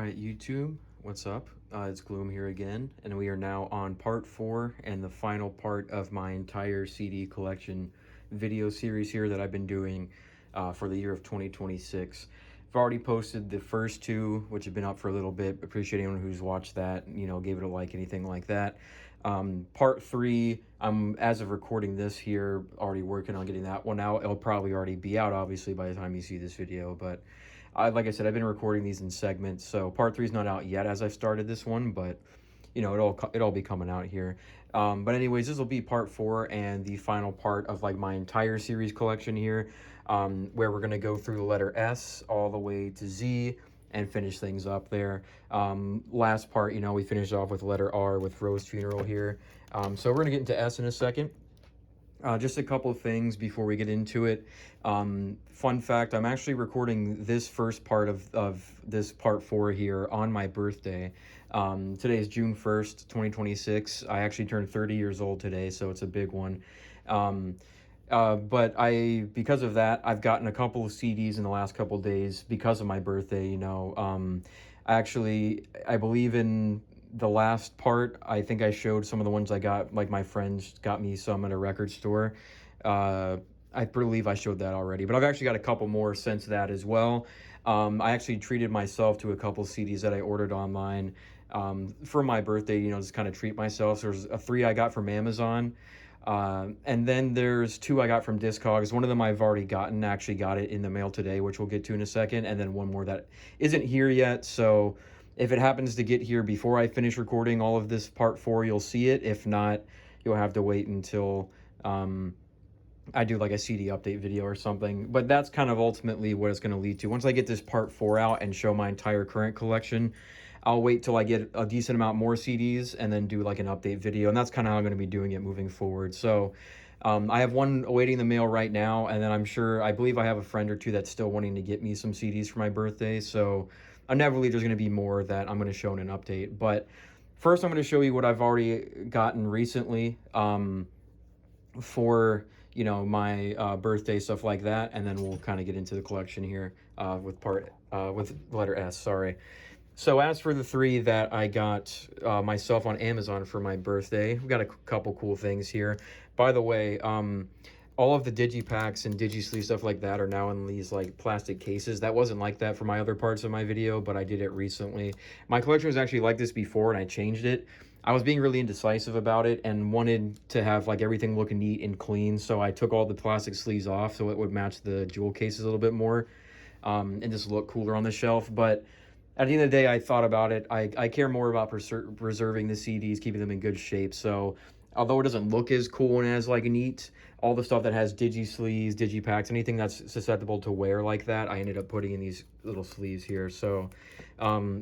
Alright, YouTube, what's up? It's Gloom here again, and we are now on part 4 and the final part of my entire CD collection video series here that I've been doing for the year of 2026. I've already posted the first two, which have been up for a little bit. Appreciate anyone who's watched that, gave it a like, anything like that. Part 3, I'm, as of recording this here, already working on getting that one out. It'll probably already be out, obviously, by the time you see this video, but like I said, I've been recording these in segments, so part 3 is not out yet as I've started this one, but it'll be coming out here. But anyways, this will be part 4 and the final part of like my entire series collection here, where we're gonna go through the letter S all the way to Z and finish things up there. Last part, we finished off with letter R with Rose Funeral here. So we're gonna get into S in a second. Just a couple of things before we get into it. Fun fact, I'm actually recording this first part of this part 4 here on my birthday. Today is June 1st, 2026. I actually turned 30 years old today, so it's a big one. But because of that, I've gotten a couple of CDs in the last couple of days because of my birthday, I believe in the last part, I think I showed some of the ones I got, like my friends got me some at a record store. I believe I showed that already, but I've actually got a couple more since that as well. I actually treated myself to a couple CDs that I ordered online for my birthday, just kind of treat myself. So there's a 3 I got from Amazon. And then there's 2 I got from Discogs. One of them I've already gotten, actually got it in the mail today, which we'll get to in a second. And then one more that isn't here yet. So if it happens to get here before I finish recording all of this part 4, you'll see it. If not, you'll have to wait until I do like a CD update video or something. But that's kind of ultimately what it's going to lead to. Once I get this part 4 out and show my entire current collection, I'll wait till I get a decent amount more CDs and then do like an update video. And that's kind of how I'm going to be doing it moving forward. So I have one awaiting the mail right now. And then I believe I have a friend or two that's still wanting to get me some CDs for my birthday. So inevitably there's going to be more that I'm going to show in an update. But first I'm going to show you what I've already gotten recently for my birthday, stuff like that, and then we'll kind of get into the collection here with letter S. Sorry. So as for the 3 that I got myself on Amazon for my birthday, we've got a couple cool things here. By the way, all of the digipacks and digisleeve stuff like that are now in these like plastic cases. That wasn't like that for my other parts of my video, but I did it recently. My collection was actually like this before and I changed it. I was being really indecisive about it and wanted to have like everything look neat and clean, so I took all the plastic sleeves off so it would match the jewel cases a little bit more and just look cooler on the shelf. But at the end of the day, I thought about it. I care more about preserving the CDs, keeping them in good shape. So although it doesn't look as cool and as like neat, all the stuff that has digi-sleeves, digipacks, anything that's susceptible to wear like that, I ended up putting in these little sleeves here. So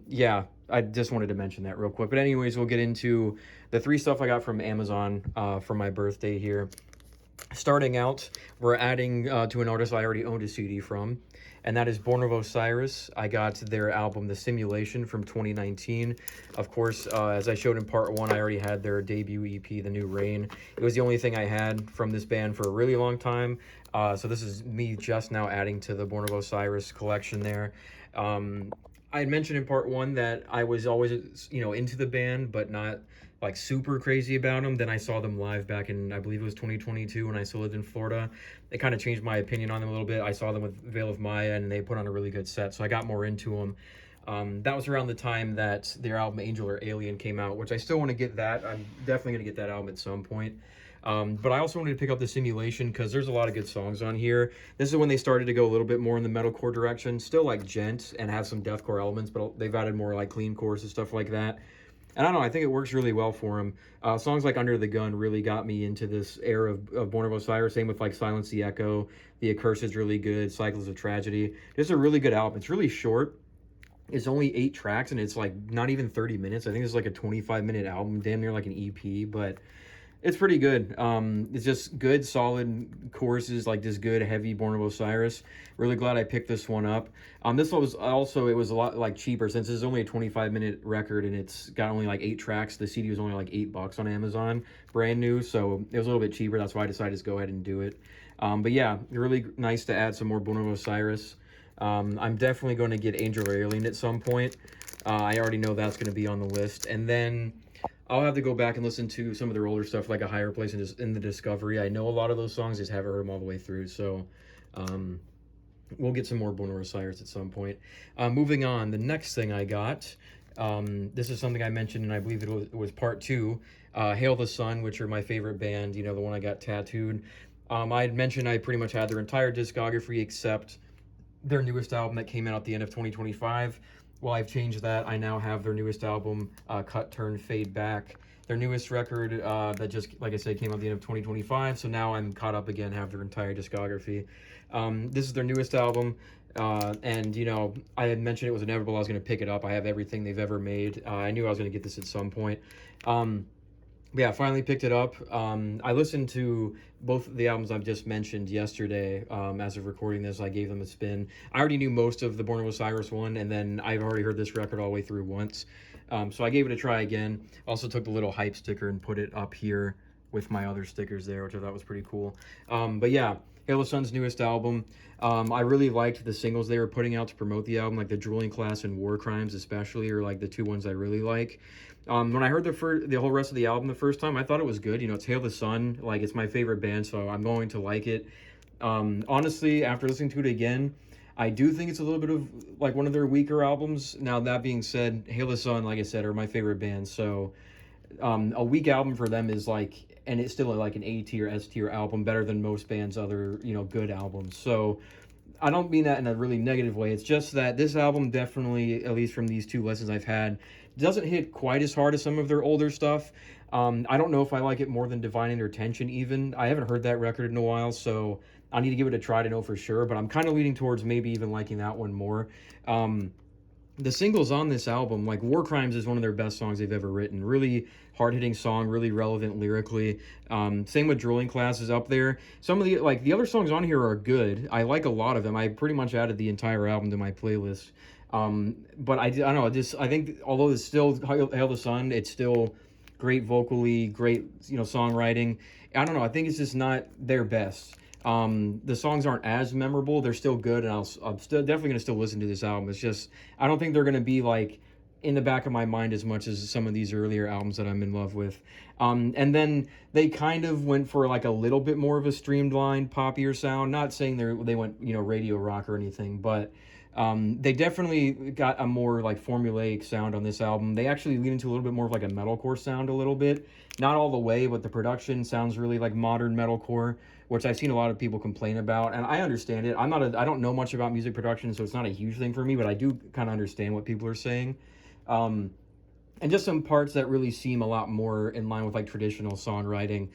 yeah, I just wanted to mention that real quick. But anyways, we'll get into the 3 stuff I got from Amazon for my birthday here. Starting out, we're adding to an artist I already owned a CD from, and that is Born of Osiris. I got their album, The Simulation, from 2019. Of course, as I showed in part 1, I already had their debut EP, The New Rain. It was the only thing I had from this band for a really long time, so this is me just now adding to the Born of Osiris collection there. I had mentioned in part 1 that I was always, into the band, but not like super crazy about them. Then I saw them live back in, I believe it was 2022 when I still lived in Florida. It kind of changed my opinion on them a little bit. I saw them with Veil of Maya and they put on a really good set, so I got more into them. That was around the time that their album Angel or Alien came out, which I still want to get that. I'm definitely going to get that album at some point. But I also wanted to pick up The Simulation because there's a lot of good songs on here. This is when they started to go a little bit more in the metalcore direction, still like gent and have some deathcore elements, but they've added more like clean chorus and stuff like that. And I don't know, I think it works really well for them. Songs like Under the Gun really got me into this era of Born of Osiris. Same with like Silence the Echo. The Accursed is really good. Cycles of Tragedy. It's a really good album. It's really short. It's only 8 tracks and it's like not even 30 minutes. I think it's like a 25-minute album, damn near like an EP, but it's pretty good. It's just good, solid choruses, like this good, heavy Born of Osiris. Really glad I picked this one up. This one was also, it was a lot like cheaper since it's only a 25-minute record and it's got only like 8 tracks. The CD was only like $8 on Amazon, brand new, so it was a little bit cheaper. That's why I decided to go ahead and do it. But yeah, really nice to add some more Born of Osiris. I'm definitely going to get Angel or Alien at some point. I already know that's going to be on the list. And then I'll have to go back and listen to some of their older stuff, like A Higher Place in the Discovery. I know a lot of those songs, just haven't heard them all the way through. So we'll get some more Born of Osiris at some point. Moving on, the next thing I got, this is something I mentioned, and I believe it was part 2, Hail the Sun, which are my favorite band, you know, the one I got tattooed. I had mentioned I pretty much had their entire discography except their newest album that came out at the end of 2025. Well, I've changed that. I now have their newest album, Cut, Turn, Fade Back. Their newest record that just, like I said, came out at the end of 2025. So now I'm caught up again, have their entire discography. This is their newest album. And, you know, I had mentioned it was inevitable I was going to pick it up. I have everything they've ever made. I knew I was going to get this at some point. Yeah, finally picked it up. I listened to both the albums I've just mentioned yesterday. As of recording this, I gave them a spin. I already knew most of the Born of Osiris one, and then I've already heard this record all the way through once. So I gave it a try again. Also took the little hype sticker and put it up here with my other stickers there, which I thought was pretty cool. But yeah, Hail the Sun's newest album. I really liked the singles they were putting out to promote the album, like the Drooling Class and War Crimes especially, are like the two ones I really like. When I heard the whole rest of the album the first time, I thought it was good. You know, it's Hail the Sun. Like, it's my favorite band, so I'm going to like it. Honestly, after listening to it again, I do think it's a little bit of, like, one of their weaker albums. Now, that being said, Hail the Sun, like I said, are my favorite band, so a weak album for them is, like, and it's still, like, an A tier, S tier album, better than most bands' other, you know, good albums. So I don't mean that in a really negative way. It's just that this album definitely, at least from these two listens I've had, doesn't hit quite as hard as some of their older stuff. I don't know if I like it more than Divine Intertention even. I haven't heard that record in a while, so I need to give it a try to know for sure, but I'm kind of leaning towards maybe even liking that one more. The singles on this album, like War Crimes is one of their best songs they've ever written. Really hard-hitting song, really relevant lyrically. Same with Drooling Class is up there. Some of the, like, the other songs on here are good. I like a lot of them. I pretty much added the entire album to my playlist. But I don't know, I think although it's still Hail the Sun, it's still great vocally, great, you know, songwriting. I don't know, I think it's just not their best. The songs aren't as memorable. They're still good, and I'm still definitely gonna still listen to this album. It's just, I don't think they're gonna be like in the back of my mind as much as some of these earlier albums that I'm in love with. And then they kind of went for like a little bit more of a streamlined, poppier sound. Not saying they went, you know, radio rock or anything, but they definitely got a more like formulaic sound on this album. They actually lean into a little bit more of like a metalcore sound a little bit. Not all the way, but the production sounds really like modern metalcore, which I've seen a lot of people complain about, and I understand it. I don't know much about music production, so it's not a huge thing for me, but I do kind of understand what people are saying. And just some parts that really seem a lot more in line with like traditional songwriting,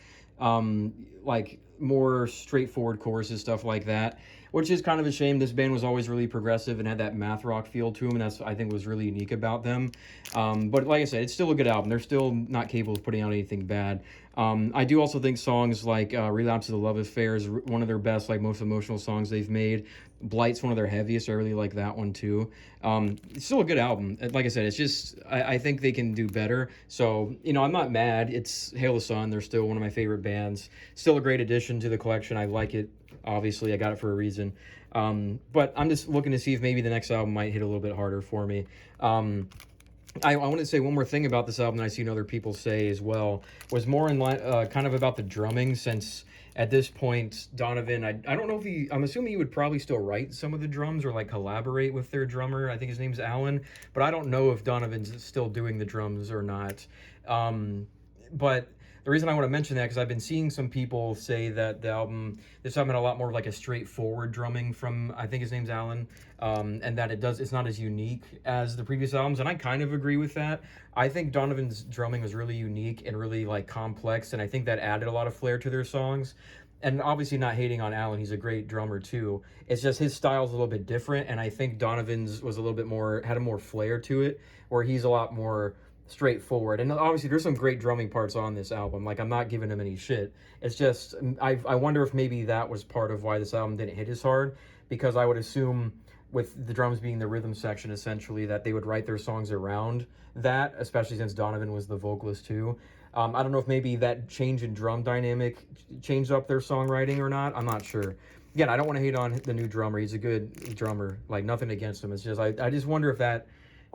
like more straightforward choruses, stuff like that, which is kind of a shame. This band was always really progressive and had that math rock feel to them, and that's, I think, was really unique about them. But like I said, it's still a good album. They're still not capable of putting out anything bad. I do also think songs like Relapse of the Love Affair is one of their best, like, most emotional songs they've made. Blight's one of their heaviest. I really like that one too. It's still a good album. Like I said, it's just, I think they can do better. So, you know, I'm not mad. It's Hail the Sun. They're still one of my favorite bands. Still a great addition to the collection. I like it. Obviously, I got it for a reason. But I'm just looking to see if maybe the next album might hit a little bit harder for me. I want to say one more thing about this album that I've seen other people say as well, was more in line, kind of about the drumming, since at this point, Donovan, I don't know if I'm assuming he would probably still write some of the drums or like collaborate with their drummer. I think his name's Alan, but I don't know if Donovan's still doing the drums or not. But the reason I want to mention that, because I've been seeing some people say that this album had a lot more of like a straightforward drumming from, I think his name's Alan, and that it's not as unique as the previous albums, and I kind of agree with that. I think Donovan's drumming was really unique and really like complex, and I think that added a lot of flair to their songs. And obviously not hating on Alan, he's a great drummer too. It's just his style's a little bit different, and I think Donovan's was a little bit more, had a more flair to it, where he's a lot more straightforward. And obviously there's some great drumming parts on this album. Like, I'm not giving him any shit. It's just, I wonder if maybe that was part of why this album didn't hit as hard, because I would assume with the drums being the rhythm section essentially, that they would write their songs around that, especially since Donovan was the vocalist too. I don't know if maybe that change in drum dynamic changed up their songwriting or not. I'm not sure. Again, I don't want to hate on the new drummer. He's a good drummer. Like, nothing against him. It's just, I just wonder if that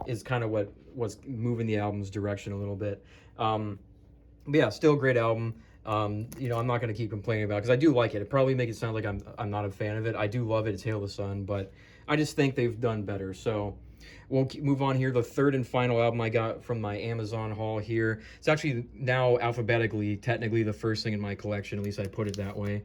is kind of what's moving the album's direction a little bit. But yeah, still a great album. You know, I'm not going to keep complaining about it because I do like it. It probably make it sound like I'm not a fan of it. I do love it. It's Hail the Sun, but I just think they've done better. So we'll move on here. The third and final album I got from my Amazon haul here. It's actually now alphabetically, technically the first thing in my collection. At least I put it that way.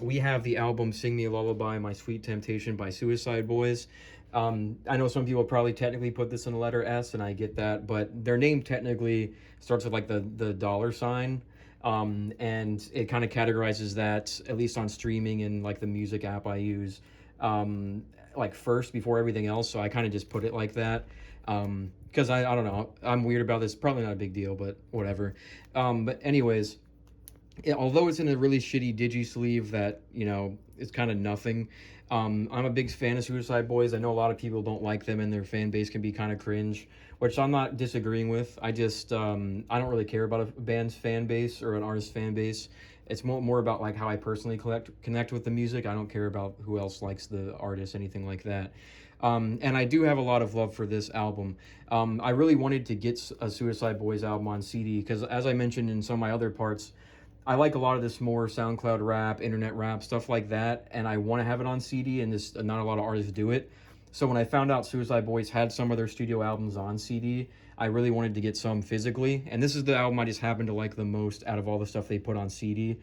We have the album Sing Me a Lullaby, My Sweet Temptation by Suicide Boys. I know some people probably technically put this in the letter S, and I get that, but their name technically starts with like the dollar sign. And it kind of categorizes that, at least on streaming and like the music app I use, like first before everything else. So I kind of just put it like that. Because I don't know, I'm weird about this. Probably not a big deal, but whatever. But anyways, although it's in a really shitty digi sleeve that, you know, is kind of nothing. I'm a big fan of Suicide Boys. I know a lot of people don't like them and their fan base can be kind of cringe, which I'm not disagreeing with. I just, I don't really care about a band's fan base or an artist's fan base. It's more about like how I personally connect with the music. I don't care about who else likes the artist, anything like that. And I do have a lot of love for this album. I really wanted to get a Suicide Boys album on CD because, as I mentioned in some of my other parts, I like a lot of this more SoundCloud rap, internet rap, stuff like that, and I want to have it on CD, and this not a lot of artists do it. So when I found out Suicide Boys had some of their studio albums on CD, I really wanted to get some physically, and this is the album I just happened to like the most out of all the stuff they put on CD.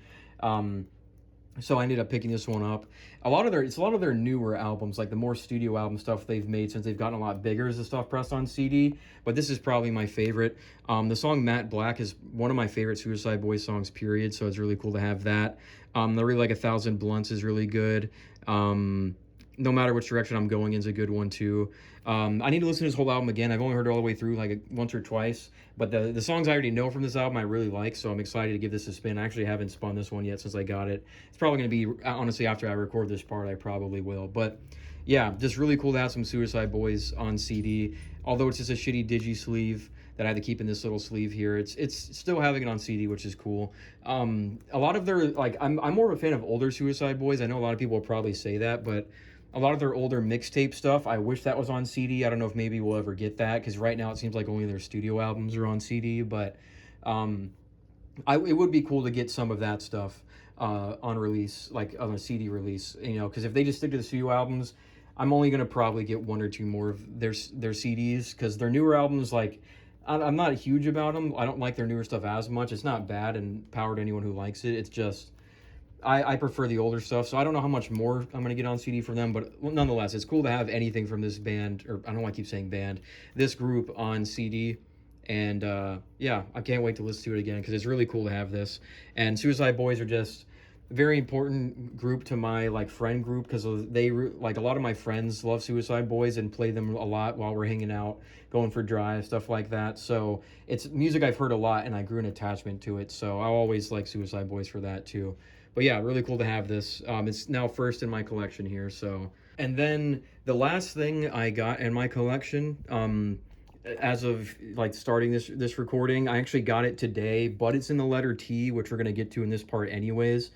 So I ended up picking this one up. It's a lot of their newer albums, like the more studio album stuff they've made since they've gotten a lot bigger is the stuff pressed on CD. But this is probably my favorite. The song Matte Black is one of my favorite Suicide Boys songs, period. So it's really cool to have that. I really like 1,000 Blunts is really good. No Matter Which Direction I'm Going is a good one too. I need to listen to this whole album again. I've only heard it all the way through like once or twice, but the songs I already know from this album I really like, so I'm excited to give this a spin. I actually haven't spun this one yet since I got it. It's probably going to be, honestly, after I record this part, I probably will. But yeah, just really cool to have some Suicide Boys on CD. Although it's just a shitty digi sleeve that I had to keep in this little sleeve here, it's still having it on CD, which is cool. A lot of their, like, I'm more of a fan of older Suicide Boys. I know a lot of people will probably say that, but a lot of their older mixtape stuff, I wish that was on CD. I don't know if maybe we'll ever get that, because right now it seems like only their studio albums are on CD, but it would be cool to get some of that stuff on release, like on a CD release, you know, because if they just stick to the studio albums, I'm only going to probably get one or two more of their CDs, because their newer albums, like, I'm not huge about them. I don't like their newer stuff as much. It's not bad, and power to anyone who likes it. It's just, I prefer the older stuff, so I don't know how much more I'm going to get on CD from them, but nonetheless, it's cool to have anything from this band, or I don't want to keep saying band, this group on CD, and yeah, I can't wait to listen to it again, because it's really cool to have this. And Suicide Boys are just a very important group to my, like, friend group, because they, like, a lot of my friends love Suicide Boys and play them a lot while we're hanging out, going for drives, stuff like that, so it's music I've heard a lot, and I grew an attachment to it, so I always like Suicide Boys for that, too. But yeah, really cool to have this. It's now first in my collection here, so. And then the last thing I got in my collection, as of like starting this recording, I actually got it today, but it's in the letter T, which we're gonna get to in this part anyways.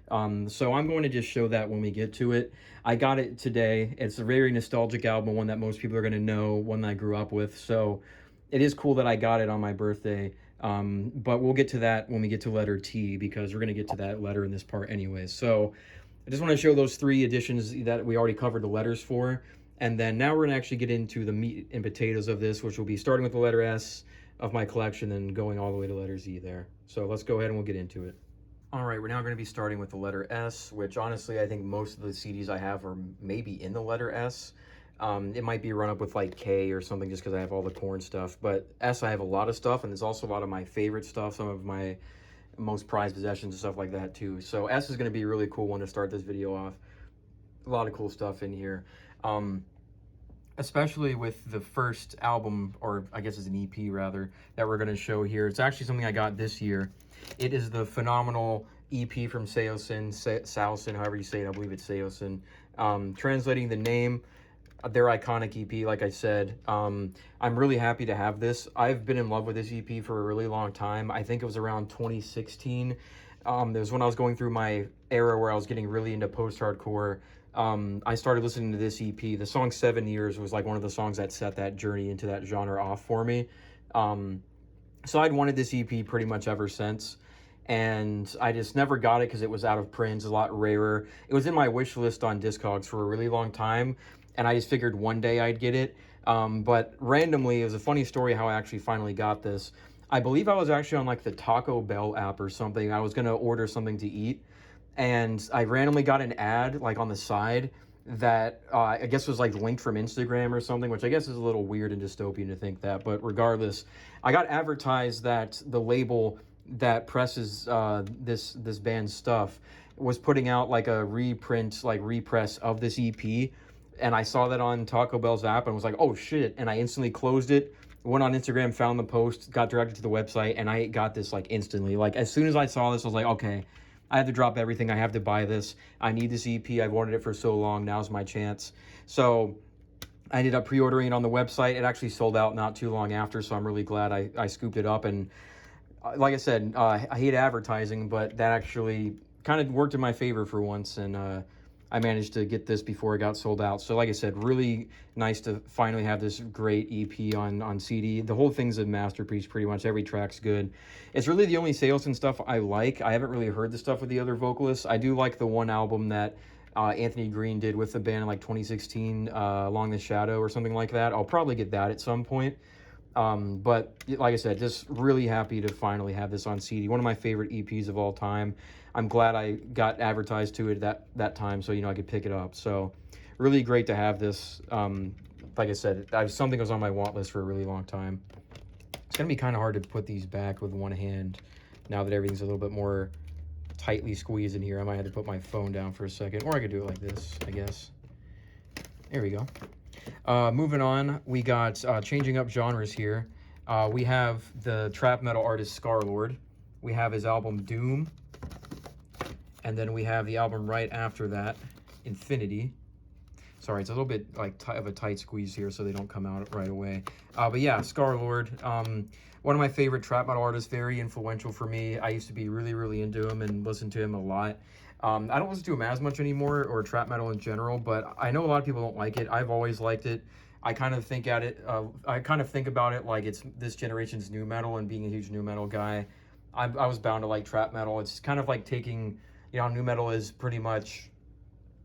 So I'm going to just show that when we get to it. I got it today. It's a very nostalgic album, one that most people are gonna know, one that I grew up with. So it is cool that I got it on my birthday. But we'll get to that when we get to letter T, because we're going to get to that letter in this part anyways. So I just want to show those three editions that we already covered the letters for. And then now we're going to actually get into the meat and potatoes of this, which will be starting with the letter S of my collection and going all the way to letter Z there. So let's go ahead and we'll get into it. All right, we're now going to be starting with the letter S, which honestly I think most of the CDs I have are maybe in the letter S. It might be run up with like K or something just because I have all the Korn stuff. But S, I have a lot of stuff, and there's also a lot of my favorite stuff, some of my most prized possessions and stuff like that too. So S is going to be a really cool one to start this video off. A lot of cool stuff in here. Especially with the first album, or I guess it's an EP rather, that we're going to show here. It's actually something I got this year. It is the phenomenal EP from Saosin, however you say it, I believe it's Saosin. Translating the name, their iconic EP, like I said. I'm really happy to have this. I've been in love with this EP for a really long time. I think it was around 2016. It was when I was going through my era where I was getting really into post-hardcore I started listening to this EP. The song 7 Years was like one of the songs that set that journey into that genre off for me. So I'd wanted this EP pretty much ever since, and I just never got it because it was out of print. It's a lot rarer. It was in my wish list on Discogs for a really long time, and I just figured one day I'd get it. But randomly, it was a funny story how I actually finally got this. I believe I was actually on like the Taco Bell app or something. I was gonna order something to eat, and I randomly got an ad like on the side that I guess was like linked from Instagram or something, which I guess is a little weird and dystopian to think that. But regardless, I got advertised that the label that presses this band's stuff was putting out like a reprint, like repress of this EP. And I saw that on Taco Bell's app and was like, oh shit. And I instantly closed it, went on Instagram, found the post, got directed to the website, and I got this like instantly. Like as soon as I saw this, I was like, okay, I have to drop everything. I have to buy this. I need this EP. I've wanted it for so long. Now's my chance. So I ended up pre-ordering it on the website. It actually sold out not too long after, so I'm really glad I scooped it up. And like I said, I hate advertising, but that actually kind of worked in my favor for once, and I managed to get this before it got sold out. So like I said, really nice to finally have this great EP on CD. The whole thing's a masterpiece, pretty much. Every track's good. It's really the only Saosin stuff I like. I haven't really heard the stuff with the other vocalists. I do like the one album that Anthony Green did with the band in like 2016, Along the Shadow or something like that. I'll probably get that at some point. But like I said, just really happy to finally have this on CD. One of my favorite EPs of all time. I'm glad I got advertised to it that time, so I could pick it up. So really great to have this. Like I said, something was on my want list for a really long time. It's gonna be kind of hard to put these back with one hand now that everything's a little bit more tightly squeezed in here. I might have to put my phone down for a second, or I could do it like this, I guess. There we go. Moving on, we got changing up genres here. We have the trap metal artist Scarlxrd. We have his album Doom. And then we have the album right after that, Infinity. Sorry, it's a little bit like of a tight squeeze here, so they don't come out right away. But yeah, Scarlxrd, one of my favorite trap metal artists, very influential for me. I used to be really, really into him and listen to him a lot. I don't listen to him as much anymore, or trap metal in general, but I know a lot of people don't like it. I've always liked it. I kind of think about it like it's this generation's new metal, and being a huge new metal guy, I was bound to like trap metal. It's kind of like taking, new metal is pretty much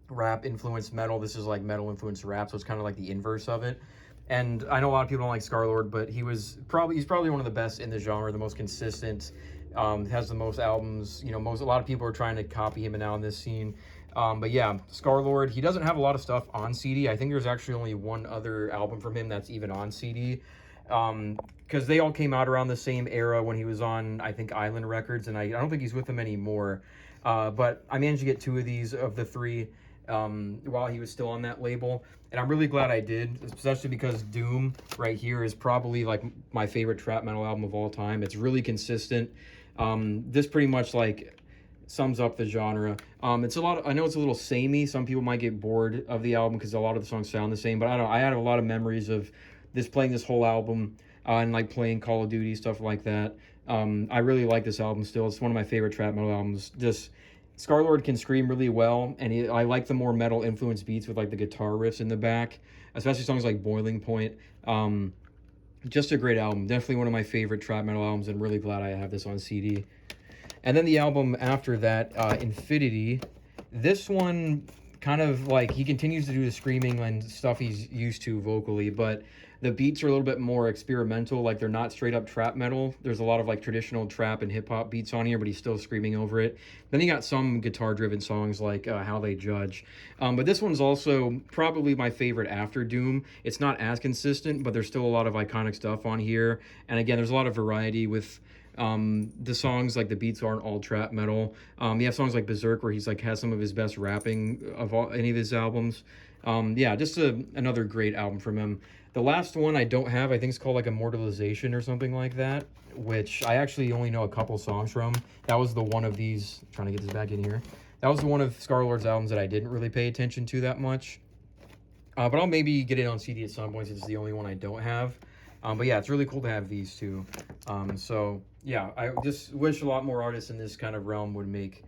rap influenced metal. This is like metal influenced rap, so it's kind of like the inverse of it. And I know a lot of people don't like Scarlxrd, but he's probably one of the best in the genre, the most consistent, has the most albums. A lot of people are trying to copy him now in this scene. But yeah, Scarlxrd, he doesn't have a lot of stuff on CD. I think there's actually only one other album from him that's even on CD. Because they all came out around the same era when he was on, I think, Island Records, and I don't think he's with them anymore. But I managed to get 2 of these of the 3 while he was still on that label, and I'm really glad I did, especially because Doom right here is probably like my favorite trap metal album of all time. It's really consistent. This pretty much like sums up the genre. It's a lot I know it's a little samey. Some people might get bored of the album because a lot of the songs sound the same, but I had a lot of memories of playing this whole album and like playing Call of Duty, stuff like that. I really like this album still. It's one of my favorite trap metal albums. Just Scarlxrd can scream really well, and I like the more metal influenced beats with like the guitar riffs in the back, especially songs like Boiling Point. Just a great album. Definitely one of my favorite trap metal albums, and really glad I have this on CD. And then the album after that, Infinity. This one kind of like, he continues to do the screaming and stuff he's used to vocally, but the beats are a little bit more experimental. Like, they're not straight up trap metal. There's a lot of like traditional trap and hip hop beats on here, but he's still screaming over it. Then you got some guitar driven songs like How They Judge. But this one's also probably my favorite after Doom. It's not as consistent, but there's still a lot of iconic stuff on here. And again, there's a lot of variety with the songs. Like, the beats aren't all trap metal. You have songs like Berserk, where he's like has some of his best rapping of any of his albums. Yeah, just another great album from him. The last one I don't have, I think it's called like Immortalization or something like that, which I actually only know a couple songs from. That was the one of these, trying to get this back in here. That was the one of Scarlxrd's albums that I didn't really pay attention to that much. But I'll maybe get it on CD at some point, since it's the only one I don't have. But yeah, it's really cool to have these two. So yeah, I just wish a lot more artists in this kind of realm would make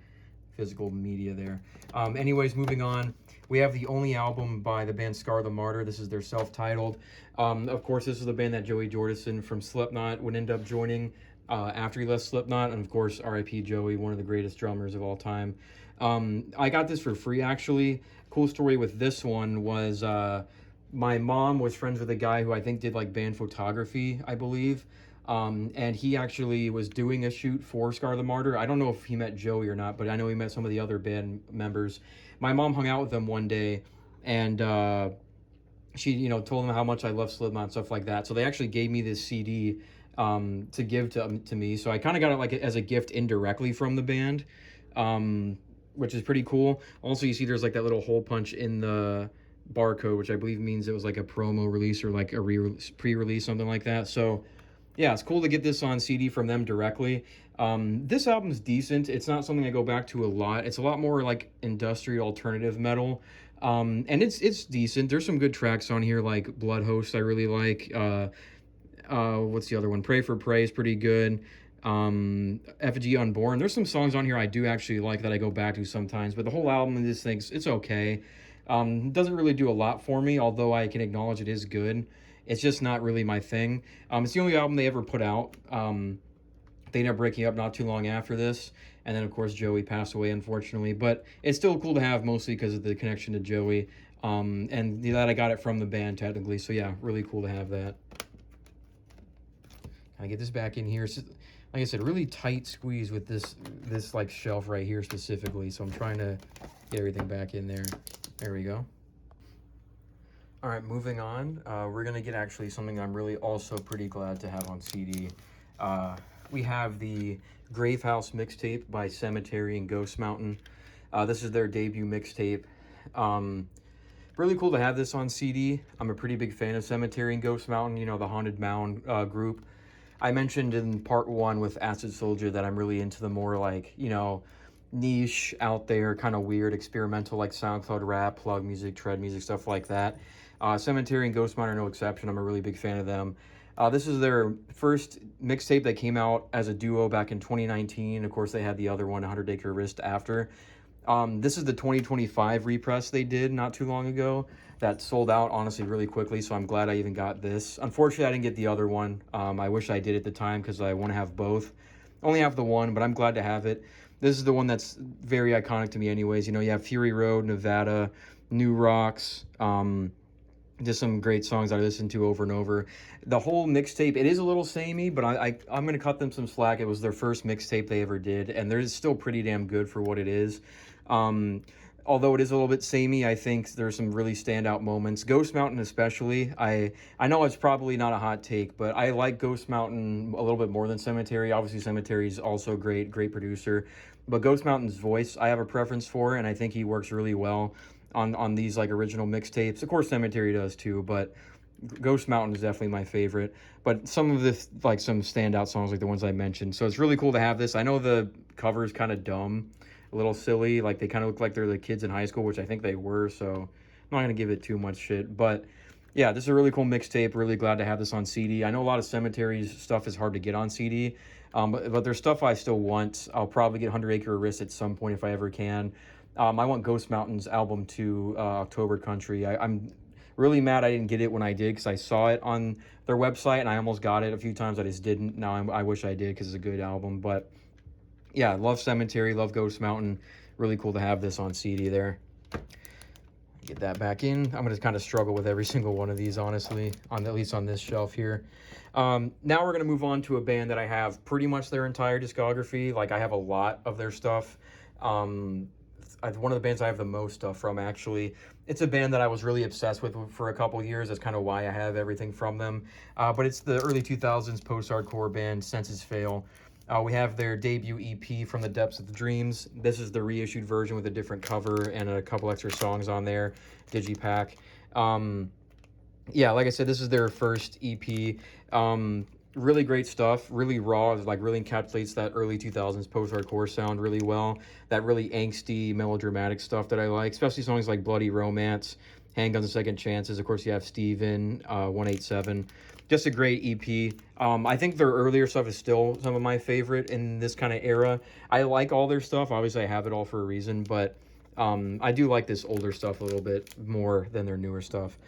physical media there. Anyways, moving on. We have the only album by the band Scar the Martyr. This is their self-titled. Of course, this is the band that Joey Jordison from Slipknot would end up joining after he left Slipknot. And of course, R.I.P. Joey, one of the greatest drummers of all time. I got this for free, actually. Cool story with this one was my mom was friends with a guy who I think did like band photography, I believe. And he actually was doing a shoot for Scar the Martyr. I don't know if he met Joey or not, but I know he met some of the other band members. My mom hung out with them one day, and she, you know, told them how much I love Slipknot and stuff like that. So they actually gave me this CD to give to me. So I kind of got it like as a gift indirectly from the band, which is pretty cool. Also, you see there's like that little hole punch in the barcode, which I believe means it was like a promo release or like a pre-release, something like that. So yeah, it's cool to get this on CD from them directly. This album's decent. It's not something I go back to a lot. It's a lot more like industrial alternative metal. And it's decent. There's some good tracks on here, like Blood Host I really like. What's the other one? Pray for Prey is pretty good. Effigy Unborn. There's some songs on here I do actually like that I go back to sometimes, but the whole album of this thing, it's okay. Doesn't really do a lot for me, although I can acknowledge it is good. It's just not really my thing. It's the only album they ever put out. They ended up breaking up not too long after this. And then, of course, Joey passed away, unfortunately. But it's still cool to have, mostly because of the connection to Joey. And that I got it from the band, technically. So, yeah, really cool to have that. Can I get this back in here? It's just, like I said, really tight squeeze with this like shelf right here specifically. So I'm trying to get everything back in there. There we go. All right, moving on. We're going to get actually something I'm really also pretty glad to have on CD. We have the Gravehouse mixtape by Sematary and Ghost Mountain. This is their debut mixtape. Really cool to have this on CD. I'm a pretty big fan of Sematary and Ghost Mountain, you know, the Haunted Mound group. I mentioned in part 1 with Acid Soldier that I'm really into the more like, you know, niche, out there, kind of weird, experimental, like SoundCloud rap, plug music, tread music, stuff like that. Cemetery and Ghost Mountain are no exception. I'm a really big fan of them. This is their first mixtape that came out as a duo back in 2019. Of course, they had the other one, 100 Acre Wrist, after. This is the 2025 repress they did not too long ago that sold out, honestly, really quickly, so I'm glad I even got this. Unfortunately, I didn't get the other one. I wish I did at the time because I want to have both. Only have the one, but I'm glad to have it. This is the one that's very iconic to me anyways. You know, you have Fury Road, Nevada, New Rocks, just some great songs I listen to over and over. The whole mixtape, it is a little samey, but I'm going to cut them some slack. It was their first mixtape they ever did, and they're still pretty damn good for what it is. Although it is a little bit samey, I think there's some really standout moments. Ghost Mountain especially. I know it's probably not a hot take, but I like Ghost Mountain a little bit more than Cemetery. Obviously, Cemetery is also great producer. But Ghost Mountain's voice, I have a preference for, and I think he works really well on these like original mixtapes. Of course, Cemetery does too, but Ghost Mountain is definitely my favorite. But some of this, like some standout songs like the ones I mentioned. So it's really cool to have this. I know the cover is kind of dumb, a little silly, like they kind of look like they're the kids in high school, which I think they were, so I'm not going to give it too much shit. But yeah, this is a really cool mixtape. Really glad to have this on CD. I know a lot of Cemetary's stuff is hard to get on CD, but there's stuff I still want. I'll probably get 100 Acre Wrist at some point if I ever can. I want Ghost Mountain's album 2, October Country. I'm really mad I didn't get it when I did because I saw it on their website and I almost got it a few times. I just didn't. Now I wish I did because it's a good album, but yeah, love Cemetery, love Ghost Mountain. Really cool to have this on CD there. Get that back in. I'm going to kind of struggle with every single one of these, honestly, at least on this shelf here. Now we're going to move on to a band that I have pretty much their entire discography. Like, I have a lot of their stuff. One of the bands I have the most stuff from, actually. It's a band that I was really obsessed with for a couple years. That's kind of why I have everything from them. But it's the early 2000s post-hardcore band, Senses Fail. We have their debut EP, From the Depths of the Dreams. This is the reissued version with a different cover and a couple extra songs on there, digipack. Yeah, like I said, this is their first EP. Really great stuff, really raw, like really encapsulates that early 2000s post-hardcore sound really well. That really angsty, melodramatic stuff that I like, especially songs like Bloody Romance, Handguns and Second Chances. Of course, you have Steven, 187. Just a great EP. I think their earlier stuff is still some of my favorite in this kind of era. I like all their stuff. Obviously, I have it all for a reason, but I do like this older stuff a little bit more than their newer stuff.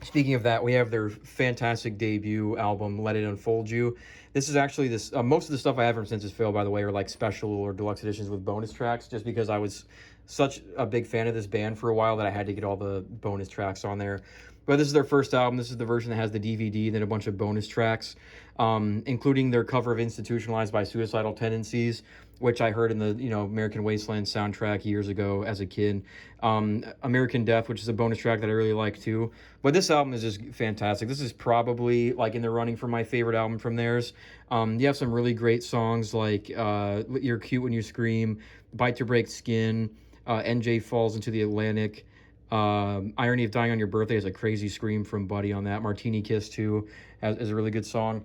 Speaking of that, we have their fantastic debut album, Let It Unfold You. This is actually this. Most of the stuff I have from Since It's Failed, by the way, are like special or deluxe editions with bonus tracks, just because I was such a big fan of this band for a while that I had to get all the bonus tracks on there. But this is their first album. This is the version that has the DVD and then a bunch of bonus tracks, including their cover of Institutionalized by Suicidal Tendencies, which I heard in the American Wasteland soundtrack years ago as a kid. American Death, which is a bonus track that I really like too. But this album is just fantastic. This is probably like in the running for my favorite album from theirs. You have some really great songs like You're Cute When You Scream, Bite to Break Skin, NJ Falls into the Atlantic. Irony of Dying on Your Birthday is a crazy scream from Buddy on that. Martini Kiss too is a really good song.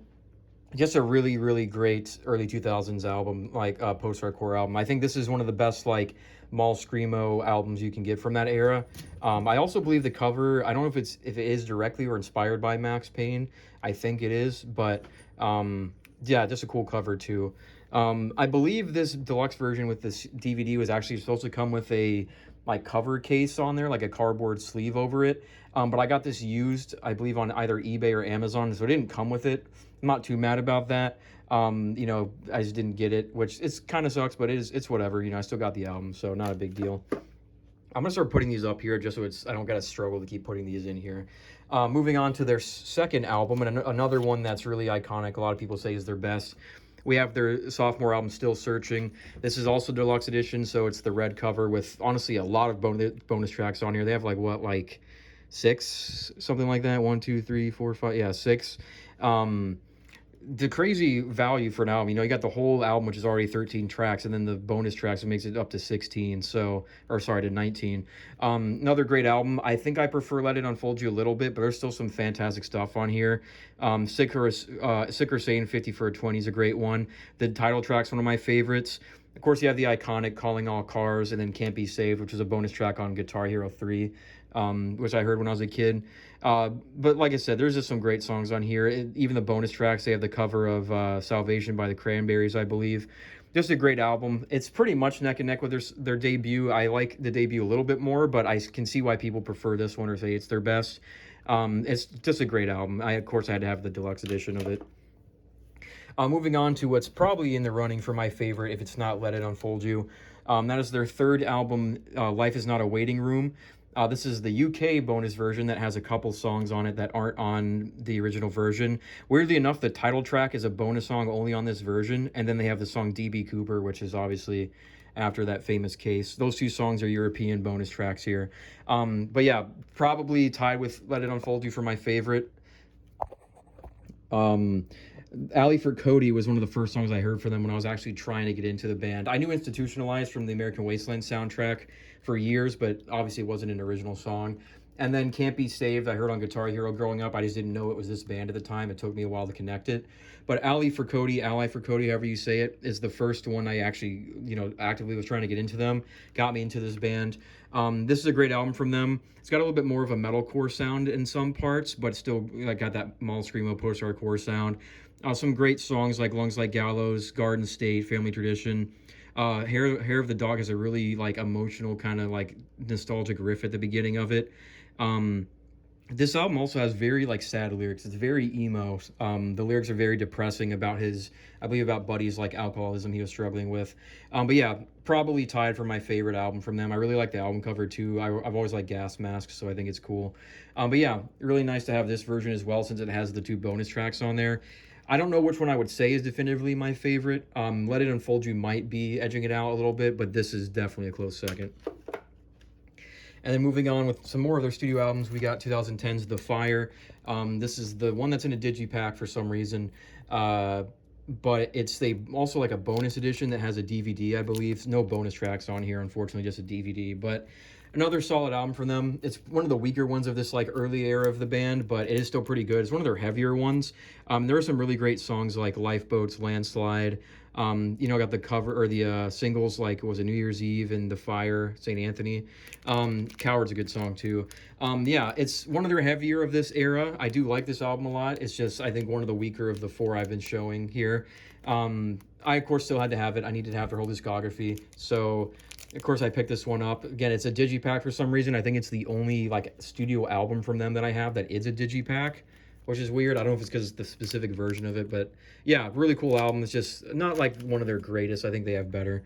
Just a really, really great early 2000s album, like post-hardcore album. I think this is one of the best like mall screamo albums you can get from that era. I also believe the cover, I don't know if it is directly or inspired by Max Payne. I think it is, but yeah, just a cool cover too. I believe this deluxe version with this DVD was actually supposed to come with a like cover case on there, like a cardboard sleeve over it. But I got this used, I believe, on either eBay or Amazon, so it didn't come with it. I'm not too mad about that. I just didn't get it, which it's kind of sucks, but it's whatever. I still got the album, so not a big deal. I'm gonna start putting these up here just so I don't gotta struggle to keep putting these in here. Moving on to their second album, and another one that's really iconic. A lot of people say is their best. We have their sophomore album, Still Searching. This is also deluxe edition, so it's the red cover with, honestly, a lot of bonus tracks on here. They have, like 6? Something like that. 1, 2, 3, 4, 5. Yeah, 6. The crazy value for an album, you got the whole album, which is already 13 tracks, and then the bonus tracks, it makes it up to 16, to 19. Another great album. I think I prefer Let It Unfold You a little bit, but there's still some fantastic stuff on here. Sick or Sane 50 for a 20 is a great one. The title track's one of my favorites. Of course, you have the iconic Calling All Cars, and then Can't Be Saved, which is a bonus track on Guitar Hero 3, which I heard when I was a kid. But like I said, there's just some great songs on here. Even the bonus tracks, they have the cover of Salvation by the Cranberries, I believe. Just a great album. It's pretty much neck and neck with their debut. I like the debut a little bit more, but I can see why people prefer this one or say it's their best. It's just a great album. Of course, I had to have the deluxe edition of it. Moving on to what's probably in the running for my favorite, if it's not Let It Unfold You. That is their third album, Life Is Not a Waiting Room. This is the UK bonus version that has a couple songs on it that aren't on the original version. Weirdly enough, the title track is a bonus song only on this version, and then they have the song DB Cooper, which is obviously after that famous case. Those two songs are European bonus tracks here. But yeah, probably tied with Let It Unfold You for my favorite. Alley for Cody was one of the first songs I heard for them when I was actually trying to get into the band. I knew Institutionalized from the American Wasteland soundtrack for years, but obviously it wasn't an original song. And then Can't Be Saved, I heard on Guitar Hero growing up. I just didn't know it was this band at the time. It took me a while to connect it. But Ally for Cody, however you say it, is the first one I actually, actively was trying to get into them. Got me into this band. This is a great album from them. It's got a little bit more of a metalcore sound in some parts, but still got that mall screamo post-hardcore sound. Some great songs like Lungs Like Gallows, Garden State, Family Tradition. Hair of the Dog has a really emotional kind of nostalgic riff at the beginning of it. This album also has very sad lyrics. It's very emo. The lyrics are very depressing about about Buddy's alcoholism he was struggling with. But yeah, probably tied for my favorite album from them. I really like the album cover too. I've always liked Gas Masks, so I think it's cool. But yeah, really nice to have this version as well since it has the 2 bonus tracks on there. I don't know which one I would say is definitively my favorite. Let It Unfold You might be edging it out a little bit, but this is definitely a close second. And then moving on with some more of their studio albums, we got 2010's The Fire. This is the one that's in a digipack for some reason, but it's also a bonus edition that has a DVD, I believe. No bonus tracks on here, unfortunately, just a DVD. But another solid album from them. It's one of the weaker ones of this early era of the band, but it is still pretty good. It's one of their heavier ones. There are some really great songs like Lifeboats, Landslide, You know, got the cover or the singles like was it New Year's Eve and The Fire, St. Anthony. Coward's a good song too. Yeah, it's one of their heavier of this era. I do like this album a lot. It's just I think one of the weaker of the 4 I've been showing here. I of course still had to have it. I needed to have their whole discography, so of course I picked this one up. Again, it's a digipack for some reason. I think it's the only like studio album from them that I have that is a digipack, which is weird. I don't know if it's because it's the specific version of it, but yeah, really cool album. It's just not like one of their greatest. I think they have better.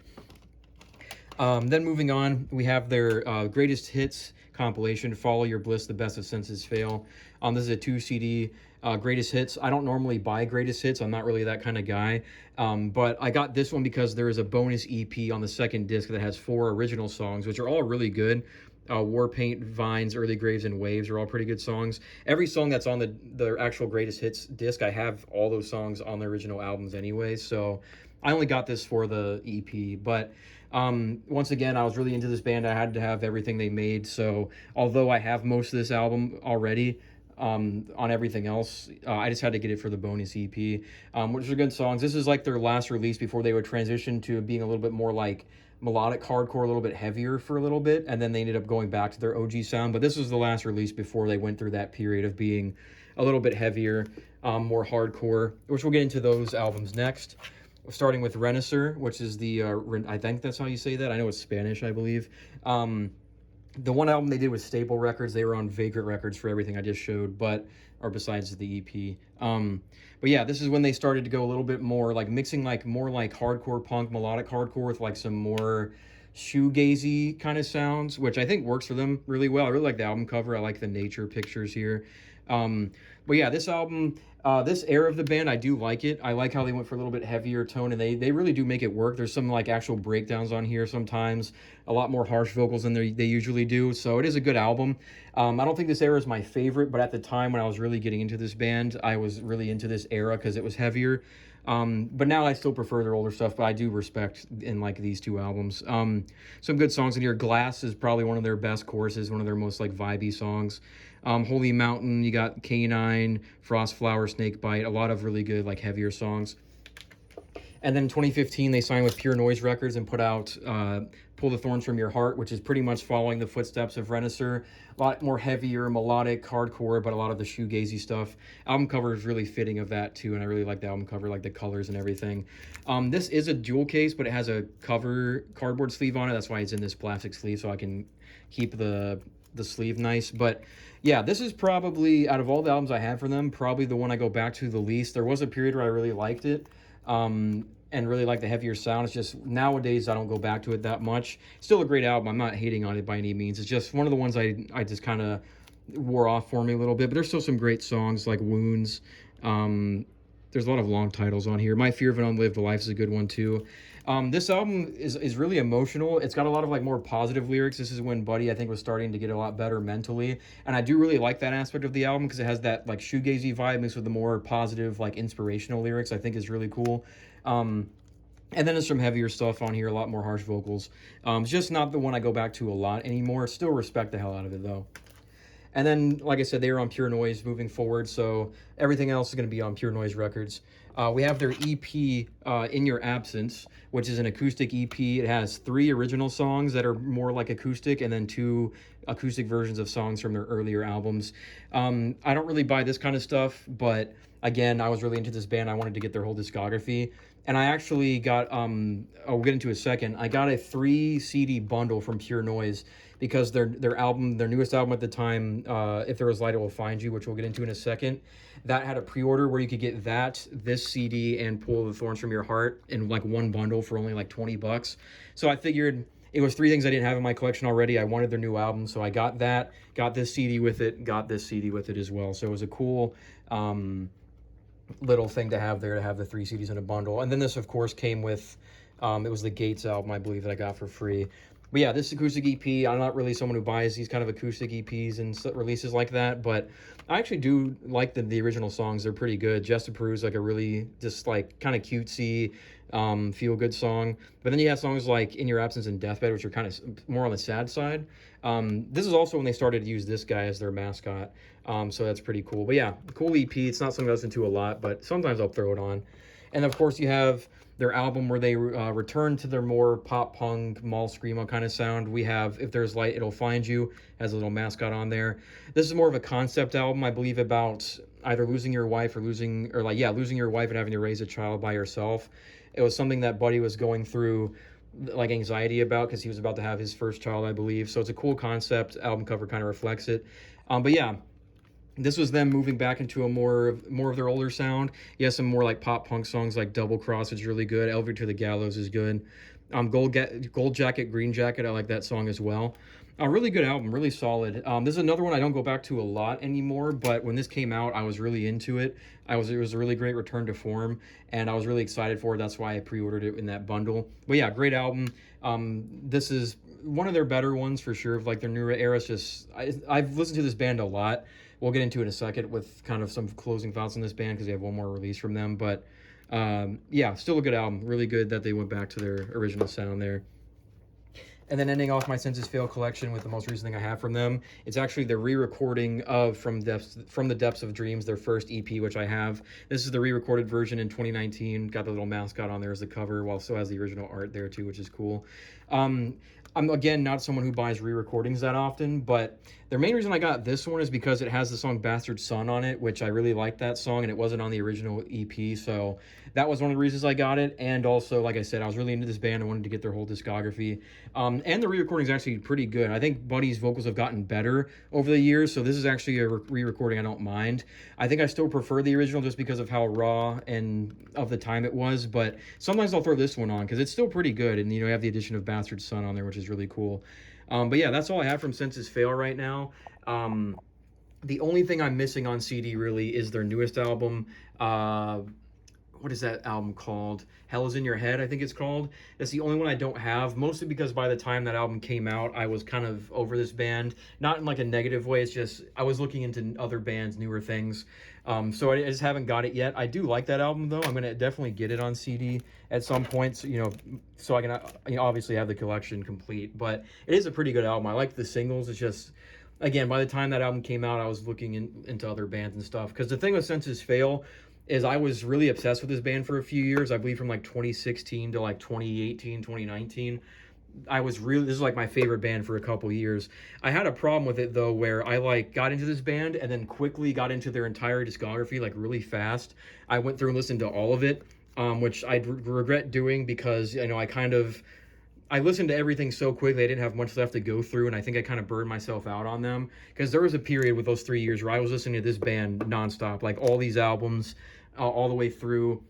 Then moving on, we have their greatest hits compilation, Follow Your Bliss, The Best of Senses Fail. This is a 2 CD greatest hits. I don't normally buy greatest hits. I'm not really that kind of guy. But I got this one because there is a bonus EP on the second disc that has 4 original songs, which are all really good. Warpaint, Vines, Early Graves, and Waves are all pretty good songs. Every song that's on the actual greatest hits disc, I have all those songs on the original albums anyway. So I only got this for the EP. But once again, I was really into this band. I had to have everything they made. So although I have most of this album already, on everything else, I just had to get it for the bonus EP, which are good songs. This is like their last release before they would transition to being a little bit more like melodic hardcore, a little bit heavier for a little bit, and then they ended up going back to their OG sound. But this was the last release before they went through that period of being a little bit heavier, more hardcore, which we'll get into those albums next. Starting with Renacer, which is the, I think that's how you say that. I know it's Spanish, I believe. The one album they did with Staple Records, they were on Vagrant Records for everything I just showed, or besides the EP. But yeah, this is when they started to go a little bit more like mixing like more like hardcore punk, melodic hardcore with like some more shoegazy kind of sounds, which I think works for them really well. I really like the album cover. I like the nature pictures here. But yeah, this album, this era of the band, I do like it. I like how they went for a little bit heavier tone, and they really do make it work. There's some like actual breakdowns on here sometimes, a lot more harsh vocals than they usually do. So it is a good album. I don't think this era is my favorite, but at the time when I was really getting into this band, I was really into this era because it was heavier. But now I still prefer their older stuff, but I do respect in like these 2 albums. Some good songs in here. Glass is probably one of their best choruses, one of their most like vibey songs. Holy Mountain, you got Canine, Frost Flower, Snakebite, a lot of really good like heavier songs. And then in 2015, they signed with Pure Noise Records and put out Pull the Thorns from Your Heart, which is pretty much following the footsteps of Renacer. A lot more heavier, melodic, hardcore, but a lot of the shoegazy stuff. Album cover is really fitting of that too, and I really like the album cover, like the colors and everything. This is a jewel case, but it has a cover cardboard sleeve on it. That's why it's in this plastic sleeve, so I can keep the sleeve nice. But yeah, this is probably, out of all the albums I had for them, probably the one I go back to the least. There was a period where I really liked it. And really like the heavier sound. It's just nowadays I don't go back to it that much. Still a great album. I'm not hating on it by any means. It's just one of the ones I just kind of wore off for me a little bit. But there's still some great songs like Wounds. There's a lot of long titles on here. My Fear of an Unlived Life is a good one too. This album is really emotional. It's got a lot of like more positive lyrics. This is when Buddy, I think, was starting to get a lot better mentally. And I do really like that aspect of the album because it has that like shoegazy vibe mixed with the more positive, like inspirational lyrics. I think is really cool. And then there's some heavier stuff on here, a lot more harsh vocals. It's just not the one I go back to a lot anymore. Still respect the hell out of it though. And then, like I said, they were on Pure Noise moving forward, so everything else is going to be on Pure Noise Records. We have their EP, In Your Absence, which is an acoustic EP. It has 3 original songs that are more like acoustic, and then 2 acoustic versions of songs from their earlier albums. I don't really buy this kind of stuff, but again, I was really into this band. I wanted to get their whole discography. And I actually got, I'll get into a second, I got a 3 CD bundle from Pure Noise because their album, their newest album at the time, If There Was Light, It Will Find You, which we'll get into in a second, that had a pre-order where you could get that, this CD, and Pull the Thorns from Your Heart in like one bundle for only like $20. So I figured it was 3 things I didn't have in my collection already. I wanted their new album, so I got that, got this CD with it, got this CD with it as well. So it was a cool little thing to have there, to have the 3 CDs in a bundle. And then this, of course, came with, it was the Gates album, I believe, that I got for free. But yeah, this acoustic EP, I'm not really someone who buys these kind of acoustic EPs and releases like that, but I actually do like the original songs. They're pretty good. Just to Peru's like a really just like kind of cutesy, feel-good song. But then you have songs like In Your Absence and Deathbed, which are kind of more on the sad side. This is also when they started to use this guy as their mascot, so that's pretty cool. But yeah, cool EP. It's not something I listen to a lot, but sometimes I'll throw it on. And of course, you have their album where they return to their more pop punk, mall screamo kind of sound. We have If There's Light, It'll Find You, has a little mascot on there. This is more of a concept album, I believe, about either losing your wife or losing your wife and having to raise a child by yourself. It was something that Buddy was going through like anxiety about because he was about to have his first child, I believe. So it's a cool concept. Album cover kind of reflects it. But yeah, this was them moving back into a more of their older sound. You have some more like pop punk songs like Double Cross is really good. Elevator to the Gallows is good. Gold Jacket, Green Jacket, I like that song as well. A really good album, really solid. This is another one I don't go back to a lot anymore, but when this came out, I was really into it. It was a really great return to form, and I was really excited for it. That's why I pre-ordered it in that bundle. But yeah, great album. This is one of their better ones for sure. Like their newer era, I've listened to this band a lot. We'll get into it in a second with kind of some closing thoughts on this band because they have one more release from them. But yeah, still a good album. Really good that they went back to their original sound there. And then ending off my Senses Fail collection with the most recent thing I have from them. It's actually the re-recording of From the Depths of Dreams, their first EP, which I have. This is the re-recorded version in 2019. Got the little mascot on there as the cover, while still has the original art there too, which is cool. I'm, again, not someone who buys re-recordings that often, but the main reason I got this one is because it has the song Bastard Son on it, which I really like that song, and it wasn't on the original EP, so that was one of the reasons I got it. And also, like I said, I was really into this band. I wanted to get their whole discography. And the re-recording is actually pretty good. I think Buddy's vocals have gotten better over the years, so this is actually a re-recording I don't mind. I think I still prefer the original just because of how raw and of the time it was, but sometimes I'll throw this one on because it's still pretty good, and you have the addition of Bastard Son on there, which is really cool. But yeah, that's all I have from Senses Fail right now. The only thing I'm missing on CD really is their newest album. What is that album called? Hell Is In Your Head, I think it's called. That's the only one I don't have, mostly because by the time that album came out, I was kind of over this band. Not in like a negative way, it's just I was looking into other bands, newer things. So I just haven't got it yet. I do like that album though. I'm gonna definitely get it on CD at some point, so I can obviously have the collection complete. But it is a pretty good album. I like the singles. It's just, again, by the time that album came out, I was looking into other bands and stuff. Because the thing with Senses Fail is I was really obsessed with this band for a few years. I believe from like 2016 to like 2018, 2019. This is like my favorite band for a couple years. I had a problem with it though, where I like got into this band and then quickly got into their entire discography like really fast. I went through and listened to all of it, which I regret doing because I listened to everything so quickly I didn't have much left to go through, and I think I kind of burned myself out on them because there was a period with those 3 years where I was listening to this band nonstop, like all these albums, all the way through.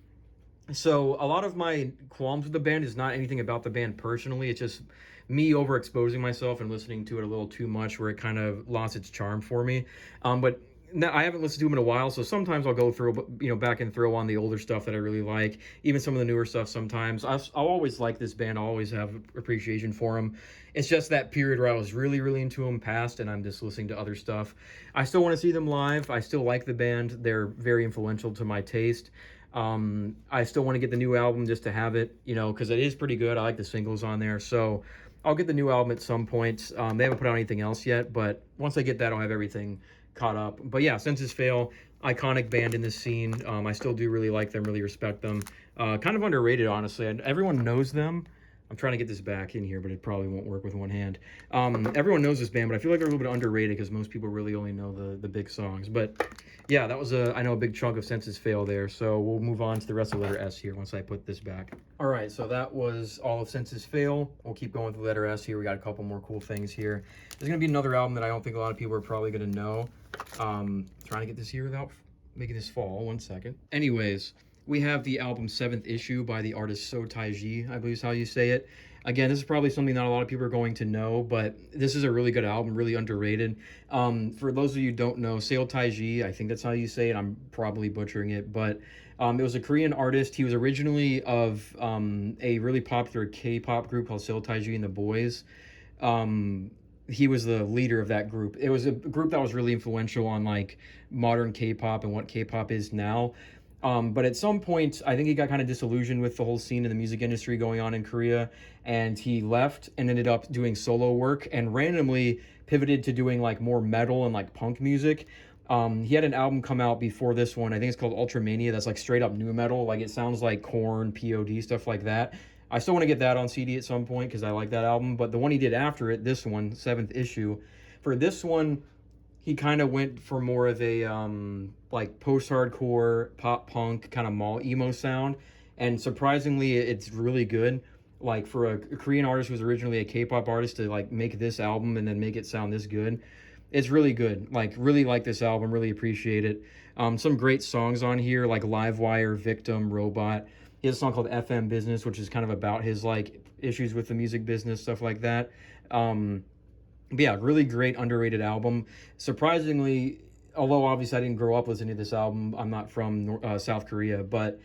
So a lot of my qualms with the band is not anything about the band personally. It's just me overexposing myself and listening to it a little too much, where it kind of lost its charm for me. But now, I haven't listened to them in a while, so sometimes I'll go through, back and throw on the older stuff that I really like, even some of the newer stuff sometimes. I'll always like this band. I'll always have appreciation for them. It's just that period where I was really, really into them past, and I'm just listening to other stuff. I still want to see them live. I still like the band. They're very influential to my taste. I still want to get the new album just to have it, because it is pretty good. I like the singles on there, so I'll get the new album at some point. They haven't put out anything else yet, but once I get that, I'll have everything caught up. But yeah, Senses Fail, iconic band in this scene. I still do really like them, really respect them. Kind of underrated, honestly. And everyone knows them. I'm trying to get this back in here, but it probably won't work with one hand. Everyone knows this band, but I feel like they're a little bit underrated because most people really only know the big songs. But yeah, that was a big chunk of Senses Fail there. So we'll move on to the rest of letter S here once I put this back. All right, so that was all of Senses Fail. We'll keep going with the letter S here. We got a couple more cool things here. There's going to be another album that I don't think a lot of people are probably going to know. Trying to get this here without making this fall. 1 second. Anyways, we have the album 7th Issue by the artist Seotaiji, I believe is how you say it. Again, this is probably something not a lot of people are going to know, but this is a really good album, really underrated. For those of you who don't know, Seotaiji, I think that's how you say it. I'm probably butchering it, but it was a Korean artist. He was originally of a really popular K-pop group called Seotaiji and the Boys. He was the leader of that group. It was a group that was really influential on like modern K-pop and what K-pop is now. But at some point, I think he got kind of disillusioned with the whole scene in the music industry going on in Korea, and he left and ended up doing solo work and randomly pivoted to doing like more metal and like punk music. He had an album come out before this one. I think it's called Ultramania. That's like straight up nu metal. Like it sounds like Korn, POD, stuff like that. I still want to get that on CD at some point because I like that album. But the one he did after it, this one, 7th Issue, for this one, he kind of went for more of a like post-hardcore, pop-punk, kind of mall emo sound. And surprisingly, it's really good. Like for a Korean artist who was originally a K-pop artist to like make this album and then make it sound this good, it's really good. Like really like this album, really appreciate it. Some great songs on here like Livewire, Victim, Robot. He has a song called FM Business, which is kind of about his like issues with the music business, stuff like that. But yeah, really great, underrated album. Surprisingly, although obviously I didn't grow up listening to this album, I'm not from South Korea, but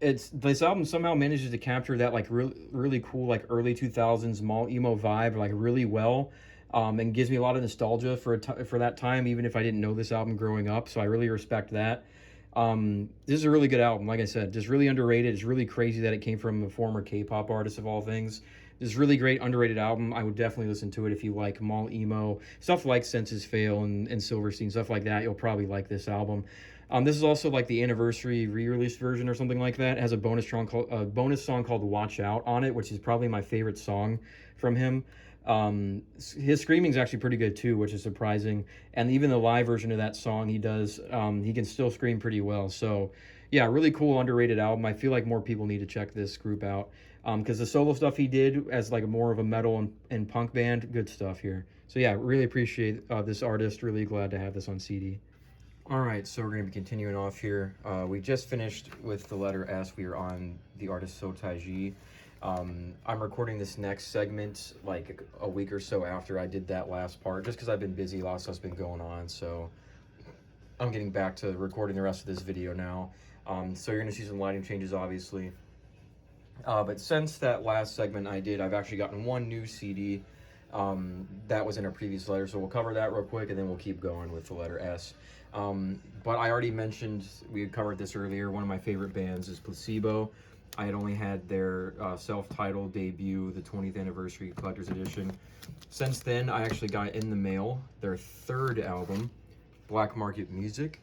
this album somehow manages to capture that like really cool like early 2000s mall emo vibe like really well, and gives me a lot of nostalgia for that time, even if I didn't know this album growing up. So I really respect that. This is a really good album. Like I said, just really underrated. It's really crazy that it came from a former K-pop artist of all things. This is a really great, underrated album. I would definitely listen to it if you like mall emo, stuff like Senses Fail and Silverstein, stuff like that. You'll probably like this album. This is also like the anniversary re-release version or something like that. It has a bonus song called Watch Out on it, which is probably my favorite song from him. His screaming is actually pretty good too, which is surprising. And even the live version of that song he does, he can still scream pretty well. So yeah, really cool, underrated album. I feel like more people need to check this group out. Because the solo stuff he did as like more of a metal and punk band, good stuff here. So yeah, really appreciate this artist. Really glad to have this on CD. All right, so we're going to be continuing off here. We just finished with the letter S. We are on the artist Seotaiji. I'm recording this next segment like a week or so after I did that last part, just because I've been busy, a lot of stuff's been going on, so I'm getting back to recording the rest of this video now. So you're going to see some lighting changes, obviously. But since that last segment I did, I've actually gotten one new CD that was in a previous letter, so we'll cover that real quick and then we'll keep going with the letter S. But I already mentioned, we had covered this earlier, one of my favorite bands is Placebo. I had only had their self-titled debut, the 20th anniversary collector's edition. Since then, I actually got in the mail their 3rd album, Black Market Music.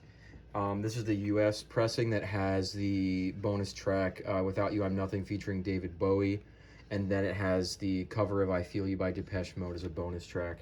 This is the US pressing that has the bonus track, Without You I'm Nothing, featuring David Bowie. And then it has the cover of I Feel You by Depeche Mode as a bonus track.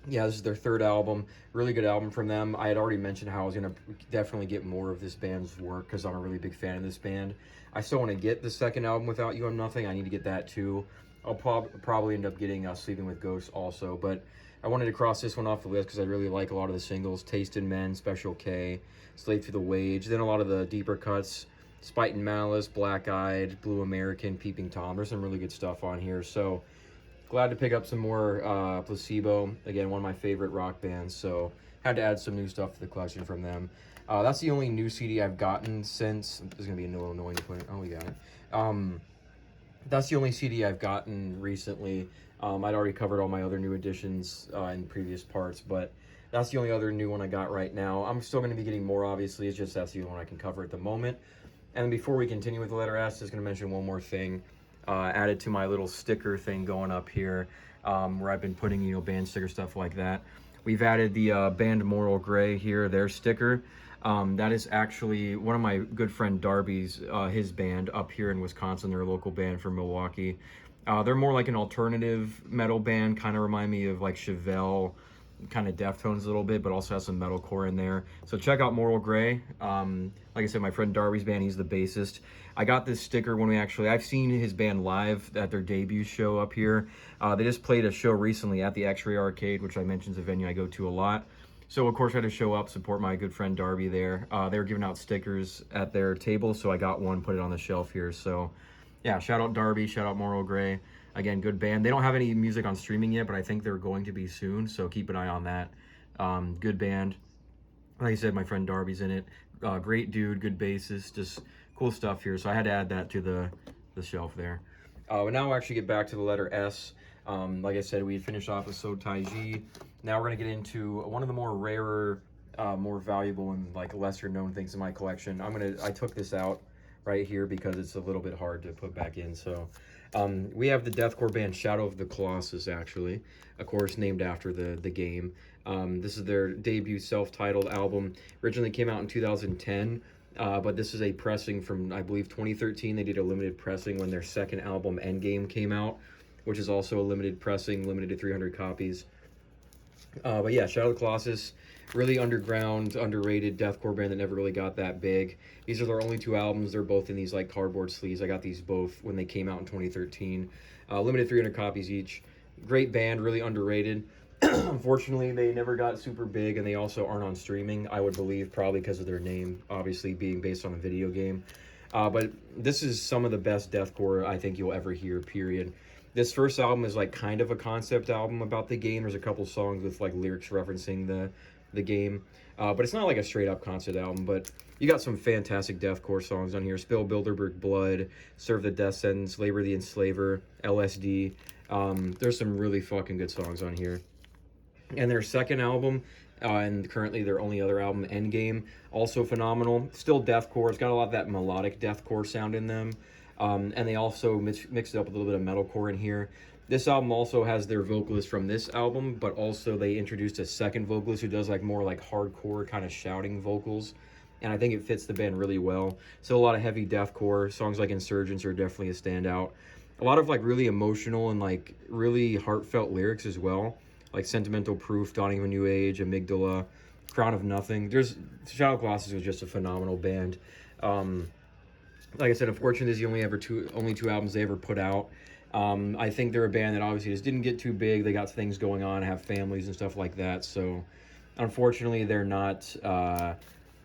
Yeah, this is their 3rd album. Really good album from them. I had already mentioned how I was going to definitely get more of this band's work because I'm a really big fan of this band. I still want to get the 2nd album, Without You I'm Nothing. I need to get that too. I'll probably end up getting Sleeping with Ghosts also, but I wanted to cross this one off the list because I really like a lot of the singles. Taste in Men, Special K, Slave to the Wage, then a lot of the deeper cuts, Spite and Malice, Black Eyed, Blue American, Peeping Tom. There's some really good stuff on here, so glad to pick up some more Placebo. Again, one of my favorite rock bands, so had to add some new stuff to the collection from them. That's the only new CD I've gotten since... This is going to be a little annoying to put it. Oh, we got it. That's the only CD I've gotten recently. I'd already covered all my other new additions in previous parts, but that's the only other new one I got right now. I'm still going to be getting more, obviously. It's just that's the only one I can cover at the moment. And before we continue with the letter S, just going to mention one more thing. Added to my little sticker thing going up here, where I've been putting, band sticker stuff like that. We've added the band Moral Gray here, their sticker. That is actually one of my good friend Darby's, his band up here in Wisconsin. They're a local band from Milwaukee. They're more like an alternative metal band, kind of remind me of like Chevelle, kind of Deftones a little bit, but also has some metalcore in there. So check out Moral Gray. Like I said, my friend Darby's band, he's the bassist. I got this sticker when I've seen his band live at their debut show up here. They just played a show recently at the X-Ray Arcade, which I mentioned is a venue I go to a lot. So of course I had to show up, support my good friend Darby there. They were giving out stickers at their table, so I got one, put it on the shelf here. So yeah, shout out Darby, shout out Moral Gray. Again, good band. They don't have any music on streaming yet, but I think they're going to be soon, so keep an eye on that. Good band. Like I said, my friend Darby's in it. Great dude, good bassist, just cool stuff here. So I had to add that to the shelf there. But now we'll actually get back to the letter S. Like I said, we finished off with Seotaiji. Now we're going to get into one of the more rarer, more valuable and like lesser known things in my collection. I took this out right here because it's a little bit hard to put back in. So we have the deathcore band Shadow of the Colossus, actually, of course named after the game. This is their debut self-titled album. Originally came out in 2010, but this is a pressing from, I believe, 2013. They did a limited pressing when their second album, Endgame, came out, which is also a limited pressing, limited to 300 copies. But yeah, shout out to Colossus. Really underground, underrated deathcore band that never really got that big. These are their only 2 albums. They're both in these like cardboard sleeves. I got these both when they came out in 2013. Limited 300 copies each. Great band, really underrated. Unfortunately, they never got super big, and they also aren't on streaming, I would believe, probably because of their name, obviously being based on a video game. But this is some of the best deathcore I think you'll ever hear, period. This first album is like kind of a concept album about the game. There's a couple songs with like lyrics referencing the game, but it's not like a straight up concept album. But you got some fantastic deathcore songs on here: Spill Bilderberg Blood, Serve the Death Sentence, Labor the Enslaver, LSD. There's some really fucking good songs on here. And their second album, and currently their only other album, Endgame, also phenomenal. Still deathcore. It's got a lot of that melodic deathcore sound in them. And they also mixed up a little bit of metalcore in here. This album also has their vocalist from this album, but also they introduced a second vocalist who does like more like hardcore kind of shouting vocals. And I think it fits the band really well. So a lot of heavy deathcore. Songs like Insurgents are definitely a standout. A lot of like really emotional and like really heartfelt lyrics as well. Like Sentimental Proof, Dawning of a New Age, Amygdala, Crown of Nothing. Shout out Colossus was just a phenomenal band. Like I said, unfortunately, this is the only two albums they ever put out. I think they're a band that obviously just didn't get too big. They got things going on, have families and stuff like that. So, unfortunately, they're not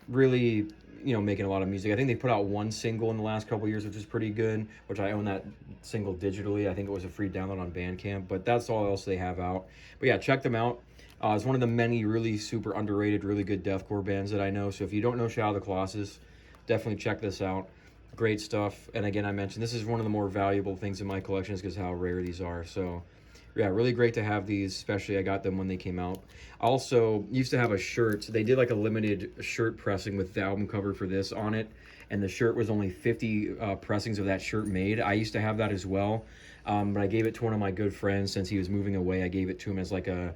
really, making a lot of music. I think they put out one single in the last couple years, which is pretty good, which I own that single digitally. I think it was a free download on Bandcamp, but that's all else they have out. But yeah, check them out. It's one of the many really super underrated, really good deathcore bands that I know. So if you don't know Shadow of the Colossus, definitely check this out. Great stuff. And again, I mentioned this is one of the more valuable things in my collection because how rare these are. So yeah, really great to have these, especially I got them when they came out. I also used to have a shirt. They did like a limited shirt pressing with the album cover for this on it, and the shirt was only 50 pressings of that shirt made. I used to have that as well, but I gave it to one of my good friends since he was moving away. I gave it to him as like a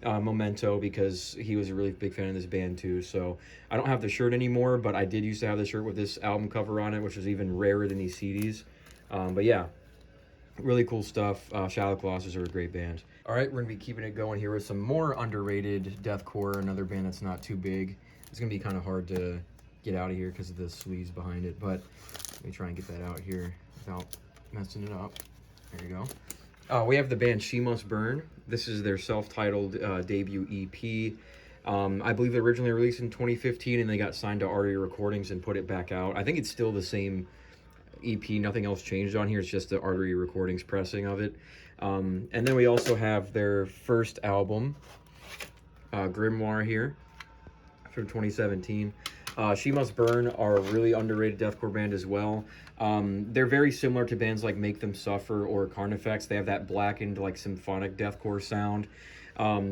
memento because he was a really big fan of this band too. So I don't have the shirt anymore, but I did used to have the shirt with this album cover on it, which was even rarer than these CDs. But yeah, really cool stuff. Shadow Colossus are a great band. All right, we're gonna be keeping it going here with some more underrated deathcore, another band that's not too big. It's gonna be kind of hard to get out of here because of the sleeves behind it, but let me try and get that out here without messing it up. There you go. We have the band She Must Burn. This is their self-titled debut EP. I believe they originally released in 2015, and they got signed to Artery Recordings and put it back out. I think it's still the same EP. Nothing else changed on here. It's just the Artery Recordings pressing of it. And then we also have their first album, Grimoire, here from 2017. She Must Burn are a really underrated deathcore band as well. They're very similar to bands like Make Them Suffer or Carnifex. They have that blackened, like, symphonic deathcore sound.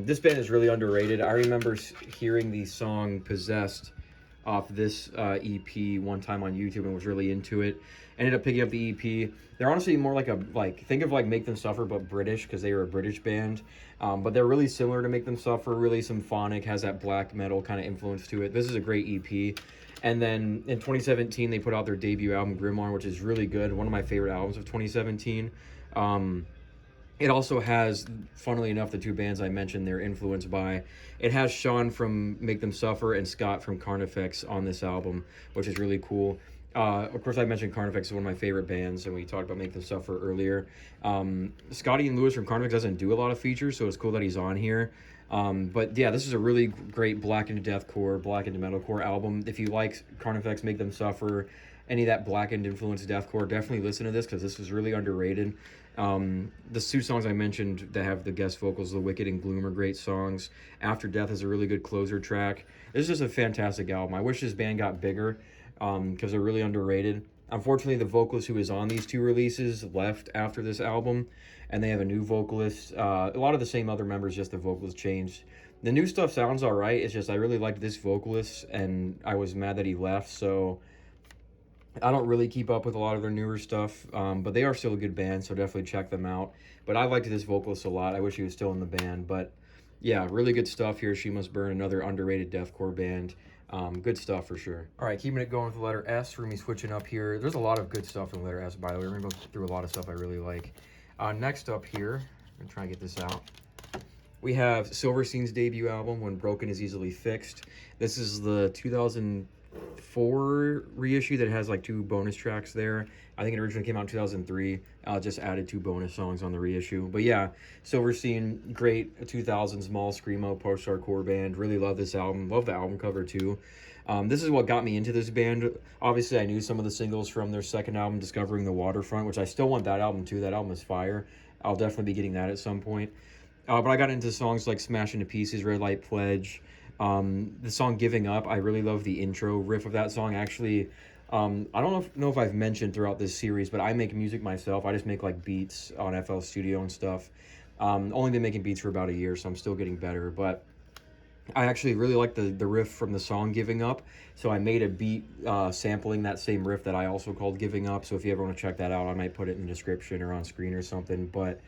This band is really underrated. I remember hearing the song Possessed off this EP one time on YouTube and was really into it. Ended up picking up the EP. They're honestly more like think of like Make Them Suffer but British, because they were a British band. But they're really similar to Make Them Suffer, really symphonic, has that black metal kind of influence to it. This is a great EP. And then in 2017, they put out their debut album, Grimoire, which is really good. One of my favorite albums of 2017. It also has, funnily enough, the two bands I mentioned they're influenced by. It has Sean from Make Them Suffer and Scott from Carnifex on this album, which is really cool. Of course, I mentioned Carnifex is one of my favorite bands, and we talked about Make Them Suffer earlier. Scotty and Lewis from Carnifex doesn't do a lot of features, so it's cool that he's on here. But yeah, this is a really great blackened deathcore, blackened metalcore album. If you like Carnifex, Make Them Suffer, any of that blackened influenced deathcore, definitely listen to this because this is really underrated. The two songs I mentioned that have the guest vocals, The Wicked and Gloom, are great songs. After Death is a really good closer track. This is just a fantastic album. I wish this band got bigger because they're really underrated. Unfortunately, the vocalist who was on these two releases left after this album, and they have a new vocalist. A lot of the same other members, just the vocals changed. The new stuff sounds all right. It's just I really liked this vocalist, and I was mad that he left, so I don't really keep up with a lot of their newer stuff, but they are still a good band, so definitely check them out. But I liked this vocalist a lot. I wish he was still in the band, but yeah, really good stuff here. She Must Burn, another underrated deathcore band. Good stuff for sure. All right, keeping it going with the letter S. We're gonna be switching up here. There's a lot of good stuff in the letter S, by the way. We're gonna go through a lot of stuff I really like. Next up here, I'm gonna try and get this out. We have Silverstein's debut album, When Broken Is Easily Fixed. This is the 2004 reissue that has like 2 bonus tracks there. I think it originally came out in 2003. Just added 2 bonus songs on the reissue. But yeah, Silverstein, great 2000s mall screamo post-hardcore band. Really love this album. Love the album cover too. This is what got me into this band. Obviously, I knew some of the singles from their second album, Discovering the Waterfront, which I still want that album too. That album is fire. I'll definitely be getting that at some point. But I got into songs like Smash Into Pieces, Red Light Pledge. The song Giving Up, I really love the intro riff of that song. Actually, I don't know if I've mentioned throughout this series, but I make music myself. I just make like beats on FL Studio and stuff. Only been making beats for about a year, so I'm still getting better. But I actually really like the riff from the song Giving Up. So I made a beat sampling that same riff that I also called Giving Up. So if you ever want to check that out, I might put it in the description or on screen or something. But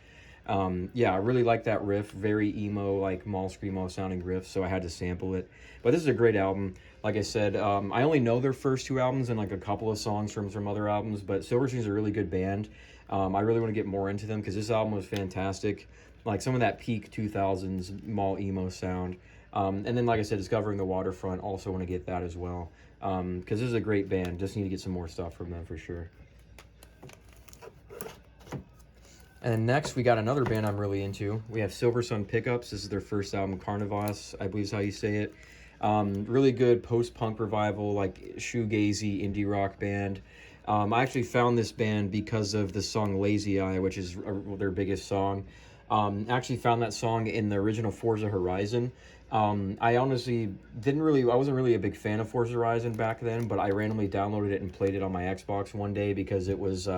yeah, I really like that riff. Very emo, like mall screamo sounding riff, so I had to sample it. But this is a great album. Like I said, I only know their first 2 albums and like a couple of songs from other albums, but Silverstein's a really good band. I really want to get more into them because this album was fantastic. Like some of that peak 2000s mall emo sound. And then, like I said, Discovering the Waterfront, also want to get that as well. Because this is a great band. Just need to get some more stuff from them for sure. And next, we got another band I'm really into. We have Silversun Pickups. This is their first album, Carnivas, I believe is how you say it. Really good post-punk revival, like shoegazy indie rock band. I actually found this band because of the song Lazy Eye, which is their biggest song. Actually found that song in the original Forza Horizon. I honestly I wasn't really a big fan of Forza Horizon back then, but I randomly downloaded it and played it on my Xbox one day because it was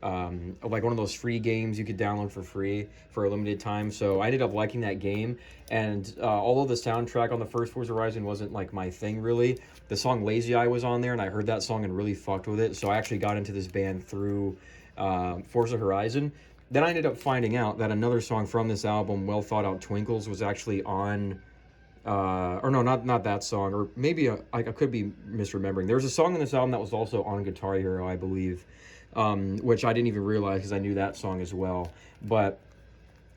like one of those free games you could download for free for a limited time. So I ended up liking that game, and although the soundtrack on the first Forza Horizon wasn't like my thing really, the song Lazy Eye was on there, and I heard that song and really fucked with it. So I actually got into this band through Forza Horizon. Then I ended up finding out that another song from this album, Well Thought Out Twinkles, was actually on or no, not that song, or maybe I could be misremembering. There was a song in this album that was also on Guitar Hero, I believe, which I didn't even realize because I knew that song as well. But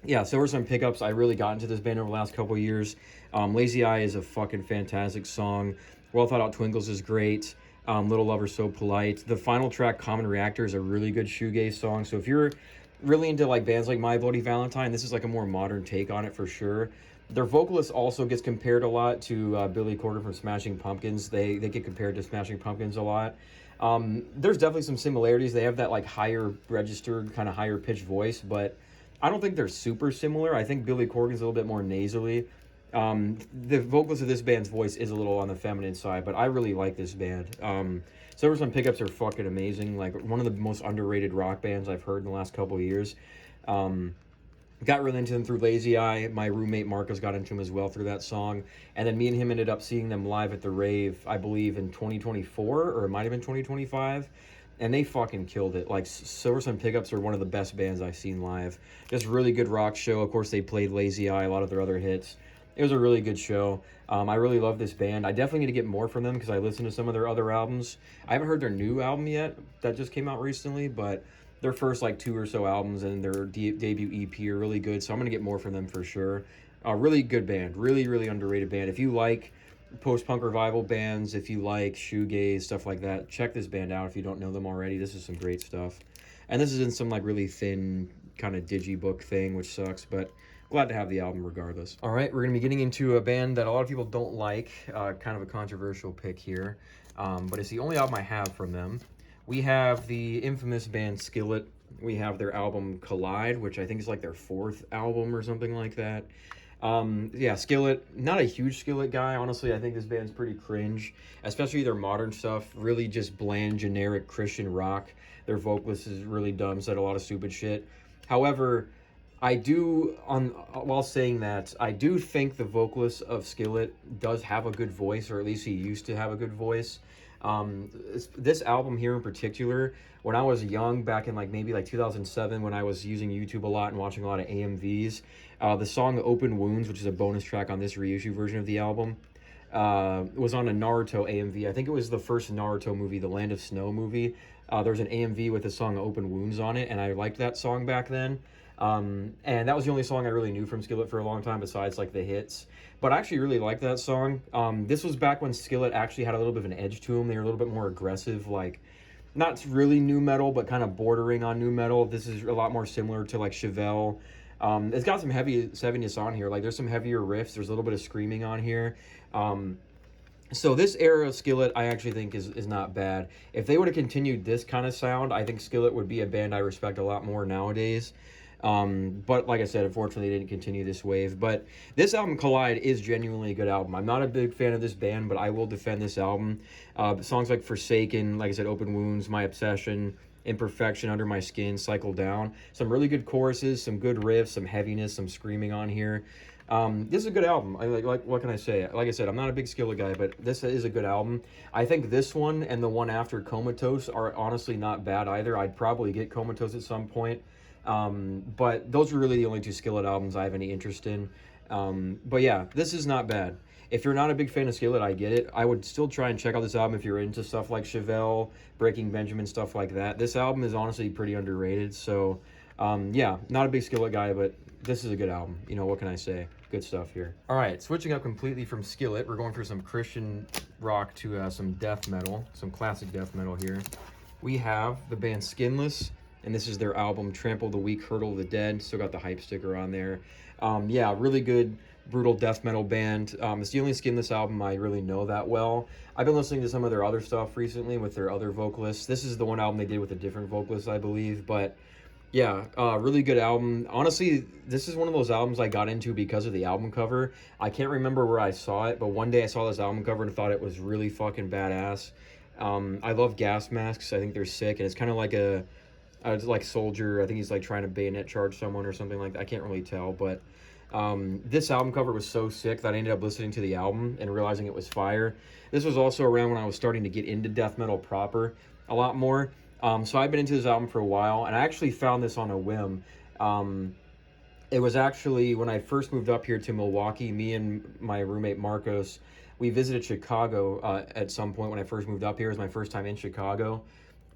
yeah, Silversun Pickups, I really got into this band over the last couple of years. Lazy Eye is a fucking fantastic song. Well Thought Out Twinkles is great. Little Lover So Polite. The final track, Common Reactor, is a really good shoegaze song. So if you're really into like bands like My Bloody Valentine, this is like a more modern take on it for sure. Their vocalist also gets compared a lot to Billy Corgan from Smashing Pumpkins. They get compared to Smashing Pumpkins a lot. There's definitely some similarities. They have that like higher registered, kind of higher pitched voice, but I don't think they're super similar. I think Billy Corgan's a little bit more nasally. The vocalist of this band's voice is a little on the feminine side, but I really like this band. Silversun Pickups are fucking amazing. Like one of the most underrated rock bands I've heard in the last couple of years. Got really into them through Lazy Eye. My roommate Marcus got into them as well through that song. And then me and him ended up seeing them live at the Rave, I believe, in 2024, or it might have been 2025. And they fucking killed it. Like, Silversun Pickups are one of the best bands I've seen live. Just really good rock show. Of course, they played Lazy Eye, a lot of their other hits. It was a really good show. I really love this band. I definitely need to get more from them because I listened to some of their other albums. I haven't heard their new album yet that just came out recently, but their first like 2 or so albums and their debut EP are really good, so I'm gonna get more from them for sure. Really good band, really underrated band. If you like post-punk revival bands, if you like shoegaze, stuff like that, check this band out if you don't know them already. This is some great stuff. And this is in some like really thin kind of digibook thing, which sucks, but glad to have the album regardless. All right, we're gonna be getting into a band that a lot of people don't like, kind of a controversial pick here, but it's the only album I have from them. We have the infamous band Skillet. We have their album Collide, which I think is like their 4th album or something like that. Yeah, Skillet, not a huge Skillet guy. Honestly, I think this band's pretty cringe, especially their modern stuff. Really just bland, generic Christian rock. Their vocalist is really dumb, said a lot of stupid shit. However, I do, while saying that, I do think the vocalist of Skillet does have a good voice, or at least he used to have a good voice. This album here in particular, when I was young, back in like maybe like 2007, when I was using YouTube a lot and watching a lot of AMVs, the song Open Wounds, which is a bonus track on this reissue version of the album, was on a Naruto AMV. I think it was the first Naruto movie, the Land of Snow movie. There was an AMV with the song Open Wounds on it, and I liked that song back then. And that was the only song I really knew from Skillet for a long time, besides like the hits. But I actually really liked that song. This was back when Skillet actually had a little bit of an edge to them. They were a little bit more aggressive, like not really nu metal, but kind of bordering on nu metal. This is a lot more similar to like Chevelle. It's got some heaviness on here. Like there's some heavier riffs. There's a little bit of screaming on here. So this era of Skillet, I actually think is not bad. If they would have continued this kind of sound, I think Skillet would be a band I respect a lot more nowadays. But like I said, unfortunately, they didn't continue this wave. But this album, Collide, is genuinely a good album. I'm not a big fan of this band, but I will defend this album. Songs like Forsaken, like I said, Open Wounds, My Obsession, Imperfection, Under My Skin, Cycle Down. Some really good choruses, some good riffs, some heaviness, some screaming on here. This is a good album. Like what can I say? Like I said, I'm not a big Skillet guy, but this is a good album. I think this one and the one after Comatose are honestly not bad either. I'd probably get Comatose at some point. But those are really the only two Skillet albums I have any interest in. But yeah, this is not bad. If you're not a big fan of Skillet, I get it. I would still try and check out this album if you're into stuff like Chevelle, Breaking Benjamin, stuff like that. This album is honestly pretty underrated. So, yeah, not a big Skillet guy, but this is a good album. You know, what can I say? Good stuff here. All right, switching up completely from Skillet, we're going for some Christian rock to some death metal, some classic death metal here. We have the band Skinless, and this is their album Trample the Weak, Hurdle the Dead. Still got the hype sticker on there. Yeah, really good, brutal death metal band. It's the only Skinless album I really know that well. I've been listening to some of their other stuff recently with their other vocalists. This is the one album they did with a different vocalist, I believe, but yeah, really good album. Honestly, this is one of those albums I got into because of the album cover. I can't remember where I saw it, but one day I saw this album cover and thought it was really fucking badass. I love gas masks. I think they're sick, and it's kind of like like Soldier. I think he's like trying to bayonet charge someone or something like that. I can't really tell, but this album cover was so sick that I ended up listening to the album and realizing it was fire. This was also around when I was starting to get into death metal proper a lot more. So I've been into this album for a while, and I actually found this on a whim. It was actually when I first moved up here to Milwaukee, me and my roommate Marcos, we visited Chicago at some point when I first moved up here. It was my first time in Chicago.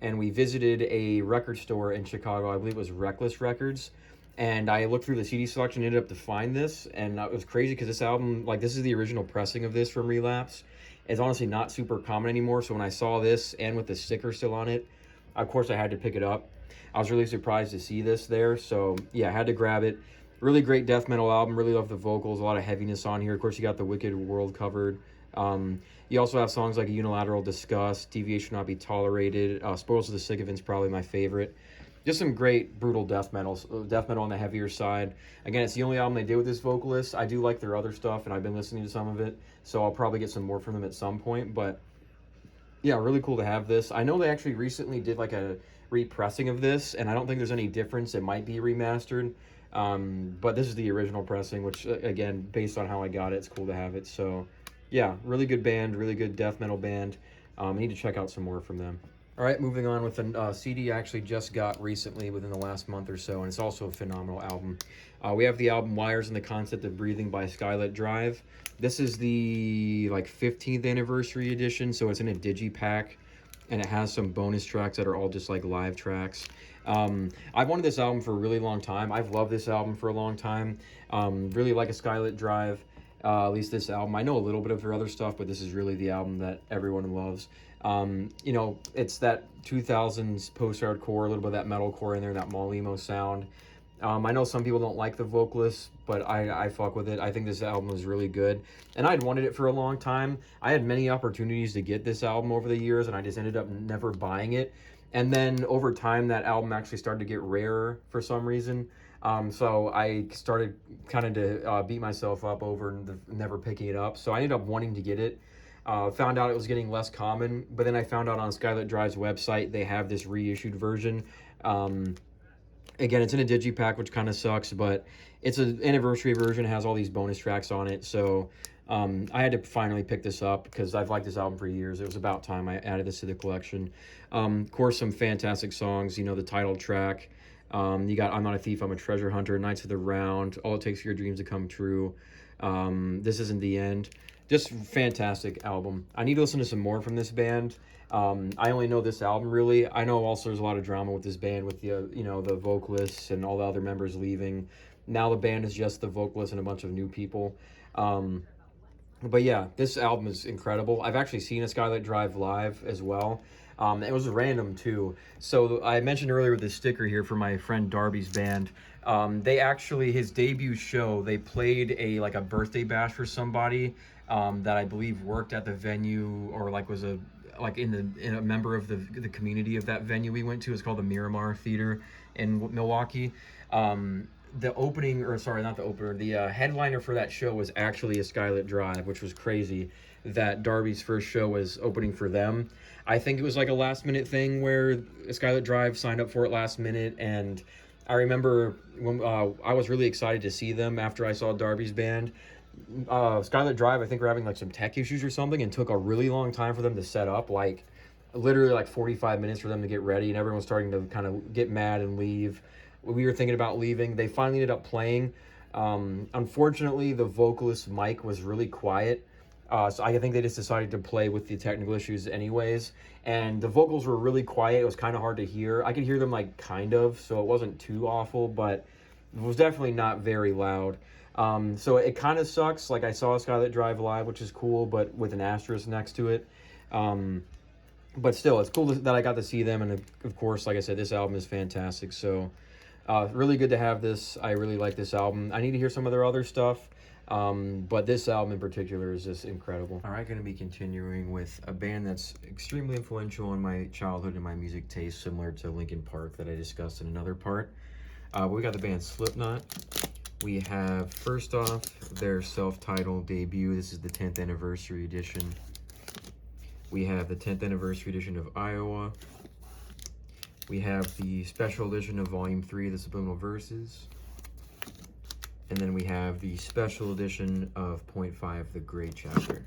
And we visited a record store in Chicago. I believe it was Reckless Records. And I looked through the CD selection and ended up to find this. And it was crazy because this album, like this is the original pressing of this from Relapse. It's honestly not super common anymore. So when I saw this and with the sticker still on it, of course I had to pick it up. I was really surprised to see this there. So yeah, I had to grab it. Really great death metal album. Really love the vocals. A lot of heaviness on here. Of course, you got the Wicked World covered. You also have songs like Unilateral Disgust, Deviation Not Be Tolerated, Spoils of the Sycophants, probably my favorite. Just some great brutal death metal on the heavier side. Again, it's the only album they did with this vocalist. I do like their other stuff, and I've been listening to some of it, so I'll probably get some more from them at some point. But yeah, really cool to have this. I know they actually recently did like a repressing of this, and I don't think there's any difference. It might be remastered, but this is the original pressing, which again, based on how I got it, it's cool to have it. So yeah, really good band, really good death metal band. I need to check out some more from them. All right, moving on with a CD I actually just got recently within the last month or so, and it's also a phenomenal album. We have the album Wires and the Concept of Breathing by Skylit Drive. This is the 15th anniversary edition, so it's in a digipack, and it has some bonus tracks that are all just like live tracks. I've wanted this album for a really long time. I've loved this album for a long time. Really like a Skylit Drive. At least this album. I know a little bit of their other stuff, but this is really the album that everyone loves. You know, it's that 2000s post-hardcore, a little bit of that metalcore in there, that mall emo sound. I know some people don't like the vocalists, but I fuck with it. I think this album is really good, and I'd wanted it for a long time. I had many opportunities to get this album over the years, and I just ended up never buying it. And then over time, that album actually started to get rarer for some reason. So I started kind of to beat myself up over never picking it up. So I ended up wanting to get it. Found out it was getting less common, but then I found out on Skylit Drive's website they have this reissued version. Again, it's in a digipack, which kind of sucks, but it's an anniversary version. It has all these bonus tracks on it. So I had to finally pick this up because I've liked this album for years. It was about time I added this to the collection. Of course, some fantastic songs. You know, the title track. You got I'm Not a Thief, I'm a Treasure Hunter, Knights of the Round, All It Takes for Your Dreams to Come True. This Isn't the End. Just fantastic album. I need to listen to some more from this band. I only know this album, really. I know also there's a lot of drama with this band, with the the vocalists and all the other members leaving. Now the band is just the vocalist and a bunch of new people. But yeah, this album is incredible. I've actually seen a Skylit Drive live as well. It was random too. So I mentioned earlier the sticker here for my friend Darby's band. They actually, his debut show, they played a birthday bash for somebody that I believe worked at the venue, or was a in a member of the community of that venue we went to. It's called the Miramar Theater in Milwaukee. The opening, or sorry, not the opener, the headliner for that show was actually a Skylit Drive, which was crazy that Darby's first show was opening for them. I think it was like a last minute thing where Skylit Drive signed up for it last minute, and I remember when I was really excited to see them after I saw Darby's band. Skylit Drive, I think, were having some tech issues or something, and took a really long time for them to set up, literally 45 minutes for them to get ready, and everyone was starting to kind of get mad and leave. We were thinking about leaving. They finally ended up playing. Unfortunately, the vocalist's mic was really quiet, so I think they just decided to play with the technical issues anyways, and the vocals were really quiet. It was kind of hard to hear. I could hear them kind of, so it wasn't too awful, but it was definitely not very loud. So it kind of sucks. I saw Skylit Drive live, which is cool, but with an asterisk next to it. But still, it's cool that I got to see them, and of course, like I said, this album is fantastic. So really good to have this. I really like this album. I need to hear some of their other stuff, but this album in particular is just incredible. All right, going to be continuing with a band that's extremely influential in my childhood and my music taste, similar to Linkin Park that I discussed in another part. We got the band Slipknot. We have, first off, their self-titled debut. This is the 10th anniversary edition. We have the 10th anniversary edition of Iowa. We have the special edition of Volume 3 of the Subliminal Verses. And then we have the special edition of Point 5, the Great Chapter.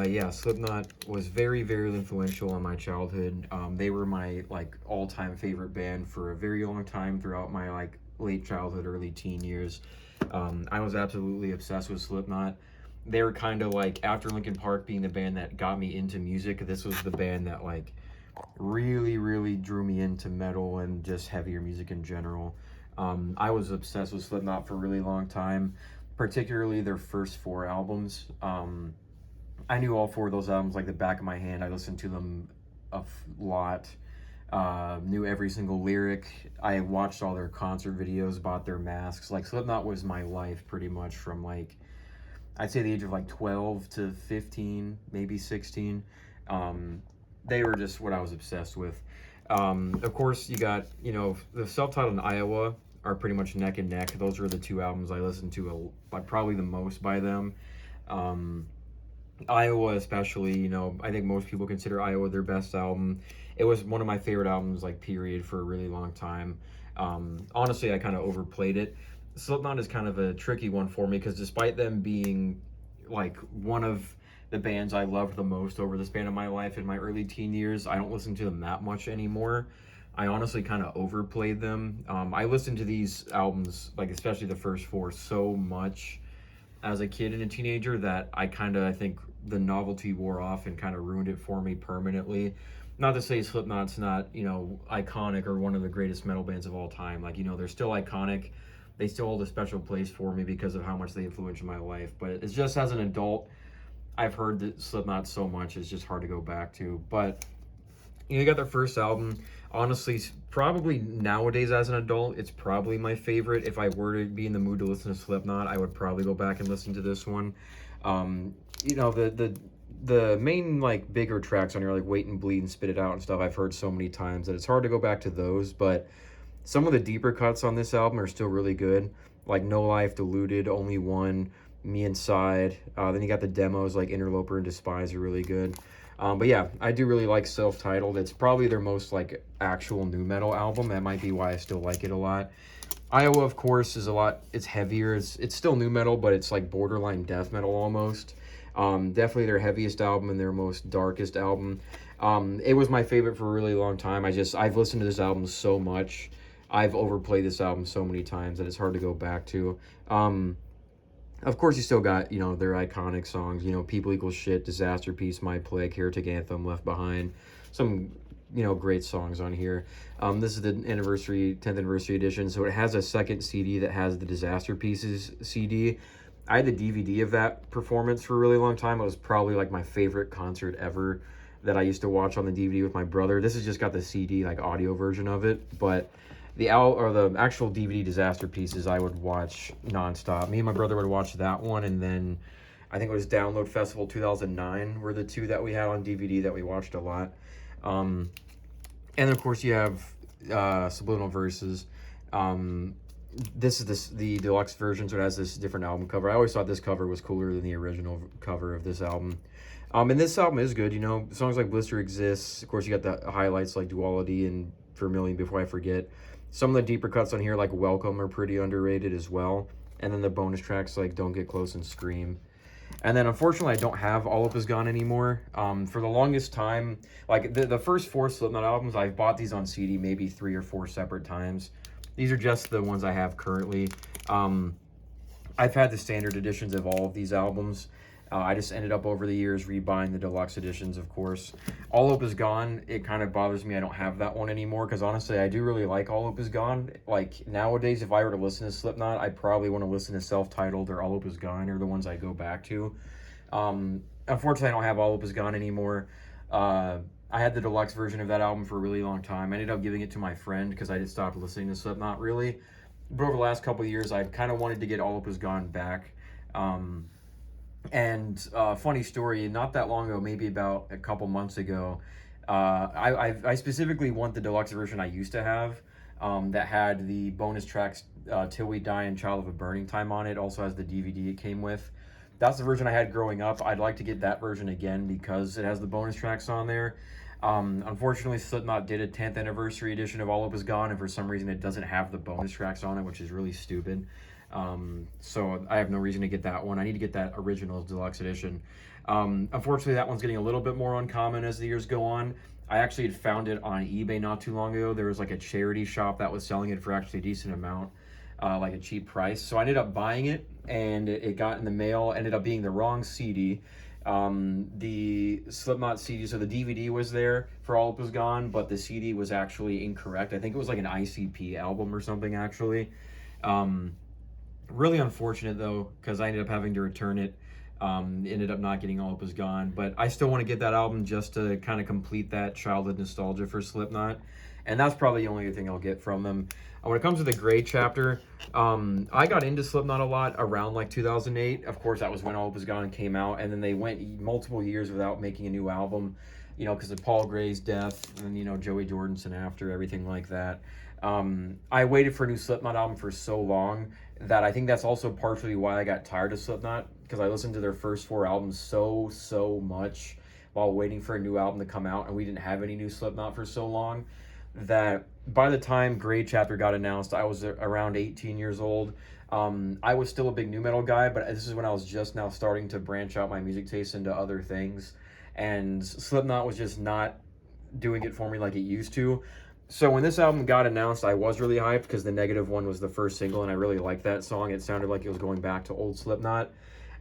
Yeah, Slipknot was very, very influential in my childhood. They were my, all-time favorite band for a very long time throughout my, late childhood, early teen years. I was absolutely obsessed with Slipknot. They were kind of after Linkin Park being the band that got me into music, this was the band that really, really drew me into metal and just heavier music in general. I was obsessed with Slipknot for a really long time, particularly their first 4 albums. I knew all 4 of those albums like the back of my hand. I listened to them a lot. Knew every single lyric. I watched all their concert videos, bought their masks. Slipknot was my life pretty much from I'd say the age of 12 to 15, maybe 16. They were just what I was obsessed with. Of course, you got, the self-titled and Iowa are pretty much neck and neck. Those were the 2 albums I listened to probably the most by them. Iowa especially, I think most people consider Iowa their best album. It was one of my favorite albums, period, for a really long time. Honestly, I kind of overplayed it. Slipknot is kind of a tricky one for me, because despite them being, one of the bands I loved the most over the span of my life in my early teen years, I don't listen to them that much anymore. I honestly kind of overplayed them. I listened to these albums, especially the first 4, so much as a kid and a teenager that I think the novelty wore off and kind of ruined it for me permanently. Not to say Slipknot's not, iconic or one of the greatest metal bands of all time. They're still iconic. They still hold a special place for me because of how much they influenced my life. But it's just, as an adult, I've heard that Slipknot so much, it's just hard to go back to. But you got their first album. Honestly, probably nowadays as an adult, it's probably my favorite. If I were to be in the mood to listen to Slipknot, I would probably go back and listen to this one. The main bigger tracks on here, Wait and Bleed and Spit It Out and stuff, I've heard so many times that it's hard to go back to those. But some of the deeper cuts on this album are still really good, No Life, Deluded, Only One, Me Inside. Then you got the demos Interloper and Despise are really good. But yeah, I do really like Self-Titled. It's probably their most like actual nu metal album. That might be why I still like it a lot. Iowa, of course, is a lot. It's heavier. It's still nu metal, but it's like borderline death metal almost. Definitely their heaviest album and their most darkest album. It was my favorite for a really long time. I've listened to this album so much. I've overplayed this album so many times that it's hard to go back to. Of course, you still got, you know, their iconic songs, you know, People Equal Shit, Disaster Piece, My Plague, Heretic Anthem, Left Behind. Some, you know, great songs on here. This is the 10th anniversary edition, so it has a second CD that has the Disaster Pieces CD. I had the DVD of that performance for a really long time. It was probably like my favorite concert ever that I used to watch on the DVD with my brother. This has just got the CD, like audio version of it, but the actual DVD Disaster Pieces I would watch nonstop. Me and my brother would watch that one, and then I think it was Download Festival 2009 were the two that we had on DVD that we watched a lot. And of course you have Subliminal Verses. This is the deluxe version, so it has this different album cover. I always thought this cover was cooler than the original cover of this album. And this album is good, you know, songs like Blister Exists. Of course, you got the highlights like Duality and Vermilion Before I Forget. Some of the deeper cuts on here, like Welcome, are pretty underrated as well. And then the bonus tracks like Don't Get Close and Scream. And then, unfortunately, I don't have All Up Is Gone anymore. For the longest time, like the first 4 Slipknot albums, I've bought these on CD maybe 3 or 4 separate times. These are just the ones I have currently. I've had the standard editions of all of these albums. I just ended up over the years rebuying the deluxe editions, of course. All Hope Is Gone, it kind of bothers me I don't have that one anymore, because honestly, I do really like All Hope Is Gone. Like, nowadays, if I were to listen to Slipknot, I probably want to listen to Self-Titled or All Hope Is Gone, or the ones I go back to. Unfortunately, I don't have All Hope Is Gone anymore. I had the deluxe version of that album for a really long time. I ended up giving it to my friend, because I just stopped listening to Slipknot, really. But over the last couple of years, I've kind of wanted to get All Hope Is Gone back. Funny story, not that long ago, maybe about a couple months ago, I specifically want the deluxe version I used to have, that had the bonus tracks Till We Die and Child of a Burning Time on it. Also has the DVD it came with. That's the version I had growing up. I'd like to get that version again because it has the bonus tracks on there. Unfortunately, Slipknot did a 10th anniversary edition of All Hope Is Gone, and for some reason it doesn't have the bonus tracks on it, which is really stupid. So I have no reason to get that one. I need to get that original deluxe edition. Unfortunately, that one's getting a little bit more uncommon as the years go on. I actually had found it on eBay not too long ago. There was like a charity shop that was selling it for actually a decent amount, like a cheap price. So I ended up buying it, and it got in the mail, ended up being the wrong CD. The Slipknot CD, so the DVD was there for All Up Was Gone, but the CD was actually incorrect. I think it was like an ICP album or something, actually. Really unfortunate though, because I ended up having to return it. Ended up not getting All Up Is Gone, but I still want to get that album just to kind of complete that childhood nostalgia for Slipknot, and that's probably the only thing I'll get from them. When it comes to the Grey chapter, I got into Slipknot a lot around like 2008. Of course, that was when All Up Is Gone came out, and then they went multiple years without making a new album, you know, because of Paul Gray's death, and, you know, Joey Jordison after, everything like that. I waited for a new Slipknot album for so long that I think that's also partially why I got tired of Slipknot, because I listened to their first 4 albums so much while waiting for a new album to come out, and we didn't have any new Slipknot for so long, that by the time Grey Chapter got announced, I was around 18 years old. I was still a big nu metal guy, but this is when I was just now starting to branch out my music taste into other things, and Slipknot was just not doing it for me like it used to. So when this album got announced, I was really hyped because the Negative One was the first single, and I really liked that song. It sounded like it was going back to old Slipknot.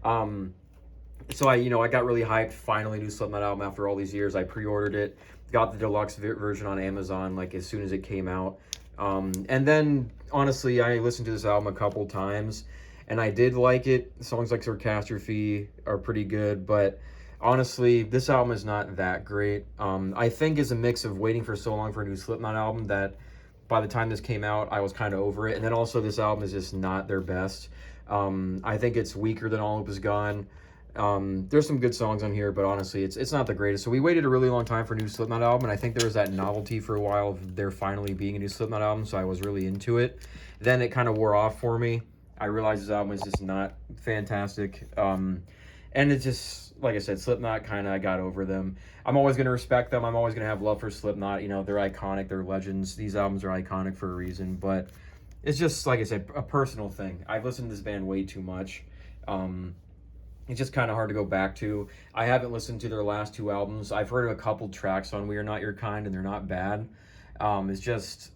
So I got really hyped. Finally, new Slipknot album after all these years. I pre-ordered it, got the deluxe version on Amazon like as soon as it came out. And then honestly, I listened to this album a couple times, and I did like it. Songs like Sarcastrophe are pretty good, but honestly, this album is not that great. I think it's a mix of waiting for so long for a new Slipknot album that by the time this came out, I was kind of over it. And then also, this album is just not their best. I think it's weaker than All Hope Is Gone. There's some good songs on here, but honestly, it's not the greatest. So we waited a really long time for a new Slipknot album, and I think there was that novelty for a while of there finally being a new Slipknot album, so I was really into it. Then it kind of wore off for me. I realized this album is just not fantastic. And it's just, like I said, Slipknot kind of got over them. I'm always going to respect them. I'm always going to have love for Slipknot. You know, they're iconic. They're legends. These albums are iconic for a reason. But it's just, like I said, a personal thing. I've listened to this band way too much. It's just kind of hard to go back to. I haven't listened to their last 2 albums. I've heard a couple tracks on We Are Not Your Kind, and they're not bad. It's just,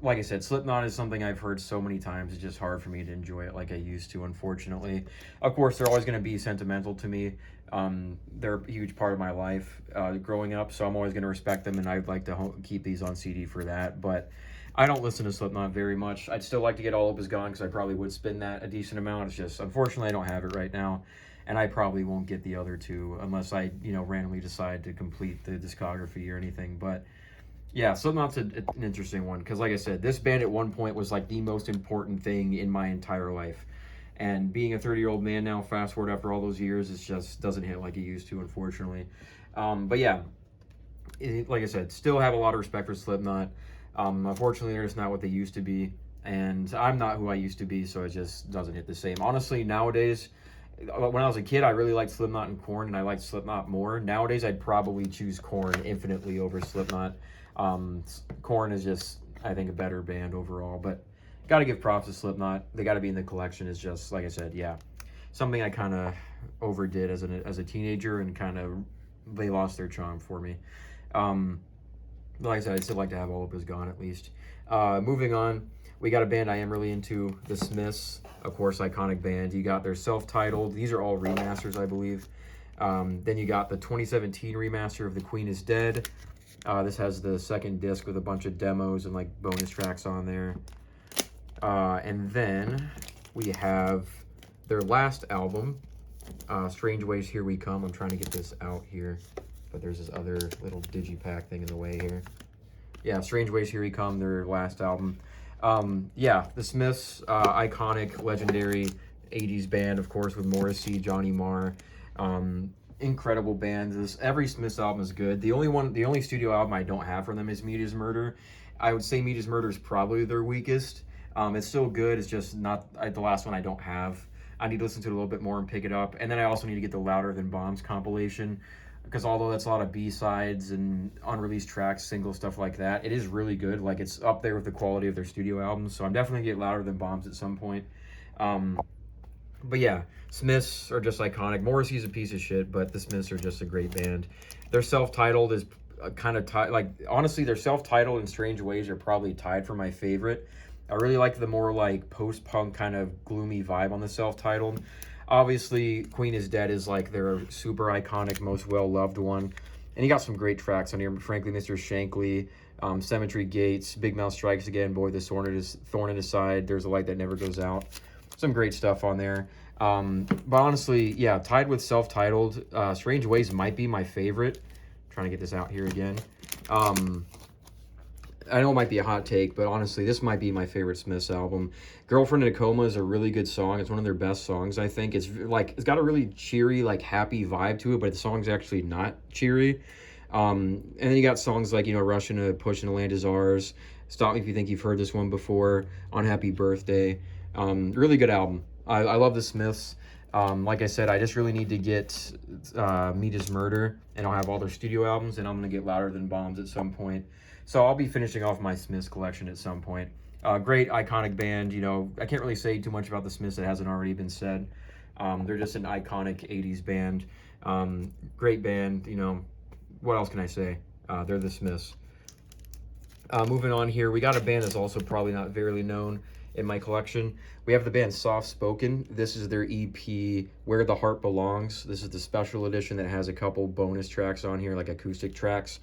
like I said, Slipknot is something I've heard so many times. It's just hard for me to enjoy it like I used to, unfortunately. Of course, they're always going to be sentimental to me. They're a huge part of my life growing up, so I'm always going to respect them, and I'd like to keep these on CD for that. But I don't listen to Slipknot very much. I'd still like to get All Up Is Gone, because I probably would spin that a decent amount. It's just, unfortunately, I don't have it right now, and I probably won't get the other 2 unless I, randomly decide to complete the discography or anything. But yeah, Slipknot's an interesting one, because like I said, this band at one point was like the most important thing in my entire life. And being a 30-year-old man now, fast forward after all those years, it just doesn't hit like it used to, unfortunately. But yeah, like I said, still have a lot of respect for Slipknot. Unfortunately, they're just not what they used to be. And I'm not who I used to be, so it just doesn't hit the same. Honestly, nowadays, when I was a kid, I really liked Slipknot and Korn, and I liked Slipknot more. Nowadays, I'd probably choose Korn infinitely over Slipknot. Korn is just, I think, a better band overall, but got to give props to Slipknot. They got to be in the collection. Is just, like I said, yeah, something I kind of overdid as a teenager, and kind of they lost their charm for me. Like I said, I'd still like to have All Up Is Gone at least. Moving on, we got a band I am really into, the Smiths, of course, iconic band. You got their self-titled. These are all remasters, I believe. Then you got the 2017 remaster of The Queen Is Dead. This has the second disc with a bunch of demos and like bonus tracks on there. And then we have their last album, Strange Ways Here We Come. I'm trying to get this out here, but there's this other little digipack thing in the way here. Yeah, Strange Ways Here We Come, their last album. Yeah, the Smiths, iconic, legendary 80s band, of course, with Morrissey, Johnny Marr. Incredible band. Every Smiths album is good. The only studio album I don't have from them is Meat Is Murder. I would say Meat Is Murder is probably their weakest. It's still good. It's just not the last one I don't have. I need to listen to it a little bit more and pick it up. And then I also need to get the Louder Than Bombs compilation, because although that's a lot of B-sides and unreleased tracks, single stuff like that, it is really good. Like, it's up there with the quality of their studio albums. So I'm definitely going to get Louder Than Bombs at some point. But yeah, Smiths are just iconic. Morrissey's a piece of shit, but the Smiths are just a great band. Their self-titled is kind of honestly, their self-titled and Strange Ways are probably tied for my favorite. I really like the more like post-punk kind of gloomy vibe on the self-titled. Obviously, Queen Is Dead is like their super iconic, most well-loved one. And you got some great tracks on here. Frankly, Mr. Shankly, Cemetery Gates, Big Mouth Strikes Again, Boy, This Thorn in His Side, There's a Light That Never Goes Out. Some great stuff on there. But honestly, yeah, tied with self-titled. Strange Ways might be my favorite. I'm trying to get this out here again. I know it might be a hot take, but honestly, this might be my favorite Smiths album. Girlfriend in a Coma is a really good song. It's one of their best songs, I think. It's got a really cheery, like, happy vibe to it, but the song's actually not cheery. And then you got songs like, Rushing to Push and the Land Is Ours, Stop Me If You Think You've Heard This One Before, Unhappy Birthday. Really good album. I love the Smiths. Like I said, I just really need to get Meat Is Murder, and I'll have all their studio albums, and I'm going to get Louder Than Bombs at some point. So I'll be finishing off my Smiths collection at some point. Great, iconic band. I can't really say too much about the Smiths that hasn't already been said. They're just an iconic 80s band. Great band. What else can I say? They're the Smiths. Moving on here, we got a band that's also probably not very known in my collection. We have the band Softspoken. This is their EP, Where the Heart Belongs. This is the special edition that has a couple bonus tracks on here, like acoustic tracks.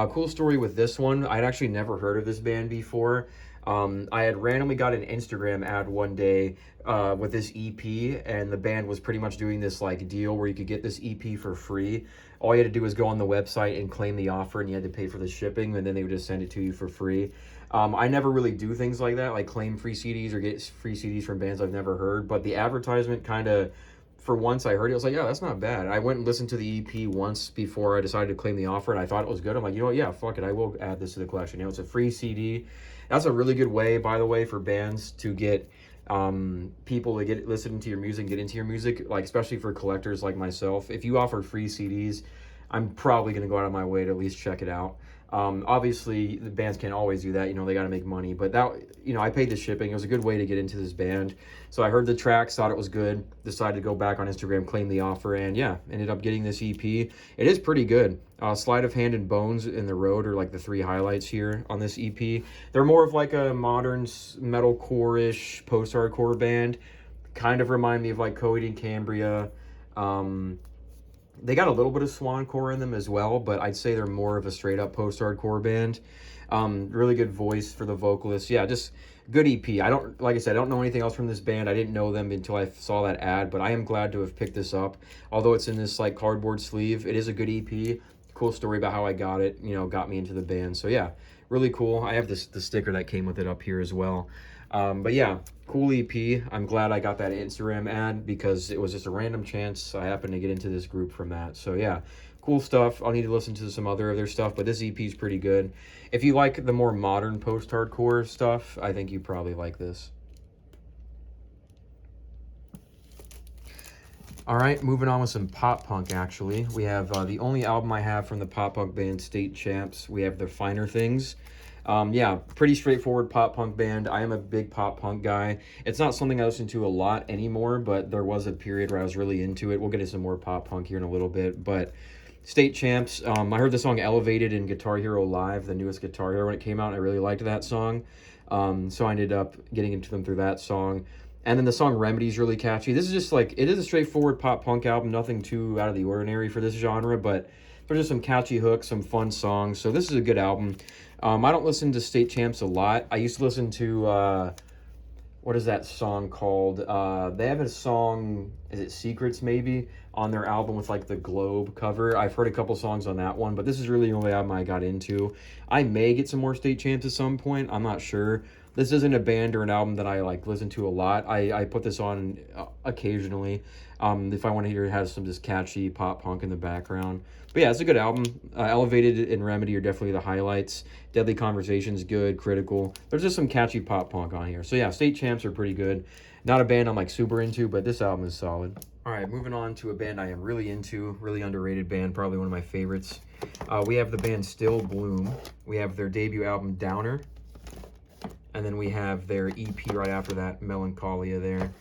Cool story with this one. I'd actually never heard of this band before. I had randomly got an Instagram ad one day with this EP, and the band was pretty much doing this like deal where you could get this EP for free. All you had to do was go on the website and claim the offer, and you had to pay for the shipping, and then they would just send it to you for free. I never really do things like that, like claim free CDs or get free CDs from bands I've never heard, but the advertisement kind of, for once I heard it, I was like, yeah, that's not bad. I went and listened to the EP once before I decided to claim the offer, and I thought it was good. I'm like, yeah, fuck it, I will add this to the collection. It's a free CD. That's a really good way, by the way, for bands to get people to listen to your music, get into your music, like especially for collectors like myself. If you offer free CDs, I'm probably going to go out of my way to at least check it out. Obviously, the bands can't always do that. You know, they got to make money. But that, you know, I paid the shipping. It was a good way to get into this band. So I heard the tracks, thought it was good, decided to go back on Instagram, claim the offer, and yeah, ended up getting this EP. It is pretty good. Sleight of Hand and Bones in the Road are like the 3 highlights here on this EP. They're more of like a modern metalcore-ish post-hardcore band. Kind of remind me of like Coheed and Cambria. They got a little bit of swancore in them as well, but I'd say they're more of a straight-up post-hardcore band. Really good voice for the vocalist. Yeah, just good EP. Like I said, I don't know anything else from this band. I didn't know them until I saw that ad, but I am glad to have picked this up. Although it's in this like cardboard sleeve, it is a good EP. Cool story about how I got it, you know, got me into the band. So yeah, really cool. I have the sticker that came with it up here as well. But yeah, cool EP. I'm glad I got that Instagram ad because it was just a random chance. I happened to get into this group from that. So yeah, cool stuff. I'll need to listen to some other of their stuff, but this EP is pretty good. If you like the more modern post-hardcore stuff, I think you probably like this. All right, moving on with some pop punk, actually. We have the only album I have from the pop punk band State Champs. We have their Finer Things. Yeah, pretty straightforward pop punk band. I am a big pop punk guy. It's not something I listen to a lot anymore, but there was a period where I was really into it. We'll get into some more pop punk here in a little bit, but State Champs, I heard the song Elevated in Guitar Hero Live, the newest Guitar Hero, when it came out. I really liked that song, so I ended up getting into them through that song. And then the song Remedy is really catchy. This is just like, it is a straightforward pop punk album, nothing too out of the ordinary for this genre, but there's just some catchy hooks, some fun songs, so this is a good album. I don't listen to State Champs a lot. I used to listen to, what is that song called? They have a song, is it Secrets maybe, on their album with like the globe cover. I've heard a couple songs on that one, but this is really the only album I got into. I may get some more State Champs at some point, I'm not sure. This isn't a band or an album that I like listen to a lot. I put this on occasionally if I want to hear it has some just catchy pop punk in the background. But yeah, it's a good album. Elevated and Remedy are definitely the highlights. Deadly Conversation's good, Critical. There's just some catchy pop punk on here. So yeah, State Champs are pretty good. Not a band I'm like super into, but this album is solid. All right, moving on to a band I am really into, really underrated band, probably one of my favorites. We have the band Still Bloom. We have their debut album Downer. And then we have their EP right after that, Melancholia there.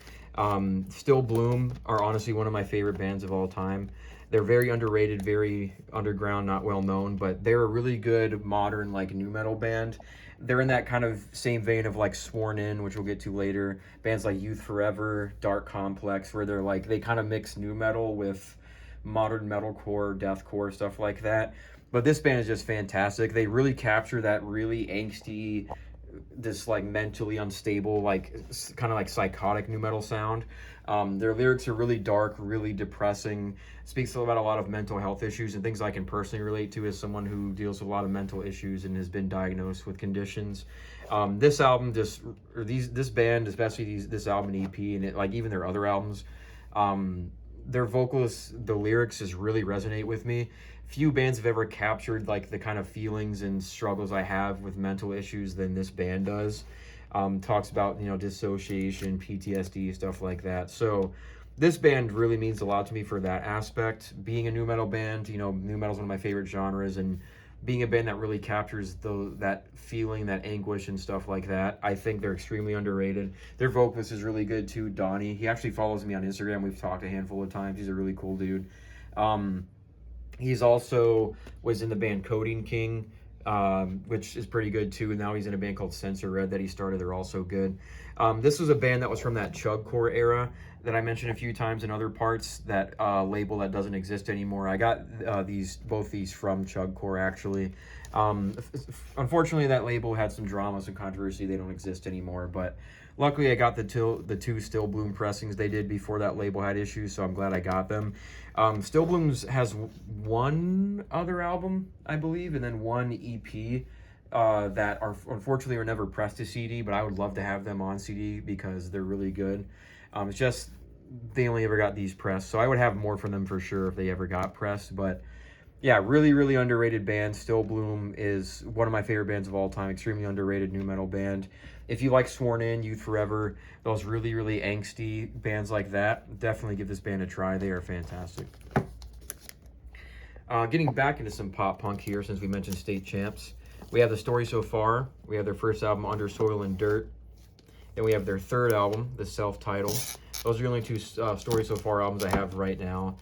Still Bloom are honestly one of my favorite bands of all time. They're very underrated, very underground, not well known, but they're a really good modern like nu metal band. They're in that kind of same vein of like Sworn In, which we'll get to later. Bands like Youth Forever, Dark Complex, where they're like, they kind of mix nu metal with modern metalcore, deathcore, stuff like that. But this band is just fantastic. They really capture that really angsty, this like mentally unstable, like kind of like psychotic nu metal sound. Their lyrics are really dark, really depressing, speaks about a lot of mental health issues and things I can personally relate to as someone who deals with a lot of mental issues and has been diagnosed with conditions. This album this band, especially this album and EP, and it, like even their other albums, their vocalists, the lyrics just really resonate with me. Few bands have ever captured like the kind of feelings and struggles I have with mental issues than this band does. Talks about, you know, dissociation, PTSD, stuff like that. So this band really means a lot to me for that aspect. Being a nu metal band, you know, nu metal is one of my favorite genres, and being a band that really captures that feeling, that anguish and stuff like that, I think they're extremely underrated. Their vocalist is really good too, Donnie. He actually follows me on Instagram. We've talked a handful of times. He's a really cool dude. He's also was in the band Coding King, which is pretty good too. And now he's in a band called SycAmour that he started. They're also good. This was a band that was from that chugcore era that I mentioned a few times in other parts, that label that doesn't exist anymore. I got both these from chugcore actually. Unfortunately, that label had some drama, some controversy. They don't exist anymore, but luckily I got the two Still Bloom pressings they did before that label had issues, so I'm glad I got them. Still Blooms has one other album, I believe, and then one EP that unfortunately were never pressed to CD, but I would love to have them on CD because they're really good. It's just they only ever got these pressed, so I would have more from them for sure if they ever got pressed, but yeah, really, really underrated band. Still Bloom is one of my favorite bands of all time. Extremely underrated new metal band. If you like Sworn In, Youth Forever, those really, really angsty bands like that, definitely give this band a try. They are fantastic. Getting back into some pop punk here, since we mentioned State Champs. We have The Story So Far. We have their first album, Under Soil and Dirt. Then we have their third album, the self-titled. Those are the only two Story So Far albums I have right now.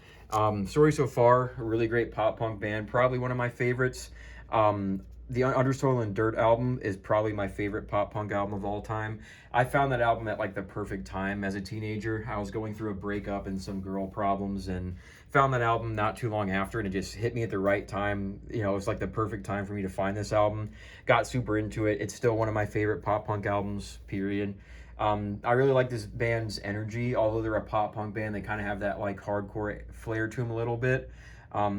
Story So Far, a really great pop punk band, probably one of my favorites. The Under Soil and Dirt album is probably my favorite pop punk album of all time. I found that album at like the perfect time as a teenager. I was going through a breakup and some girl problems, and found that album not too long after, and it just hit me at the right time. You know, it was like the perfect time for me to find this album. Got super into it. It's still one of my favorite pop punk albums, period. I really like this band's energy. Although they're a pop punk band, they kind of have that like hardcore flair to them a little bit.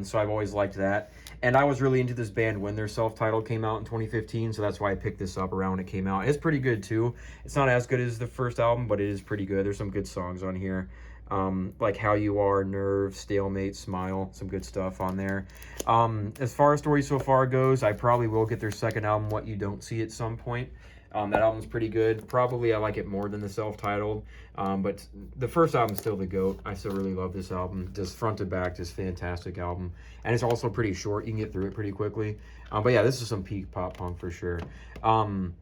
So I've always liked that. And I was really into this band when their self-titled came out in 2015, so that's why I picked this up around when it came out. It's pretty good too. It's not as good as the first album, but it is pretty good. There's some good songs on here. Like How You Are, Nerve, Stalemate, Smile, some good stuff on there. As far as Story So Far goes, I probably will get their second album, What You Don't See, at some point. That album's pretty good. Probably I like it more than the self-titled, but the first album's still the GOAT. I still really love this album. Just front to back, just fantastic album. And it's also pretty short. You can get through it pretty quickly. But yeah, this is some peak pop punk for sure. But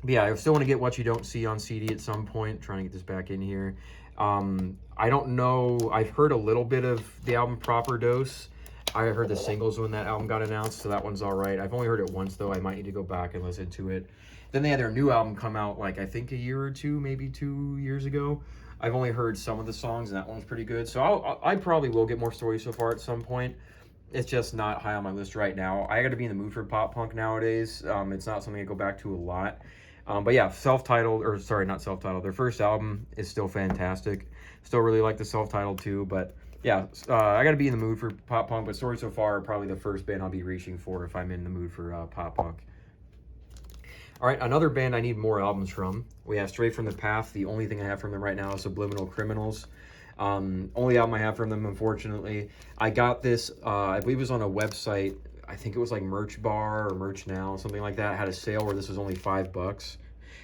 yeah, I still want to get What You Don't See on CD at some point. Trying to get this back in here. I don't know. I've heard a little bit of the album Proper Dose. I heard the singles when that album got announced, so that one's all right. I've only heard it once, though. I might need to go back and listen to it. Then they had their new album come out, like, I think a year or two, maybe 2 years ago. I've only heard some of the songs, and that one's pretty good. So I probably will get more Story So Far at some point. It's just not high on my list right now. I got to be in the mood for pop punk nowadays. It's not something I go back to a lot. But yeah, not self-titled. Their first album is still fantastic. Still really like the self-titled too, but yeah, I got to be in the mood for pop punk, but Story So Far are probably the first band I'll be reaching for if I'm in the mood for pop punk. All right, another band I need more albums from. We have Straight From The Path. The only thing I have from them right now is Subliminal Criminals. Only album I have from them, unfortunately. I got this, I believe it was on a website. I think it was like Merch Bar or Merch Now, something like that. It had a sale where this was only $5.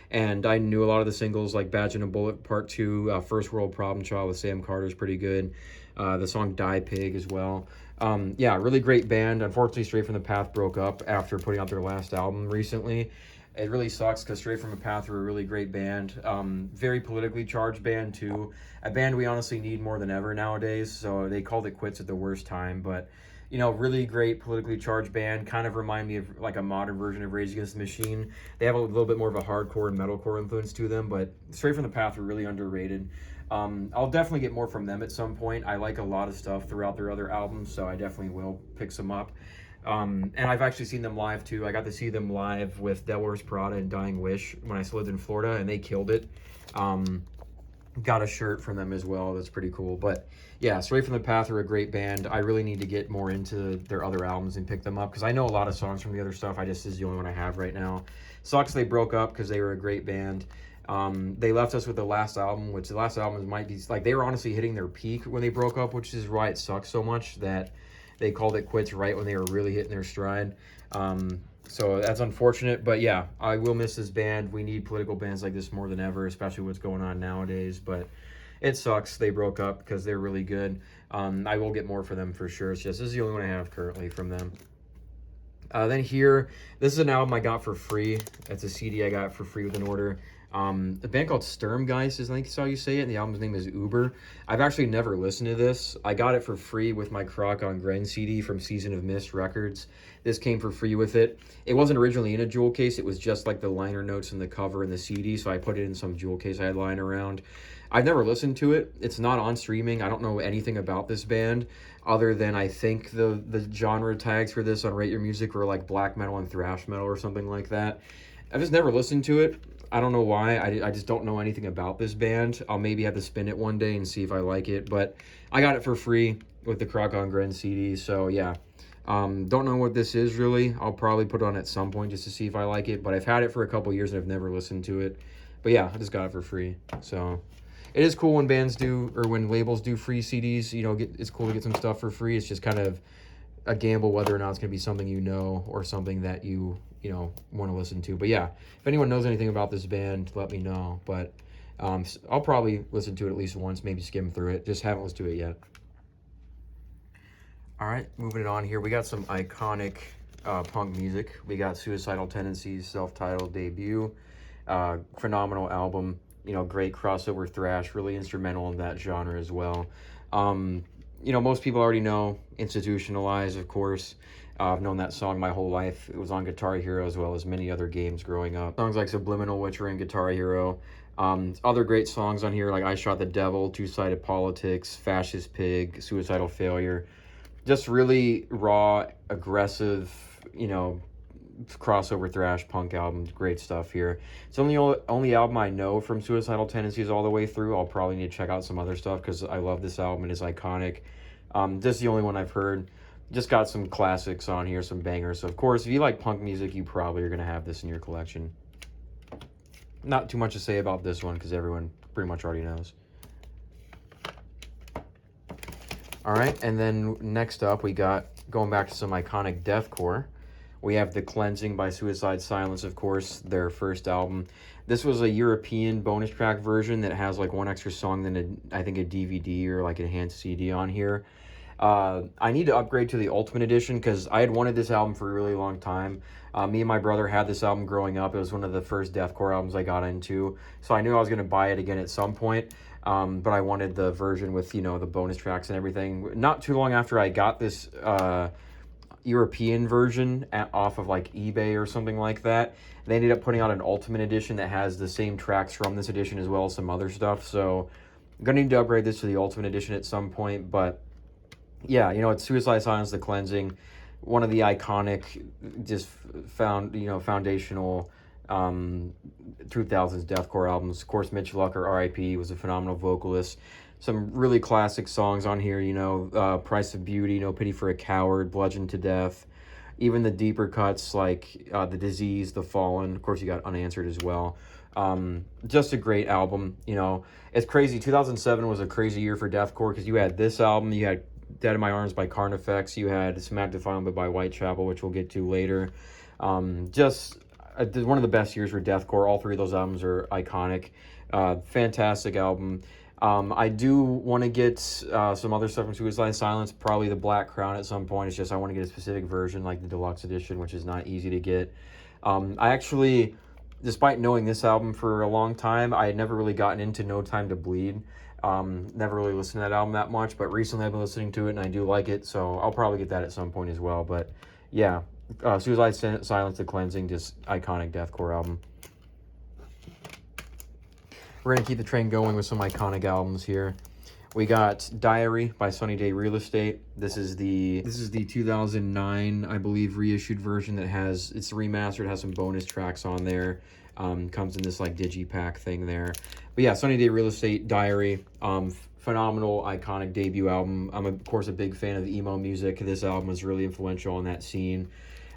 And I knew a lot of the singles, like Badge and a Bullet Part 2, First World Problem Child with Sam Carter is pretty good. The song Die Pig as well. Yeah, really great band. Unfortunately, Straight From The Path broke up after putting out their last album recently. It really sucks because Straight From The Path were a really great band. Very politically charged band too. A band we honestly need more than ever nowadays, so they called it quits at the worst time. But, you know, really great politically charged band. Kind of remind me of like a modern version of Rage Against the Machine. They have a little bit more of a hardcore and metalcore influence to them, but Straight From The Path were really underrated. I'll definitely get more from them at some point. I like a lot of stuff throughout their other albums, so I definitely will pick some up. And I've actually seen them live too. I got to see them live with Devil Wears Prada and Dying Wish when I still lived in Florida, and they killed it. Got a shirt from them as well. That's pretty cool. But yeah, Straight From The Path are a great band. I really need to get more into their other albums and pick them up because I know a lot of songs from the other stuff. This is the only one I have right now. Sucks they broke up because they were a great band. They left us with the last album, which the last album might be like they were honestly hitting their peak when they broke up, which is why it sucks so much that they called it quits right when they were really hitting their stride. So that's unfortunate, but yeah, I will miss this band. We need political bands like this more than ever, especially what's going on nowadays, but it sucks they broke up because they're really good. I will get more for them for sure. It's just, this is the only one I have currently from them. Then here, this is an album I got for free. It's a CD I got for free with an order. A band called Sturmgeist is, I think that's how you say it, and the album's name is Uber. I've actually never listened to this. I got it for free with my Croc on Gren CD from Season of Mist Records. This came for free with it. It wasn't originally in a jewel case. It was just like the liner notes and the cover and the CD, so I put it in some jewel case I had lying around. I've never listened to it. It's not on streaming. I don't know anything about this band other than I think the genre tags for this on Rate Your Music were like black metal and thrash metal or something like that. I've just never listened to it. I don't know why. I just don't know anything about this band. I'll maybe have to spin it one day and see if I like it. But I got it for free with the Croc on Gren CD. So yeah. Don't know what this is really. I'll probably put it on at some point just to see if I like it. But I've had it for a couple years and I've never listened to it. But yeah, I just got it for free. So it is cool when bands do, or when labels do free CDs. You know, it's cool to get some stuff for free. It's just kind of a gamble whether or not it's going to be something you know or something that you know, want to listen to. But yeah, if anyone knows anything about this band, let me know. But I'll probably listen to it at least once, maybe skim through it. Just haven't listened to it yet. All right, moving it on here. We got some iconic punk music. We got Suicidal Tendencies, self-titled debut. Phenomenal album. You know, great crossover thrash, really instrumental in that genre as well. You know, most people already know Institutionalized, of course. I've known that song my whole life. It was on Guitar Hero as well as many other games growing up. Songs like Subliminal, which were in Guitar Hero. Other great songs on here like I Shot the Devil, Two-Sided Politics, Fascist Pig, Suicidal Failure. Just really raw, aggressive, you know, crossover thrash punk album. Great stuff here. It's only album I know from Suicidal Tendencies all the way through. I'll probably need to check out some other stuff because I love this album. It is iconic. This is the only one I've heard. Just got some classics on here, some bangers. So of course, if you like punk music, you probably are going to have this in your collection. Not too much to say about this one because everyone pretty much already knows. All right, and then next up, we got, going back to some iconic deathcore, we have The Cleansing by Suicide Silence, of course, their first album. This was a European bonus track version that has like one extra song than I think a DVD or like enhanced CD on here. I need to upgrade to the Ultimate Edition because I had wanted this album for a really long time. Me and my brother had this album growing up. It was one of the first deathcore albums I got into, so I knew I was going to buy it again at some point. But I wanted the version with, you know, the bonus tracks and everything. Not too long after I got this European version off of like eBay or something like that, they ended up putting out an Ultimate Edition that has the same tracks from this edition as well as some other stuff. So I'm going to need to upgrade this to the Ultimate Edition at some point. But yeah, you know, it's Suicide Silence, The Cleansing, one of the iconic, just foundational 2000s deathcore albums. Of course, Mitch Lucker, R.I.P., was a phenomenal vocalist. Some really classic songs on here, you know, Price of Beauty, No Pity for a Coward, Bludgeoned to Death. Even the deeper cuts like The Disease, The Fallen. Of course, you got Unanswered as well. Just a great album. You know, it's crazy. 2007 was a crazy year for deathcore because you had this album, you had Dead in My Arms by Carnifex, you had Smack Defilement by Whitechapel, which we'll get to later. Just one of the best years for deathcore. All three of those albums are iconic. Fantastic album. I do want to get some other stuff from Suicide Silence, probably the Black Crown at some point. It's just I want to get a specific version like the deluxe edition, which is not easy to get. I actually, despite knowing this album for a long time, I had never really gotten into No Time to Bleed. Never really listened to that album that much, but recently I've been listening to it and I do like it, so I'll probably get that at some point as well. But yeah, Suicide Silence, The Cleansing, just iconic deathcore album. We're going to keep the train going with some iconic albums here. We got Diary by Sunny Day Real Estate. This is the 2009, I believe, reissued version that has, it's remastered, has some bonus tracks on there. Comes in this like digipack thing there. But yeah, Sunny Day Real Estate, Diary, phenomenal, iconic debut album. I'm of course a big fan of emo music. This album was really influential on that scene.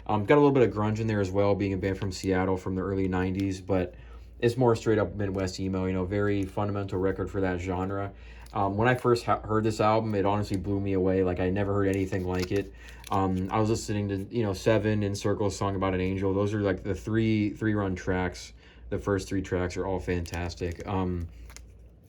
Got a little bit of grunge in there as well, being a band from Seattle from the early 90s, but it's more straight up Midwest emo, you know, very fundamental record for that genre. When I first heard this album, it honestly blew me away. Like, I never heard anything like it. I was listening to, you know, Seven and Circle's Song About an Angel. Those are like the three-run tracks. The first three tracks are all fantastic.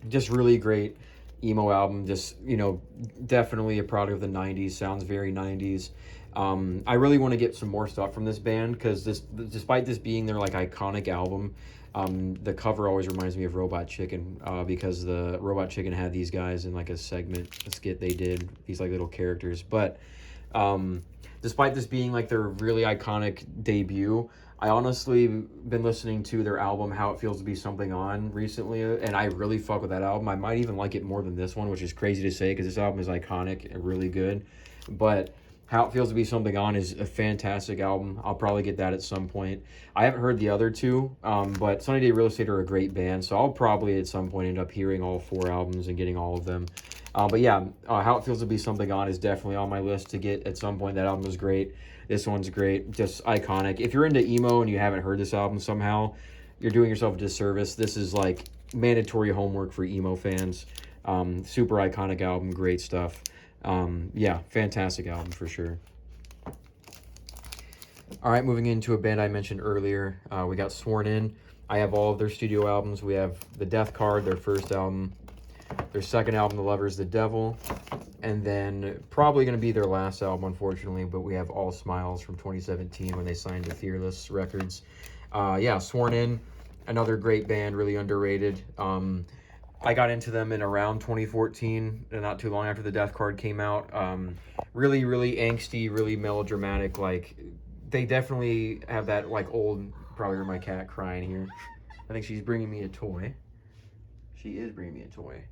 Just really great emo album. Just, you know, definitely a product of the 90s. Sounds very 90s. I really want to get some more stuff from this band because despite this being their like iconic album, the cover always reminds me of Robot Chicken because the Robot Chicken had these guys in like a skit they did, these like little characters. But despite this being like their really iconic debut, I honestly been listening to their album How It Feels to Be Something On recently, and I really fuck with that album. I might even like it more than this one, which is crazy to say because this album is iconic and really good. But How It Feels to Be Something On is a fantastic album. I'll probably get that at some point. I haven't heard the other two, but Sunny Day Real Estate are a great band, so I'll probably at some point end up hearing all 4 albums and getting all of them. But yeah, How It Feels to Be Something On is definitely on my list to get at some point. That album is great. This one's great, just iconic. If you're into emo and you haven't heard this album somehow, you're doing yourself a disservice. This is like mandatory homework for emo fans. Super iconic album, great stuff. Yeah, fantastic album for sure. All right, moving into a band I mentioned earlier, we got Sworn In. I have all of their studio albums. We have The Death Card, their first album. Their second album, The Lover's the Devil. And then probably going to be their last album, unfortunately, but we have All Smiles from 2017 when they signed to Fearless Records. Yeah, Sworn In, another great band, really underrated. I got into them in around 2014, not too long after The Death Card came out. Really, really angsty, really melodramatic. Like, they definitely have that, like, old... Probably heard my cat crying here. I think she's bringing me a toy. She is bringing me a toy.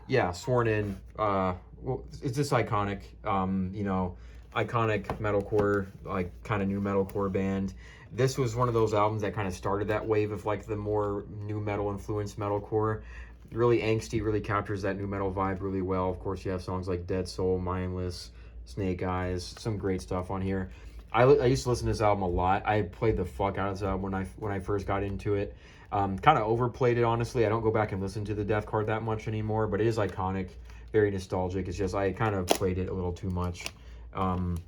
Yeah, Sworn In. Well, it's just iconic. You know, iconic metalcore, like, kind of new metalcore band. This was one of those albums that kind of started that wave of, like, the more new metal influenced metalcore. Really angsty, really captures that new metal vibe really well. Of course, you have songs like Dead Soul, Mindless, Snake Eyes, some great stuff on here. I used to listen to this album a lot. I played the fuck out of this album when I first got into it. Kind of overplayed it, honestly. I don't go back and listen to The Death Card that much anymore, but it is iconic, very nostalgic. It's just I kind of played it a little too much. And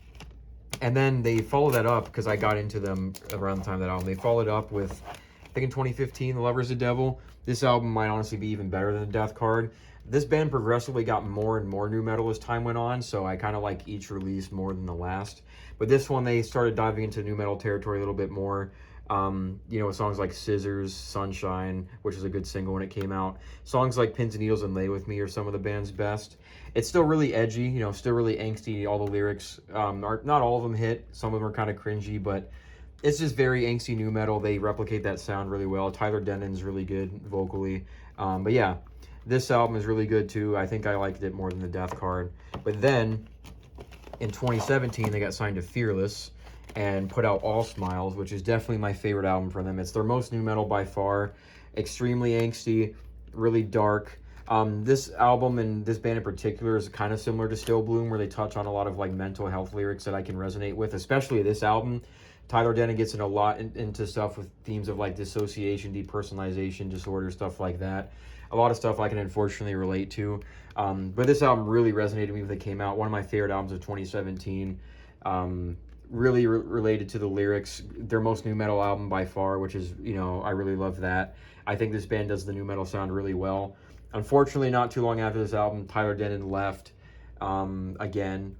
then they followed that up, because I got into them around the time of that album. They followed up with, I think in 2015, The Lover's the Devil. This album might honestly be even better than The Death Card. This band progressively got more and more new metal as time went on, so I kind of like each release more than the last. But this one, they started diving into new metal territory a little bit more. You know, songs like Scissors, Sunshine, which was a good single when it came out. Songs like Pins and Needles and Lay With Me are some of the band's best. It's still really edgy, you know, still really angsty. All the lyrics, are not all of them hit. Some of them are kind of cringy, but it's just very angsty new metal. They replicate that sound really well. Tyler Denon's really good vocally. But yeah, this album is really good too. I think I liked it more than The Death Card. But then in 2017, they got signed to Fearless and put out All Smiles, which is definitely my favorite album from them. It's their most new metal by far. Extremely angsty, really dark. This album and this band in particular is kind of similar to Still Bloom, where they touch on a lot of like mental health lyrics that I can resonate with, especially this album. Tyler Denon gets in a lot into stuff with themes of like dissociation, depersonalization disorder, stuff like that. A lot of stuff I can unfortunately relate to. But this album really resonated with me when it came out. One of my favorite albums of 2017. Really related to the lyrics. Their most new metal album by far, which is, you know, I really love that. I think this band does the new metal sound really well. Unfortunately, not too long after this album, Tyler Denon left again.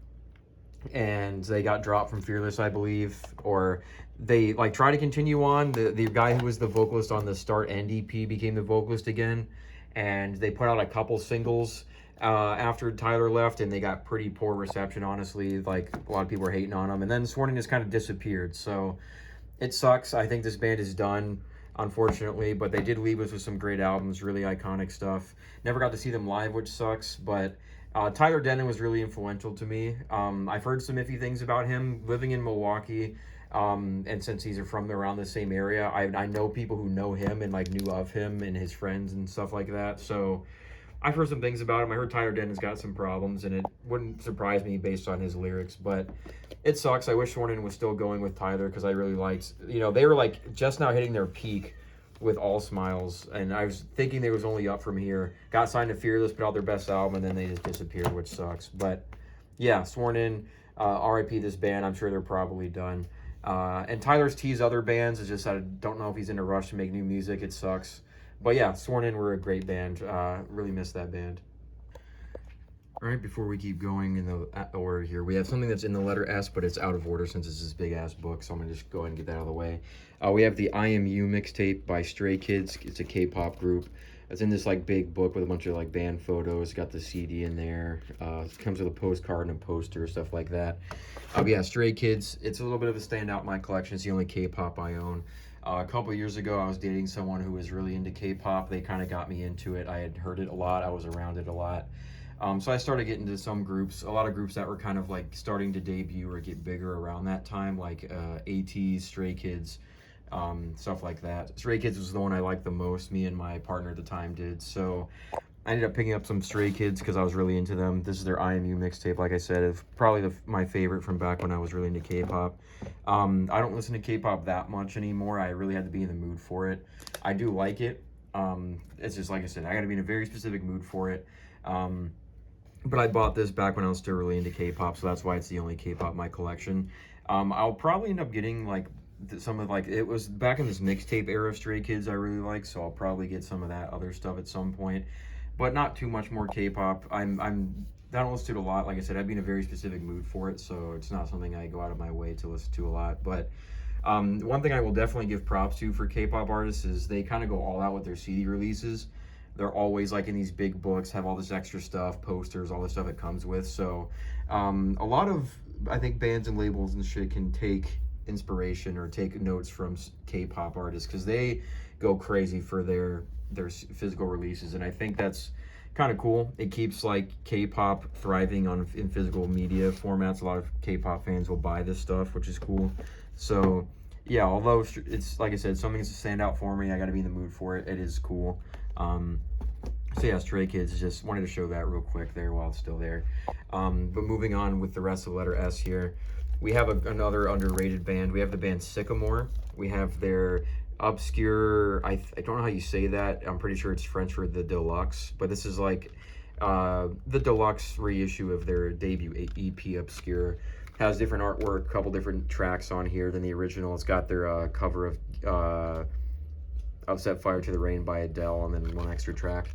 And they got dropped from Fearless, I believe, or they like try to continue on. The guy who was the vocalist on the Start End EP became the vocalist again, and they put out a couple singles after Tyler left, and they got pretty poor reception, honestly. Like, a lot of people were hating on them, and then Sworn In just kind of disappeared. So it sucks. I think this band is done, unfortunately, but they did leave us with some great albums, really iconic stuff. Never got to see them live, which sucks, but Tyler Denon was really influential to me. I've heard some iffy things about him living in Milwaukee, and since he's from around the same area, I know people who know him and like knew of him and his friends and stuff like that. So I've heard some things about him. I heard Tyler Denon's got some problems, and it wouldn't surprise me based on his lyrics, but it sucks. I wish Sworn In was still going with Tyler, because I really liked, you know, they were like just now hitting their peak with All Smiles, and I was thinking they was only up from here. Got signed to Fearless, put out their best album, and then they just disappeared, which sucks. But yeah, Sworn In, RIP this band. I'm sure they're probably done. And Tyler's teased other bands. It's just I don't know if he's in a rush to make new music. It sucks. But yeah, Sworn In were a great band. Really miss that band. All right, before we keep going in the order here, we have something that's in the letter S, but it's out of order since it's this big-ass book, so I'm going to just go ahead and get that out of the way. We have the I Am You mixtape by Stray Kids. It's a K-pop group. It's in this, like, big book with a bunch of, like, band photos. Got the CD in there. It comes with a postcard and a poster, stuff like that. But yeah, Stray Kids. It's a little bit of a standout in my collection. It's the only K-pop I own. A couple of years ago, I was dating someone who was really into K-pop. They kind of got me into it. I had heard it a lot. I was around it a lot. So I started getting into some groups, a lot of groups that were kind of like starting to debut or get bigger around that time, like ATs, Stray Kids, stuff like that. Stray Kids was the one I liked the most, me and my partner at the time did. So I ended up picking up some Stray Kids because I was really into them. This is their I Am You mixtape, like I said. It's probably my favorite from back when I was really into K-pop. I don't listen to K-pop that much anymore. I really had to be in the mood for it. I do like it. It's just, like I said, I got to be in a very specific mood for it. But I bought this back when I was still really into K-pop, so that's why it's the only K-pop in my collection. I'll probably end up getting like some of like, it was back in this mixtape era of Stray Kids I really like, so I'll probably get some of that other stuff at some point, but not too much more K-pop. I don't listen to it a lot. Like I said, I'd be in a very specific mood for it, so it's not something I go out of my way to listen to a lot. But one thing I will definitely give props to for K-pop artists is they kind of go all out with their CD releases. They're always like in these big books, have all this extra stuff, posters, all the stuff it comes with. So a lot of, I think, bands and labels and shit can take inspiration or take notes from K-pop artists, because they go crazy for their physical releases, and I think that's kind of cool. It keeps like K-pop thriving in physical media formats. A lot of K-pop fans will buy this stuff, which is cool. So yeah, although it's, like I said, something's to stand out for me, I got to be in the mood for it. It is cool. So yeah, Stray Kids, just wanted to show that real quick there while it's still there. But moving on with the rest of the letter S here, we have another underrated band. We have the band SycAmour. We have their obscure, I don't know how you say that. I'm pretty sure it's French for the deluxe, but this is like the deluxe reissue of their debut EP, Obscure. Has different artwork, a couple different tracks on here than the original. It's got their cover of Set Fire to the Rain by Adele, and then one extra track.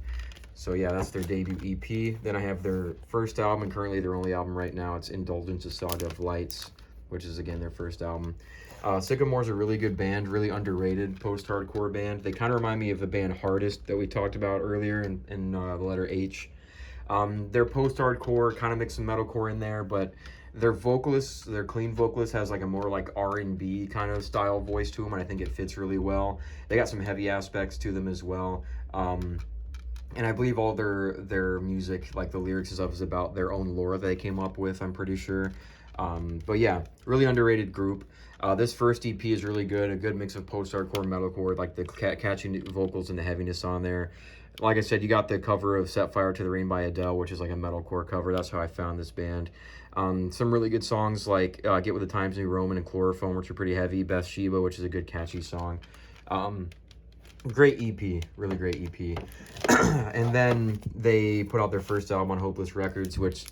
So yeah, that's their debut EP. Then I have their first album, and currently their only album right now. It's Indulgence, a Saga of Lights, which is again their first album. SycAmour's a really good band, really underrated post-hardcore band. They kind of remind me of the band Hardest that we talked about earlier in the letter H. They're post-hardcore, kind of mix some metalcore in there, but their vocalist, their clean vocalist, has like a more like R&B kind of style voice to them, and I think it fits really well. They got some heavy aspects to them as well. And I believe all their music, like the lyrics and stuff, is about their own lore that they came up with, I'm pretty sure. But yeah, really underrated group. This first EP is really good, a good mix of post-hardcore, metalcore, like the catchy vocals and the heaviness on there. Like I said, you got the cover of Set Fire to the Rain by Adele, which is like a metalcore cover. That's how I found this band. Some really good songs like Get With The Times, New Roman, and Chloroform, which are pretty heavy. Bathsheba, which is a good catchy song. Great EP, really great EP. And then they put out their first album on Hopeless Records, which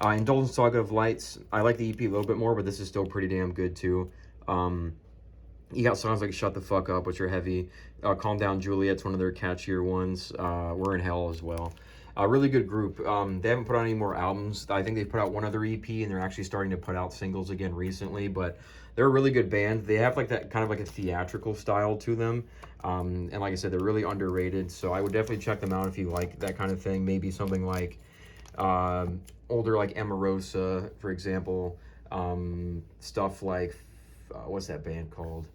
Indulgence, Saga of Lights, I like the EP a little bit more, but this is still pretty damn good too. You got songs like Shut the Fuck Up, which are heavy. Calm Down Juliet's one of their catchier ones. We're in Hell as well. A really good group. They haven't put out any more albums. I think they put out one other EP, and they're actually starting to put out singles again recently, but they're a really good band. They have like that kind of like a theatrical style to them. And like I said, they're really underrated, so I would definitely check them out if you like that kind of thing. Maybe something like older like Emarosa, for example. Stuff like, what's that band called?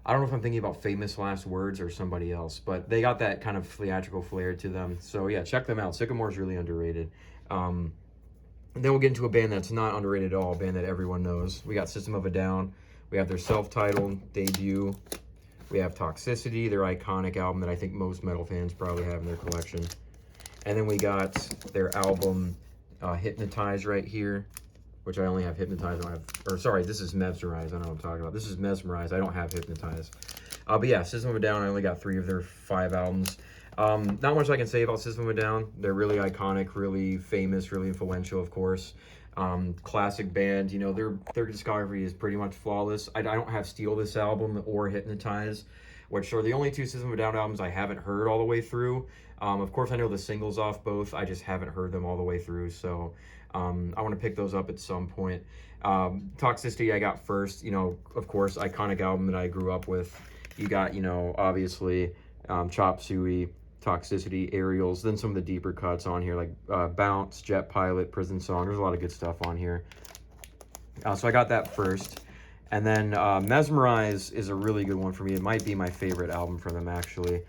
I don't know if I'm thinking about Famous Last Words or somebody else, but they got that kind of theatrical flair to them. So yeah, check them out. SycAmour's really underrated. Then we'll get into a band that's not underrated at all, a band that everyone knows. We got System of a Down. We have their self-titled debut. We have Toxicity, their iconic album that I think most metal fans probably have in their collection. And then we got their album Hypnotize right here, which I only have Hypnotize. I don't have, or sorry, this is Mesmerize. I don't know what I'm talking about. This is Mesmerize. I don't have Hypnotize. But yeah, System of a Down, I only got 3 of their 5 albums. Not much I can say about System of a Down. They're really iconic, really famous, really influential, of course. Classic band. You know, their discography is pretty much flawless. I don't have Steal This Album or Hypnotize, which are the only 2 System of a Down albums I haven't heard all the way through. Of course, I know the singles off both. I just haven't heard them all the way through, so I want to pick those up at some point. Toxicity I got first. You know, of course, iconic album that I grew up with. You got, you know, obviously Chop Suey, Toxicity, Aerials, then some of the deeper cuts on here like Bounce, Jet Pilot, Prison Song. There's a lot of good stuff on here. So I got that first. And then Mesmerize is a really good one for me. It might be my favorite album from them, actually.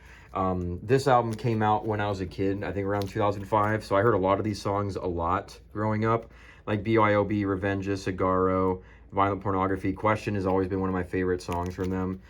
This album came out when I was a kid, I think around 2005, so I heard a lot of these songs a lot growing up, like BYOB, Revengeous, Cigarro, Violent Pornography. Question has always been one of my favorite songs from them.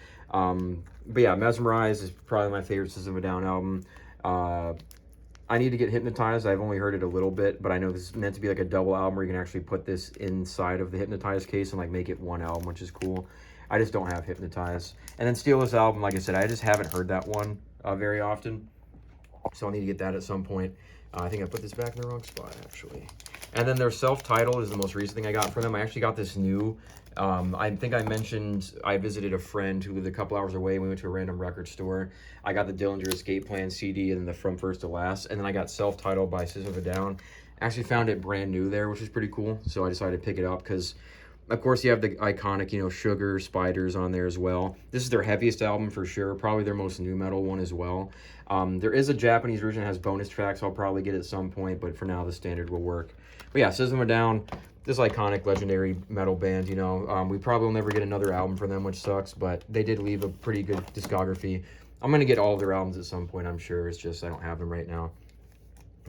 But yeah, Mesmerize is probably my favorite System of a Down album. I need to get Hypnotized. I've only heard it a little bit, but I know this is meant to be like a double album where you can actually put this inside of the Hypnotized case and like make it one album, which is cool. I just don't have Hypnotized. And then Steal This Album, like I said, I just haven't heard that one very often, so I'll need to get that at some point. I think I put this back in the wrong spot, actually. And then their self-titled is the most recent thing I got from them. I actually got this new. I think I mentioned I visited a friend who lived a couple hours away. We went to a random record store. I got the Dillinger Escape Plan CD and the From First to Last. And then I got Self-Titled by System of a Down. Actually found it brand new there, which is pretty cool. So I decided to pick it up because, of course, you have the iconic, you know, Sugar, Spiders on there as well. This is their heaviest album for sure. Probably their most new metal one as well. There is a Japanese version that has bonus tracks I'll probably get at some point, but for now the standard will work. But yeah, System of a Down, this iconic, legendary metal band, you know. We probably will never get another album from them, which sucks, but they did leave a pretty good discography. I'm going to get all of their albums at some point, I'm sure. It's just I don't have them right now.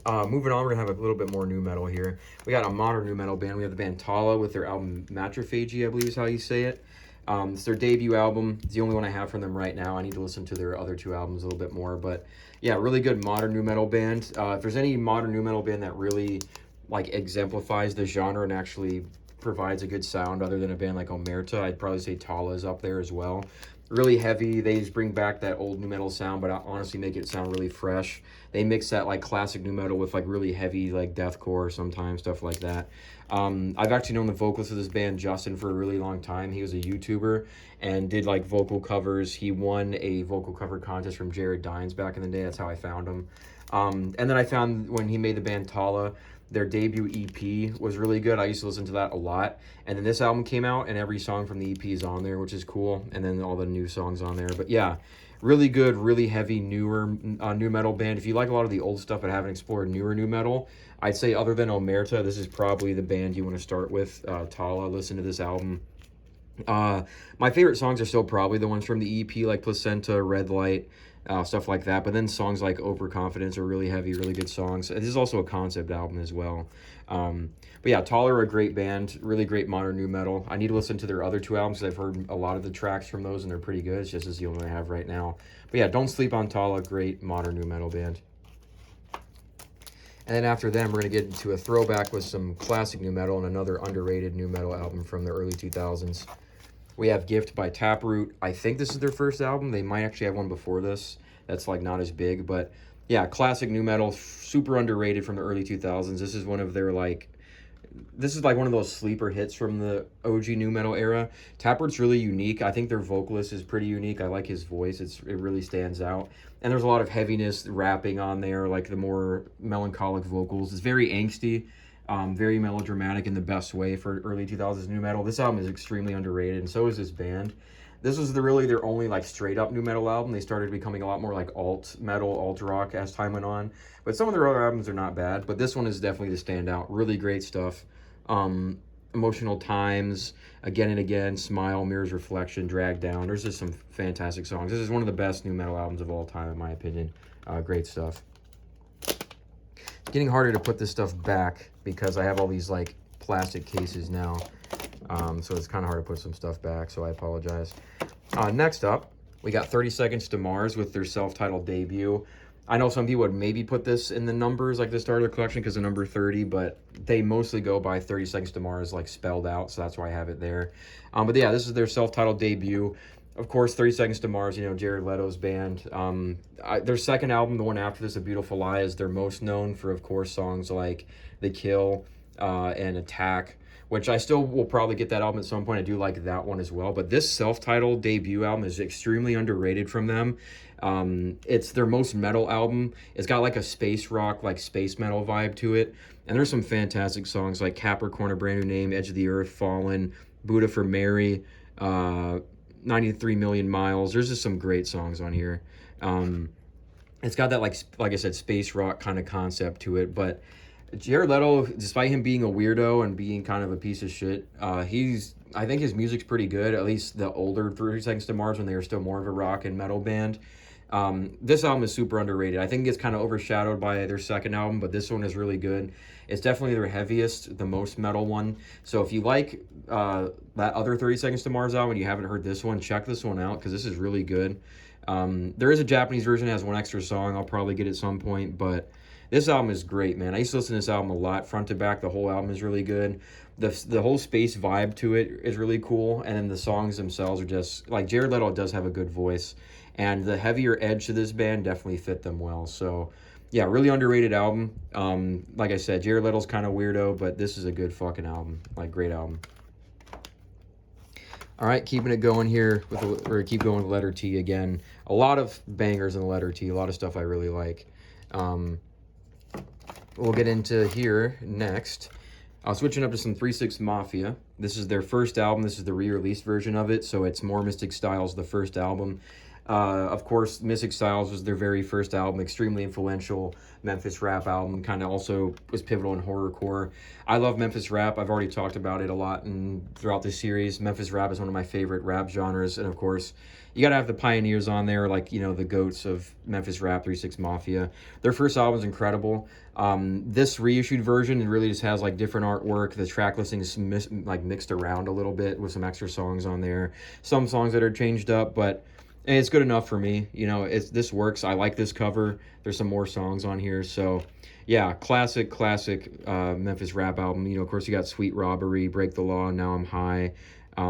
Moving on, we're going to have a little bit more new metal here. We got a modern new metal band. We have the band Tallah with their album Matrophagy, I believe is how you say it. It's their debut album. It's the only one I have from them right now. I need to listen to their other two albums a little bit more. But yeah, really good modern new metal band. If there's any modern new metal band that really like exemplifies the genre and actually provides a good sound other than a band like Omerta, I'd probably say Tallah is up there as well. Really heavy. They just bring back that old new metal sound, but honestly make it sound really fresh. They mix that like classic new metal with like really heavy like deathcore sometimes, stuff like that. I've actually known the vocalist of this band, Justin, for a really long time. He was a YouTuber and did like vocal covers. He won a vocal cover contest from Jared Dines back in the day. That's how I found him. And then I found when he made the band Tallah, their debut EP was really good. I used to listen to that a lot. And then this album came out, and every song from the EP is on there, which is cool. And then all the new songs on there. But yeah, really good, really heavy, newer new metal band. If you like a lot of the old stuff but haven't explored newer new metal, I'd say other than Omerta, this is probably the band you want to start with. Tallah, listen to this album. My favorite songs are still probably the ones from the EP, like Placenta, Red Light, stuff like that. But then songs like Overconfidence are really heavy, really good songs. This is also a concept album as well. But yeah, Tallah are a great band, really great modern new metal. I need to listen to their other two albums because I've heard a lot of the tracks from those and they're pretty good. It's just as the only one I have right now. But yeah, don't sleep on Tallah, great modern new metal band. And then after them, we're going to get into a throwback with some classic new metal and another underrated new metal album from the early 2000s. We have Gift by Taproot. I think this is their first album. They might actually have one before this that's like not as big, but yeah, classic new metal, super underrated from the early 2000s. This is one of their like, this is like one of those sleeper hits from the OG new metal era. Taproot's really unique. I think their vocalist is pretty unique. I like his voice. It really stands out. And there's a lot of heaviness rapping on there, like the more melancholic vocals. It's very angsty. Very melodramatic in the best way for early 2000s new metal. This album is extremely underrated, and so is this band. This was really their only like straight up new metal album. They started becoming a lot more like alt metal, alt rock as time went on. But some of their other albums are not bad, but this one is definitely the standout. Really great stuff. Emotional Times, Again and Again, Smile, Mirror's Reflection, Drag Down. There's just some fantastic songs. This is one of the best new metal albums of all time, in my opinion. Great stuff. It's getting harder to put this stuff back because I have all these like plastic cases now. So it's kind of hard to put some stuff back, so I apologize. Next up, we got 30 Seconds to Mars with their self-titled debut. I know some people would maybe put this in the numbers, like the start of the collection, because of number 30, but they mostly go by 30 Seconds to Mars, like spelled out, so that's why I have it there. But yeah, this is their self-titled debut. Of course, 30 Seconds to Mars, you know, Jared Leto's band. Their second album, the one after this, A Beautiful Lie, is their most known for, of course, songs like The Kill and Attack, which I still will probably get that album at some point. I do like that one as well. But this self-titled debut album is extremely underrated from them. It's their most metal album. It's got like a space rock, like space metal vibe to it. And there's some fantastic songs like Capricorn, A Brand New Name, Edge of the Earth, Fallen, Buddha for Mary, 93 Million Miles. There's just some great songs on here. It's got that like I said, space rock kind of concept to it, but Jared Leto, despite him being a weirdo and being kind of a piece of shit, I think his music's pretty good, at least the older 30 Seconds to Mars when they were still more of a rock and metal band. This album is super underrated. I think it gets kind of overshadowed by their second album, but this one is really good. It's definitely their heaviest, the most metal one. So if you like that other 30 Seconds to Mars album and you haven't heard this one, check this one out because this is really good. There is a Japanese version that has one extra song I'll probably get at some point, but this album is great, man. I used to listen to this album a lot, front to back. The whole album is really good. The whole space vibe to it is really cool, and then the songs themselves are just, like, Jared Leto does have a good voice, and the heavier edge to this band definitely fit them well. So yeah, really underrated album. Like I said, Jared Leto's kind of weirdo, but this is a good fucking album. Like, great album. All right, keeping it going here keep going with letter T again. A lot of bangers in the letter T. A lot of stuff I really like. We'll get into here next. Switching up to some 3-6 Mafia. This is their first album. This is the re-released version of it, so it's More Mystic Styles, the first album. Of course, Mystic Styles was their very first album, extremely influential Memphis rap album, kind of also was pivotal in horrorcore. I love Memphis rap. I've already talked about it a lot throughout this series. Memphis rap is one of my favorite rap genres, and of course, you gotta have the pioneers on there, like, you know, the goats of Memphis rap, 3-6 Mafia. Their first album is incredible. This reissued version, it really just has like different artwork. The track listing is mixed around a little bit with some extra songs on there. Some songs that are changed up, but it's good enough for me. You know, this works. I like this cover. There's some more songs on here. So, yeah, classic Memphis rap album. You know, of course, you got Sweet Robbery, Break the Law, Now I'm High,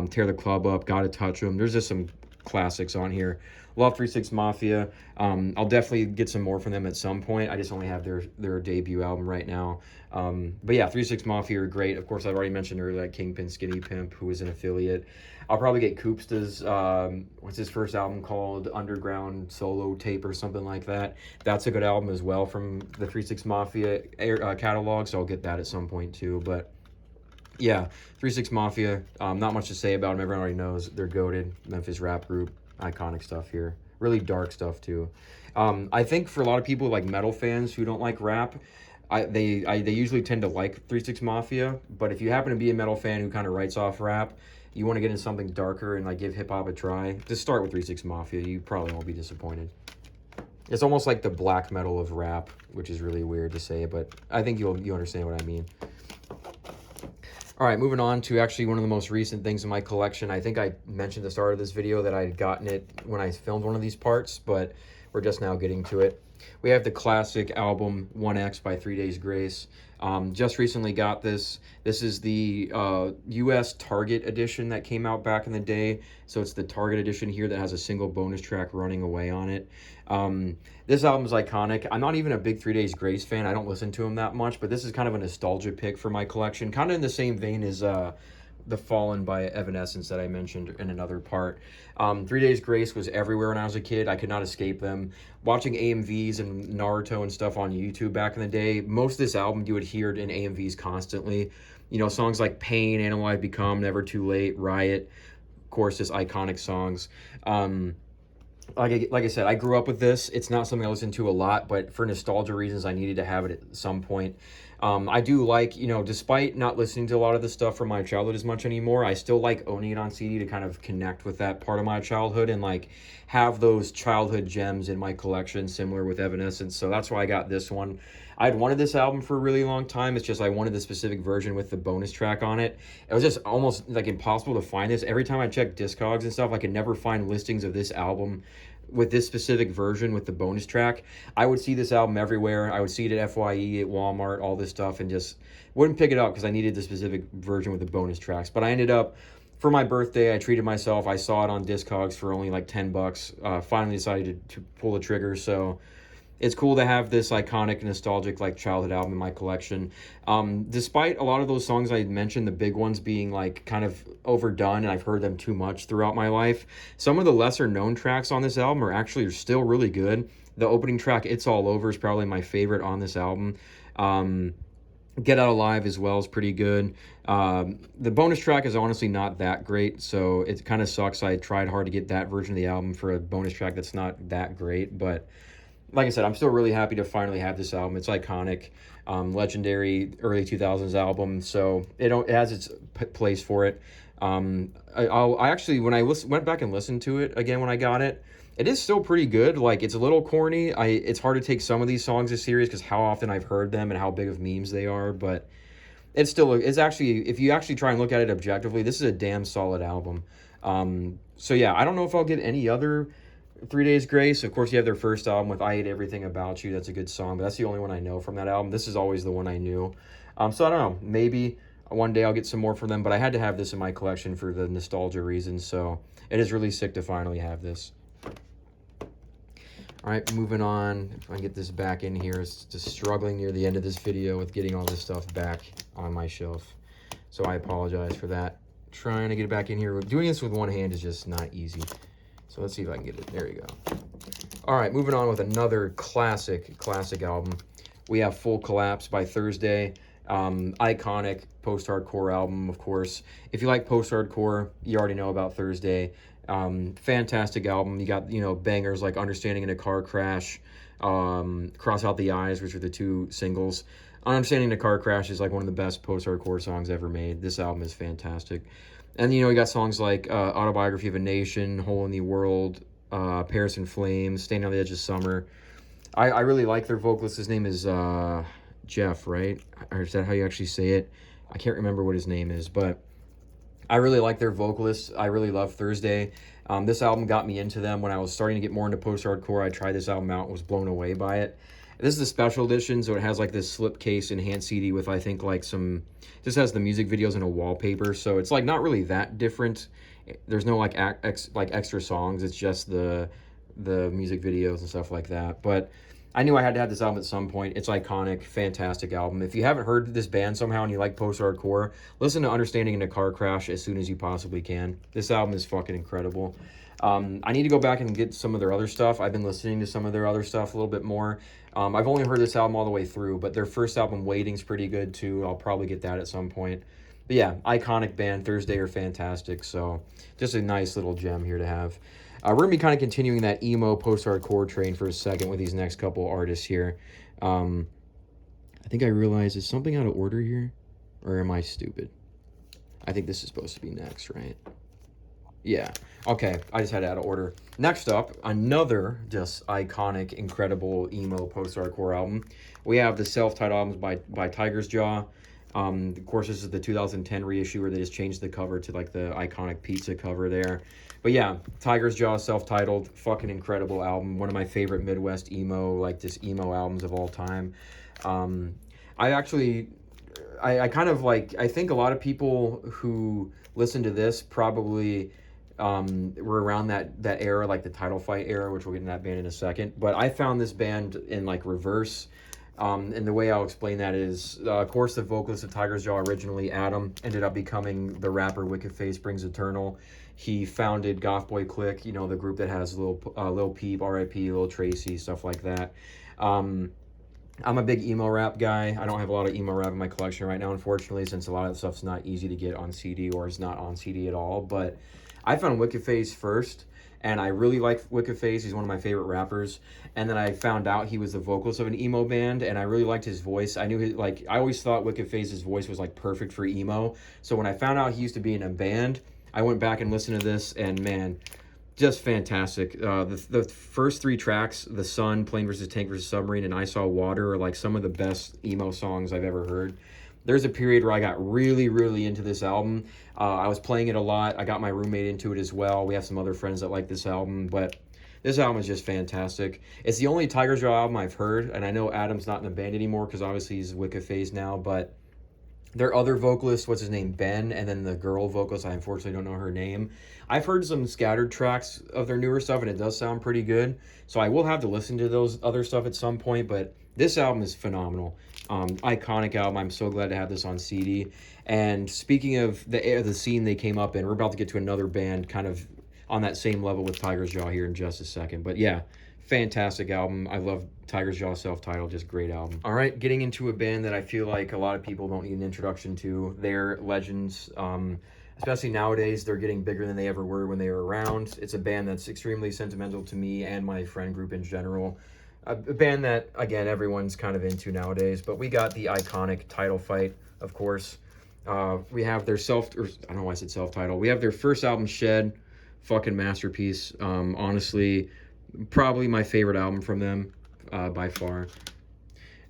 Tear the Club Up, Gotta Touch 'Em. There's just some classics on here. Love 3-6 Mafia. I'll definitely get some more from them at some point. I just only have their debut album right now. But yeah, 3-6 Mafia are great. Of course, I've already mentioned earlier, like Kingpin Skinny Pimp, who is an affiliate. I'll probably get Koopsta's, what's his first album called? Underground Solo Tape or something like that. That's a good album as well from the 3-6 Mafia catalog, so I'll get that at some point too. But yeah, 3-6 Mafia, not much to say about them. Everyone already knows they're goated. Memphis rap group, iconic stuff here. Really dark stuff too. I think for a lot of people, like metal fans who don't like rap, they usually tend to like 3-6 Mafia. But if you happen to be a metal fan who kind of writes off rap, you want to get into something darker and like give hip hop a try, just start with 3-6 Mafia. You probably won't be disappointed. It's almost like the black metal of rap, which is really weird to say, but I think you understand what I mean. All right, moving on to actually one of the most recent things in my collection. I think I mentioned at the start of this video that I had gotten it when I filmed one of these parts, but we're just now getting to it. We have the classic album 1X by 3 Days Grace. Just recently got this. This is the US Target edition that came out back in the day. So it's the Target edition here that has a single bonus track running away on it. This album is iconic. I'm not even a big 3 Days Grace fan. I don't listen to him that much, but this is kind of a nostalgia pick for my collection. Kind of in the same vein as The Fallen by Evanescence that I mentioned in another part. 3 Days Grace was everywhere when I was a kid. I could not escape them. Watching AMVs and Naruto and stuff on YouTube back in the day, most of this album you would hear it in AMVs constantly. You know, songs like Pain, Animal I've Become, Never Too Late, Riot, of course, just iconic songs. Like I said, I grew up with this. It's not something I listen to a lot, but for nostalgia reasons, I needed to have it at some point. I do like, you know, despite not listening to a lot of the stuff from my childhood as much anymore, I still like owning it on CD to kind of connect with that part of my childhood and like have those childhood gems in my collection, similar with Evanescence. So that's why I got this one. I'd wanted this album for a really long time. It's just I wanted the specific version with the bonus track on it. It was just almost like impossible to find this. Every time I checked Discogs and stuff, I could never find listings of this album with this specific version with the bonus track. I would see this album everywhere. I would see it at FYE, at Walmart, all this stuff, and just wouldn't pick it up because I needed the specific version with the bonus tracks. But I ended up, for my birthday, I treated myself. I saw it on Discogs for only like $10. Finally decided to pull the trigger. So it's cool to have this iconic, nostalgic, like childhood album in my collection. Despite a lot of those songs I mentioned, the big ones being like kind of overdone, and I've heard them too much throughout my life, some of the lesser known tracks on this album are actually still really good. The opening track, It's All Over, is probably my favorite on this album. Get Out Alive as well is pretty good. The bonus track is honestly not that great, so it kind of sucks. I tried hard to get that version of the album for a bonus track that's not that great, but like I said, I'm still really happy to finally have this album. It's iconic, legendary early 2000s album, so it has its place for it. I actually, when I went back and listened to it again when I got it, it is still pretty good. Like, it's a little corny. It's hard to take some of these songs as serious because how often I've heard them and how big of memes they are, but it's actually, if you actually try and look at it objectively, this is a damn solid album. So yeah, I don't know if I'll get any other 3 Days Grace. Of course, you have their first album with I Hate Everything About You. That's a good song, but that's the only one I know from that album. This is always the one I knew. So I don't know. Maybe one day I'll get some more from them, but I had to have this in my collection for the nostalgia reasons, so it is really sick to finally have this. All right, moving on. If I can get this back in here, it's just struggling near the end of this video with getting all this stuff back on my shelf. So I apologize for that. Trying to get it back in here. Doing this with one hand is just not easy. So let's see if I can get it. There you go. All right, moving on with another classic album. We have Full Collapse by Thursday. Iconic post-hardcore album, of course. If you like post-hardcore, you already know about Thursday. Fantastic album. You got, you know, bangers like Understanding in a Car Crash, Cross Out the Eyes, which are the two singles. Understanding in a Car Crash is like one of the best post-hardcore songs ever made. This album is fantastic. And, you know, you got songs like Autobiography of a Nation, Hole in the World, Paris in Flames, Standing on the Edge of Summer. I really like their vocalist. His name is Jeff, right? Or is that how you actually say it? I can't remember what his name is, but I really like their vocalist. I really love Thursday. This album got me into them when I was starting to get more into post-hardcore. I tried this album out and was blown away by it. This is a special edition, so it has like this slipcase enhanced CD with, I think, like some... This has the music videos and a wallpaper, so it's like not really that different. There's no like extra songs. It's just the music videos and stuff like that. But I knew I had to have this album at some point. It's iconic, fantastic album. If you haven't heard this band somehow and you like post-hardcore, listen to Understanding in a Car Crash as soon as you possibly can. This album is fucking incredible. I need to go back and get some of their other stuff. I've been listening to some of their other stuff a little bit more. I've only heard this album all the way through, but their first album, Waiting's pretty good too. I'll probably get that at some point. But yeah, iconic band. Thursday are fantastic. So just a nice little gem here to have. We're going to be kind of continuing that emo post-hardcore train for a second with these next couple artists here. I think I realized, is something out of order here? Or am I stupid? I think this is supposed to be next, right? Yeah. Okay, I just had it out of order. Next up, another just iconic, incredible emo post-hardcore album. We have the self-titled albums by Tiger's Jaw. Of course, this is the 2010 reissue where they just changed the cover to like the iconic pizza cover there. But yeah, Tiger's Jaw, self-titled, fucking incredible album. One of my favorite Midwest emo, like just emo albums of all time. I kind of like, I think a lot of people who listen to this probably were around that era, like the Title Fight era, which we'll get in that band in a second. But I found this band in like reverse. And the way I'll explain that is, of course, the vocalist of Tiger's Jaw originally, Adam, ended up becoming the rapper Wicked Face Brings Eternal. He founded Goth Boy Clique, you know, the group that has Lil Peep, R.I.P., Lil Tracy, stuff like that. I'm a big emo rap guy. I don't have a lot of emo rap in my collection right now, unfortunately, since a lot of the stuff's not easy to get on CD or is not on CD at all. But I found Wicked Face first, and I really like Wicked Face. He's one of my favorite rappers. And then I found out he was the vocalist of an emo band, and I really liked his voice. I knew I always thought Wicked Face's voice was like perfect for emo. So when I found out he used to be in a band, I went back and listened to this, and man, just fantastic. The first three tracks, The Sun, Plane vs. Tank vs. Submarine, and I Saw Water, are like some of the best emo songs I've ever heard. There's a period where I got really, really into this album. I was playing it a lot. I got my roommate into it as well. We have some other friends that like this album, but this album is just fantastic. It's the only Tiger's Jaw album I've heard, and I know Adam's not in the band anymore because obviously he's Wicked Face now, but their other vocalist, what's his name, Ben, and then the girl vocalist, I unfortunately don't know her name. I've heard some scattered tracks of their newer stuff, and it does sound pretty good, so I will have to listen to those other stuff at some point, but this album is phenomenal. Iconic album. I'm so glad to have this on CD. And speaking of the scene they came up in, we're about to get to another band kind of on that same level with Tiger's Jaw here in just a second. But yeah, fantastic album. I love Tiger's Jaw self-titled, just great album. All right, getting into a band that I feel like a lot of people don't need an introduction to. They're legends. Especially nowadays, they're getting bigger than they ever were when they were around. It's a band that's extremely sentimental to me and my friend group in general. A band that, again, everyone's kind of into nowadays. But we got the iconic Title Fight, of course. We have their I don't know why I said self-titled. We have their first album, Shed. Fucking masterpiece. Honestly, probably my favorite album from them by far.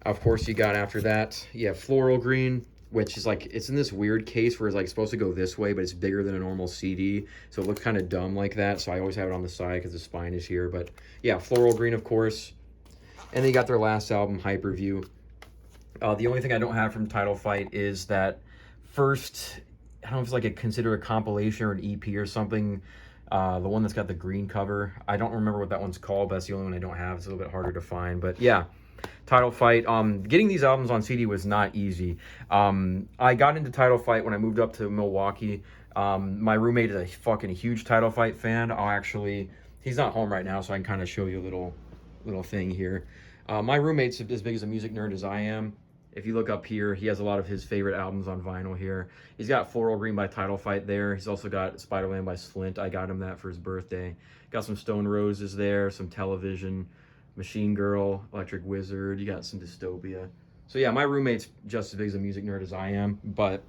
Of course, you got after that, you have Floral Green, which is like, it's in this weird case where it's like supposed to go this way, but it's bigger than a normal CD, so it looks kind of dumb like that, so I always have it on the side because the spine is here. But yeah, Floral Green, of course. And they got their last album, Hyperview. The only thing I don't have from Title Fight is that first, I don't know if it's like considered a compilation or an EP or something. The one that's got the green cover. I don't remember what that one's called, but that's the only one I don't have. It's a little bit harder to find. But yeah, Title Fight. Getting these albums on CD was not easy. I got into Title Fight when I moved up to Milwaukee. My roommate is a fucking huge Title Fight fan. He's not home right now, so I can kind of show you a little thing here. My roommate's as big as a music nerd as I am. If you look up here, he has a lot of his favorite albums on vinyl here. He's got Floral Green by Title Fight there. He's also got Spiderland by Slint. I got him that for his birthday. Got some Stone Roses there, some Television, Machine Girl, Electric Wizard. You got some Dystopia. So yeah, my roommate's just as big as a music nerd as I am. But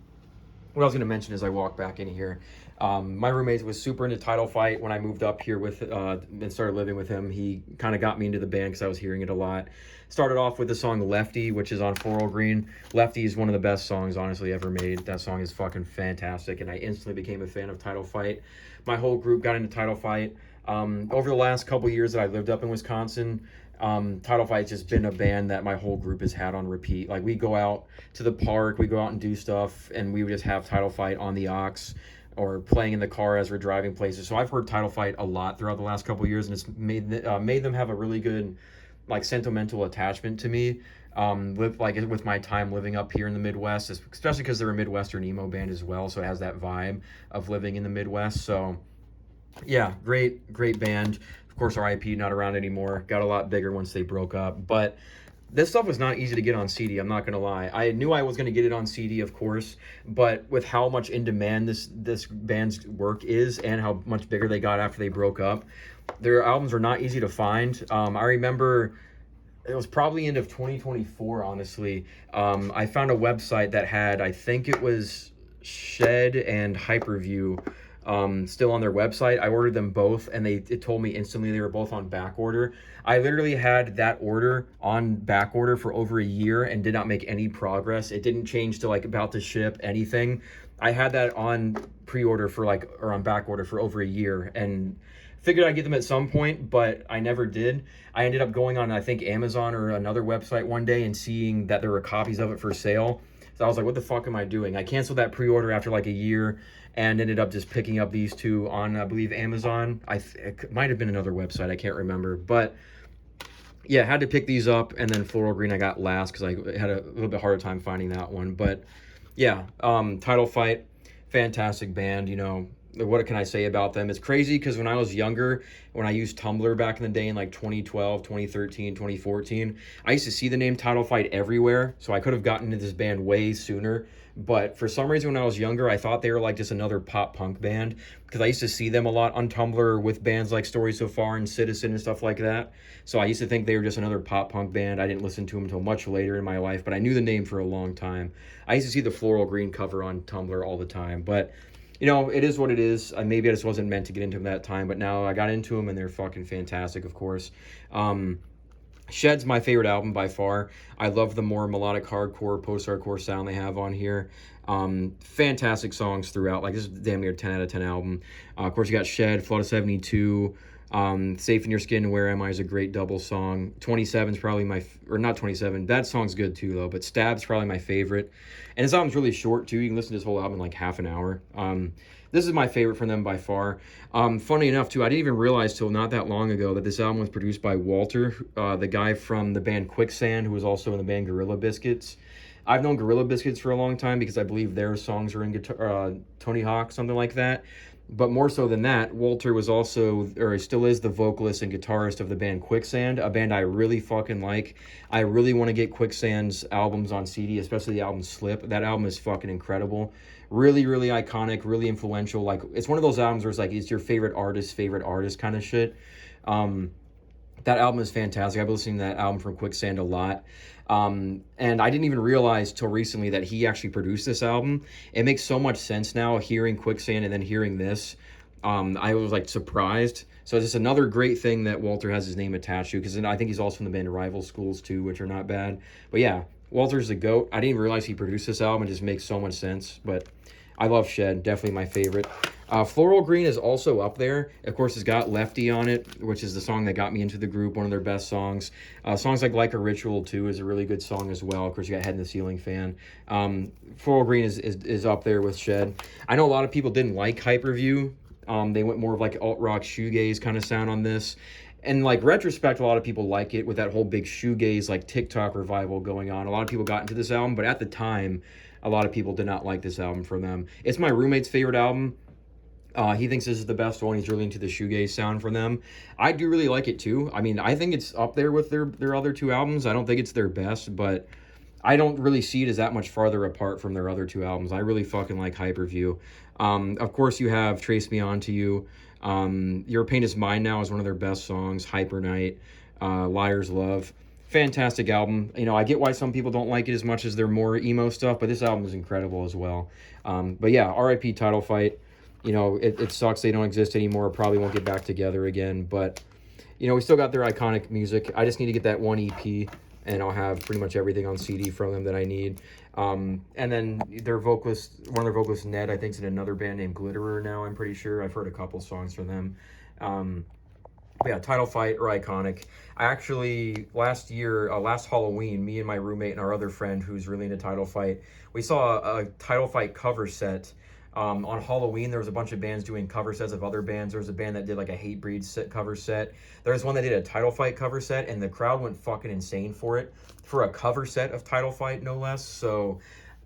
what I was going to mention as I walk back in here, my roommate was super into Title Fight when I moved up here and started living with him. He kind of got me into the band because I was hearing it a lot. Started off with the song Lefty, which is on Floral Green. Lefty is one of the best songs, honestly, ever made. That song is fucking fantastic, and I instantly became a fan of Title Fight. My whole group got into Title Fight. Over the last couple years that I lived up in Wisconsin, Title Fight's just been a band that my whole group has had on repeat. Like, we go out to the park, we go out and do stuff, and we would just have Title Fight on the aux or playing in the car as we're driving places. So I've heard Title Fight a lot throughout the last couple years, and it's made them have a really good, like, sentimental attachment to me. With my time living up here in the Midwest, especially because they're a Midwestern emo band as well, so it has that vibe of living in the Midwest. So yeah, great band. Of course, RIP, not around anymore. Got a lot bigger once they broke up. But this stuff was not easy to get on CD, I'm not going to lie. I knew I was going to get it on CD, of course, but with how much in demand this band's work is and how much bigger they got after they broke up, their albums are not easy to find. I remember it was probably end of 2024, honestly. I found a website that had, I think it was Shed and Hyperview, still on their website. I ordered them both, and it told me instantly they were both on back order. I literally had that order on back order for over a year and did not make any progress. It didn't change to like about to ship anything. I had that on pre-order or on back order for over a year and figured I'd get them at some point, but I never did. I ended up going on, I think, Amazon or another website one day and seeing that there were copies of it for sale. So I was like, what the fuck am I doing? I canceled that pre-order after like a year and ended up just picking up these two on, I believe, Amazon. It might have been another website, I can't remember. But yeah, had to pick these up, and then Floral Green I got last because I had a little bit harder time finding that one. But yeah, Title Fight, fantastic band, you know. What can I say about them? It's crazy because when I was younger, when I used Tumblr back in the day in like 2012, 2013, 2014, I used to see the name Title Fight everywhere, so I could have gotten into this band way sooner. But for some reason, when I was younger, I thought they were like just another pop punk band because I used to see them a lot on Tumblr with bands like Story So Far and Citizen and stuff like that. So I used to think they were just another pop punk band. I didn't listen to them until much later in my life, but I knew the name for a long time. I used to see the Floral Green cover on Tumblr all the time, but you know, it is what it is. Maybe I just wasn't meant to get into them that time, but now I got into them and they're fucking fantastic, of course. Shed's my favorite album by far. I love the more melodic hardcore, post-hardcore sound they have on here. Fantastic songs throughout. Like, this is damn near 10 out of 10 album. Of course, you got Shed, Flood of 72, Safe in Your Skin, Where Am I is a great double song. 27's probably not 27. That song's good too, though, but Stab's probably my favorite. And this album's really short, too. You can listen to this whole album in like half an hour. This is my favorite from them by far. Funny enough, too, I didn't even realize till not that long ago that this album was produced by Walter, the guy from the band Quicksand, who was also in the band Gorilla Biscuits. I've known Gorilla Biscuits for a long time because I believe their songs are in Tony Hawk, something like that. But more so than that, Walter was also, or still is, the vocalist and guitarist of the band Quicksand, a band I really fucking like. I really want to get Quicksand's albums on CD, especially the album Slip. That album is fucking incredible. Really, really iconic, really influential. Like, it's one of those albums where it's like, it's your favorite artist kind of shit. That album is fantastic. I've been listening to that album from Quicksand a lot. And I didn't even realize till recently that he actually produced this album. It makes so much sense now, hearing Quicksand and then hearing this. I was like surprised. So it's just another great thing that Walter has his name attached to, because I think he's also in the band Rival Schools too, which are not bad. But yeah, Walter's the GOAT. I didn't even realize he produced this album. It just makes so much sense. But I love Shed, definitely my favorite. Floral Green is also up there. Of course, it's got Lefty on it, which is the song that got me into the group, one of their best songs. Songs like a Ritual, too, is a really good song as well. Of course, you got Head in the Ceiling fan. Floral Green is up there with Shed. I know a lot of people didn't like Hyperview. They went more of like alt-rock shoegaze kind of sound on this. And like retrospect, a lot of people like it with that whole big shoegaze like TikTok revival going on. A lot of people got into this album, but at the time, a lot of people did not like this album from them. It's my roommate's favorite album. He thinks this is the best one. He's really into the shoegaze sound from them. I do really like it too. I mean, I think it's up there with their other two albums. I don't think it's their best, but I don't really see it as that much farther apart from their other two albums. I really fucking like Hyperview. Of course, you have Trace Me Onto You. Your Pain Is Mine Now is one of their best songs. Hyper Night, Liar's Love. Fantastic album. You know, I get why some people don't like it as much as their more emo stuff, but this album is incredible as well. But yeah, R.I.P. Title Fight. You know, it sucks they don't exist anymore. Probably won't get back together again, but you know, we still got their iconic music. I just need to get that one EP, and I'll have pretty much everything on CD from them that I need. And then their vocalist, one of their vocalists, Ned, I think, is in another band named Glitterer now, I'm pretty sure. I've heard a couple songs from them. But yeah, Title Fight are iconic. I actually, last Halloween, me and my roommate and our other friend who's really into Title Fight, we saw a Title Fight cover set. On Halloween, there was a bunch of bands doing cover sets of other bands. There was a band that did like a Hatebreed cover set. There was one that did a Title Fight cover set, and the crowd went fucking insane for it. For a cover set of Title Fight, no less. So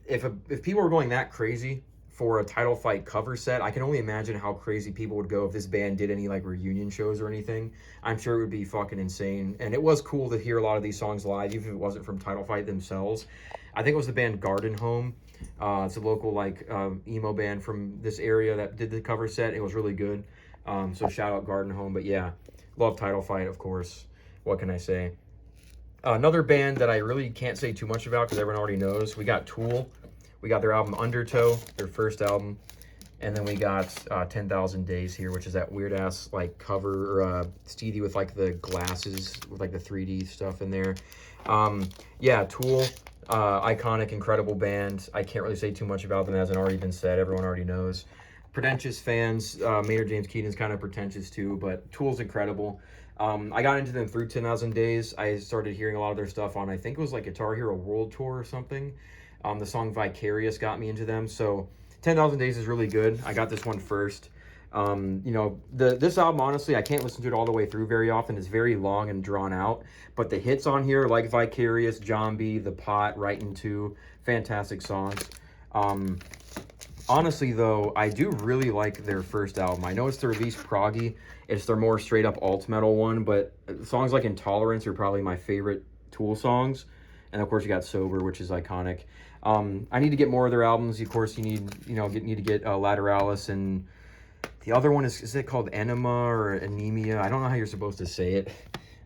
if people were going that crazy for a Title Fight cover set, I can only imagine how crazy people would go if this band did any like reunion shows or anything. I'm sure it would be fucking insane. And it was cool to hear a lot of these songs live, even if it wasn't from Title Fight themselves. I think it was the band Garden Home. It's a local like emo band from this area that did the cover set. It was really good. So shout out Garden Home. But yeah, love Title Fight, of course. What can I say? Another band that I really can't say too much about because everyone already knows. We got Tool. We got their album Undertow, their first album. And then we got 10,000 Days here, which is that weird ass like cover or CD with like the glasses with like the 3D stuff in there. Yeah, Tool. Iconic, incredible band. I can't really say too much about them, as it already been said. Everyone already knows. Pretentious fans. Maynard James Keenan's kind of pretentious too, but Tool's incredible. I got into them through 10,000 Days. I started hearing a lot of their stuff on, I think it was like Guitar Hero World Tour or something. The song Vicarious got me into them. So 10,000 Days is really good. I got this one first. You know, this album, honestly, I can't listen to it all the way through very often. It's very long and drawn out. But the hits on here, like Vicarious, Zombie, The Pot, Right Into, fantastic songs. Honestly, though, I do really like their first album. I know it's their least proggy. It's their more straight-up alt metal one, but songs like Intolerance are probably my favorite Tool songs. And, of course, you got Sober, which is iconic. I need to get more of their albums. Of course, you need to get Lateralis, and the other one is it called Enema or Anemia? I don't know how you're supposed to say it.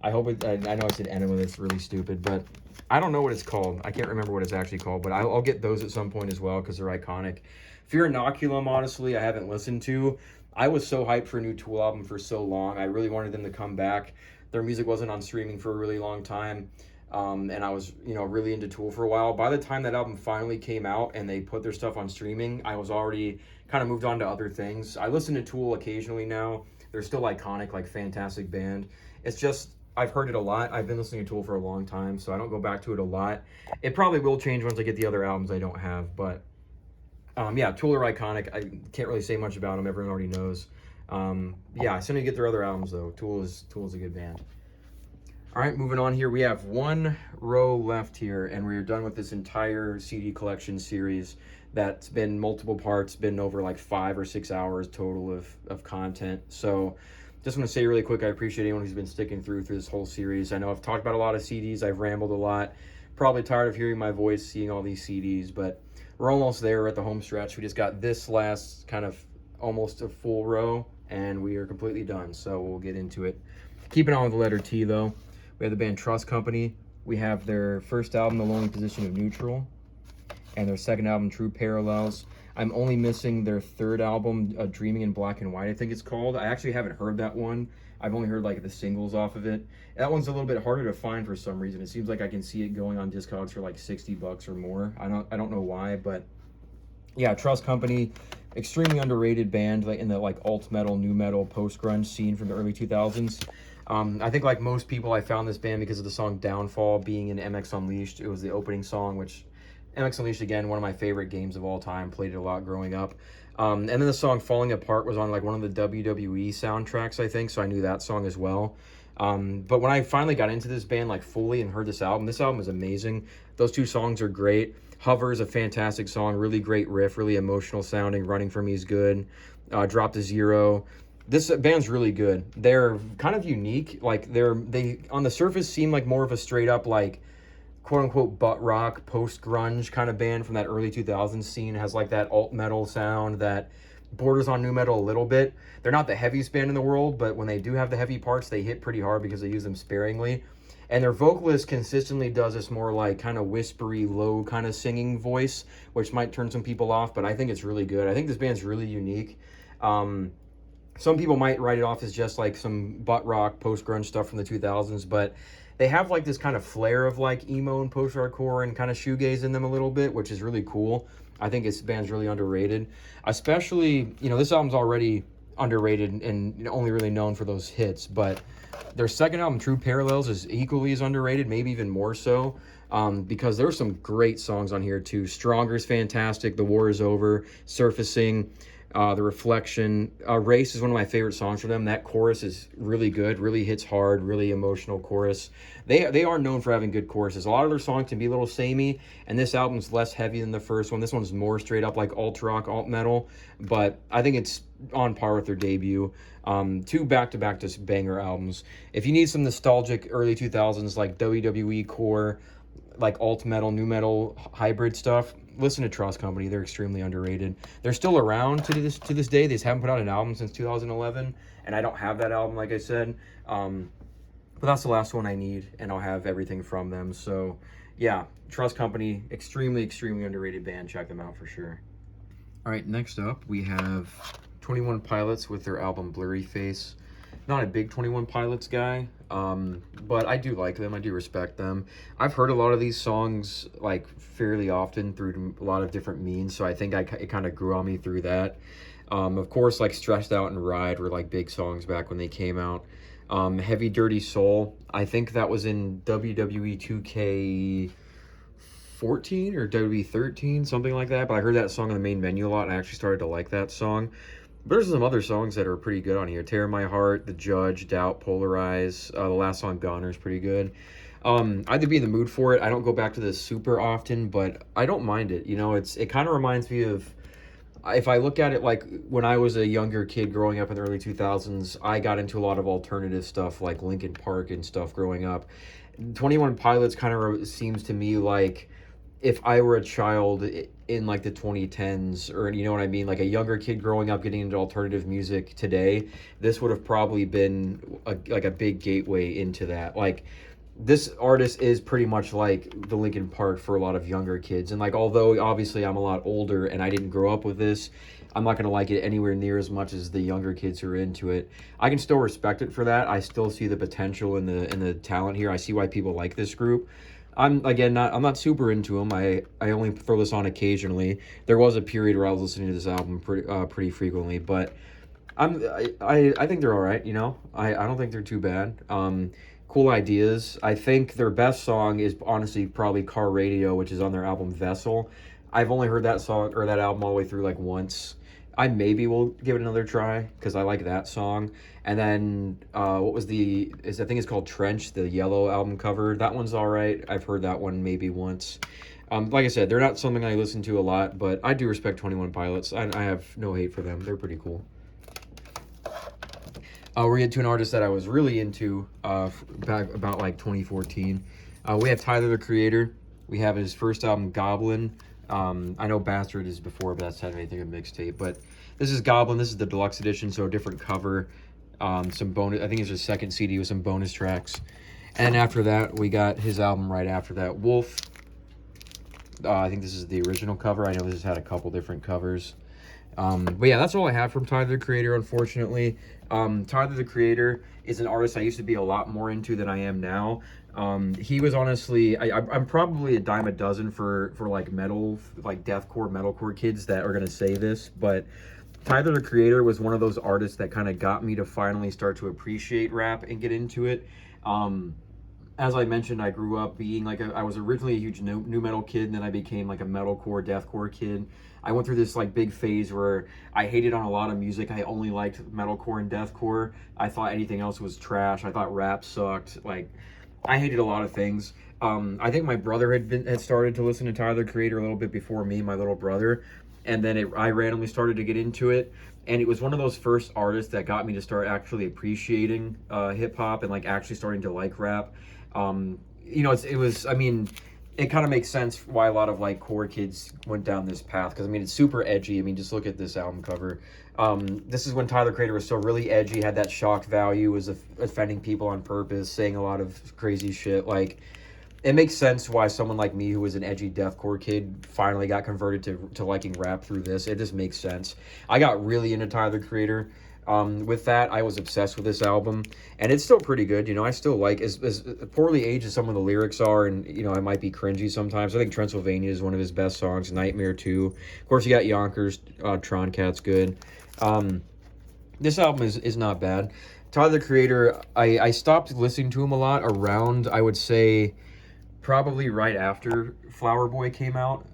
I hope it, I know I said Enema, that's really stupid, but I don't know what it's called. I can't remember what it's actually called, but I'll get those at some point as well because they're iconic. Fear Inoculum, honestly, I haven't listened to. I was so hyped for a new Tool album for so long. I really wanted them to come back. Their music wasn't on streaming for a really long time. And I was, really into Tool for a while. By the time that album finally came out and they put their stuff on streaming, I was already kind of moved on to other things. I listen to Tool occasionally now. They're still iconic, like fantastic band. It's just, I've heard it a lot. I've been listening to Tool for a long time, so I don't go back to it a lot. It probably will change once I get the other albums I don't have, but yeah, Tool are iconic. I can't really say much about them. Everyone already knows. Yeah, as soon as you get their other albums, though, Tool is a good band. All right, moving on here. We have one row left here, and we're done with this entire CD collection series that's been multiple parts, been over like 5 or 6 hours total of content. So just want to say really quick, I appreciate anyone who's been sticking through this whole series. I know I've talked about a lot of CDs. I've rambled a lot. Probably tired of hearing my voice, seeing all these CDs, but we're almost there at the home stretch. We just got this last kind of almost a full row, and we are completely done. So we'll get into it. Keeping on with the letter T, though. We have the band TRUSTcompany. We have their first album, The Lonely Position of Neutral, and their second album, True Parallels. I'm only missing their third album, Dreaming in Black and White, I think it's called. I actually haven't heard that one. I've only heard like the singles off of it. That one's a little bit harder to find for some reason. It seems like I can see it going on Discogs for like $60 or more. I don't know why, but yeah, TRUSTcompany, extremely underrated band, like in the like alt metal, new metal, post grunge scene from the early 2000s. I think like most people, I found this band because of the song Downfall being in MX Unleashed. It was the opening song, which MX Unleashed, again, one of my favorite games of all time. Played it a lot growing up. And then the song Falling Apart was on like one of the WWE soundtracks, I think, so I knew that song as well. But when I finally got into this band like fully and heard this album is amazing. Those two songs are great. Hover is a fantastic song, really great riff, really emotional sounding. Running For Me is good. Drop to Zero. This band's really good. They're kind of unique. Like they on the surface seem like more of a straight up like quote unquote butt rock, post grunge kind of band from that early 2000s scene. It has like that alt metal sound that borders on nu metal a little bit. They're not the heaviest band in the world, but when they do have the heavy parts, they hit pretty hard because they use them sparingly. And their vocalist consistently does this more like kind of whispery, low kind of singing voice, which might turn some people off, but I think it's really good. I think this band's really unique. Some people might write it off as just like some butt rock, post-grunge stuff from the 2000s, but they have like this kind of flair of like emo and post-hardcore and kind of shoegaze in them a little bit, which is really cool. I think this band's really underrated. Especially, you know, this album's already underrated and only really known for those hits, but their second album, True Parallels, is equally as underrated, maybe even more so, because there's some great songs on here too. Stronger is fantastic, The War Is Over, Surfacing, The Reflection. Race is one of my favorite songs for them. That chorus is really good, really hits hard, really emotional chorus. They are known for having good choruses. A lot of their songs can be a little samey, and this album's less heavy than the first one. This one's more straight up like alt rock, alt metal, but I think it's on par with their debut. Two back-to-back just banger albums. If you need some nostalgic early 2000s like WWE core, like alt metal, nu metal hybrid stuff, listen to TRUSTcompany. They're extremely underrated. They're still around to this day. They just haven't put out an album since 2011, and I don't have that album, like I said. But that's the last one I need, and I'll have everything from them. So yeah, TRUSTcompany, extremely, extremely underrated band. Check them out for sure. All right, next up we have 21 Pilots with their album Blurry Face. Not a big 21 Pilots guy, but I do like them. I do respect them. I've heard a lot of these songs like fairly often through a lot of different means, so I think it kind of grew on me through that. Of course, like Stressed Out and Ride were like big songs back when they came out. Heavy Dirty Soul, I think that was in WWE 2K14 or WWE13, something like that, but I heard that song on the main menu a lot, and I actually started to like that song. But there's some other songs that are pretty good on here. Tear My Heart, The Judge, Doubt, Polarize. The last song, Goner, is pretty good. I'd be in the mood for it. I don't go back to this super often, but I don't mind it. You know, it kind of reminds me of, if I look at it like when I was a younger kid growing up in the early 2000s, I got into a lot of alternative stuff like Linkin Park and stuff growing up. 21 Pilots kind of seems to me like if I were a child in like the 2010s, or you know what I mean, like a younger kid growing up getting into alternative music today, this would have probably been like a big gateway into that. Like this artist is pretty much like the Linkin Park for a lot of younger kids, and like although obviously I'm a lot older and I didn't grow up with this, I'm not gonna like it anywhere near as much as the younger kids who are into it. I can still respect it for that. I still see the potential in the talent here. I see why people like this group. I'm not super into them. I only throw this on occasionally. There was a period where I was listening to this album pretty frequently, but I think they're all right. You know, I don't think they're too bad. Cool ideas. I think their best song is honestly probably Car Radio, which is on their album Vessel. I've only heard that song or that album all the way through like once. I maybe will give it another try because I like that song. And then I think it's called Trench, the Yellow album cover. That one's all right. I've heard that one maybe once. Like I said, they're not something I listen to a lot, but I do respect 21 Pilots. I have no hate for them. They're pretty cool. We're into an artist that I was really into back about like 2014. We have Tyler, the Creator. We have his first album, Goblin. I know Bastard is before, but that's technically a mixtape. But this is Goblin. This is the deluxe edition, so a different cover. Some bonus. I think it's his second CD with some bonus tracks. And after that, we got his album right after that, Wolf. I think this is the original cover. I know this has had a couple different covers. But yeah, that's all I have from Tyler, the Creator, unfortunately. Tyler, the Creator is an artist I used to be a lot more into than I am now. He was honestly, I'm probably a dime a dozen for like metal, like deathcore, metalcore kids that are going to say this, but Tyler, the Creator was one of those artists that kind of got me to finally start to appreciate rap and get into it. as I mentioned, I grew up being like I was originally a huge new metal kid, and then I became like a metalcore, deathcore kid. I went through this like big phase where I hated on a lot of music. I only liked metalcore and deathcore. I thought anything else was trash. I thought rap sucked. Like, I hated a lot of things. I think my brother had started to listen to Tyler, the Creator, a little bit before me, my little brother, and then I randomly started to get into it. And it was one of those first artists that got me to start actually appreciating hip hop and like actually starting to like rap. You know, I mean, it kind of makes sense why a lot of like core kids went down this path, because I mean, it's super edgy. I mean, just look at this album cover. This is when Tyler, Creator, was still really edgy, had that shock value, was offending people on purpose, saying a lot of crazy shit. Like, it makes sense why someone like me, who was an edgy deathcore kid, finally got converted to liking rap through this. It just makes sense. I got really into Tyler, Creator. With that, I was obsessed with this album, and it's still pretty good. You know, I still like, as poorly aged as some of the lyrics are, and, you know, it might be cringy sometimes. I think Transylvania is one of his best songs, Nightmare 2. Of course, you got Yonkers, Tron Cat's good. This album is not bad. Tyler, the Creator, I stopped listening to him a lot around, I would say, probably right after Flower Boy came out.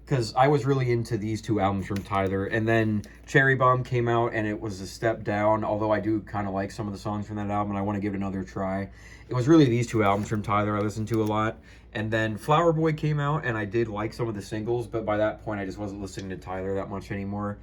Because I was really into these two albums from Tyler, and then Cherry Bomb came out, and it was a step down, although I do kind of like some of the songs from that album, and I want to give it another try. It was really these two albums from Tyler I listened to a lot, and then Flower Boy came out, and I did like some of the singles, but by that point, I just wasn't listening to Tyler that much anymore.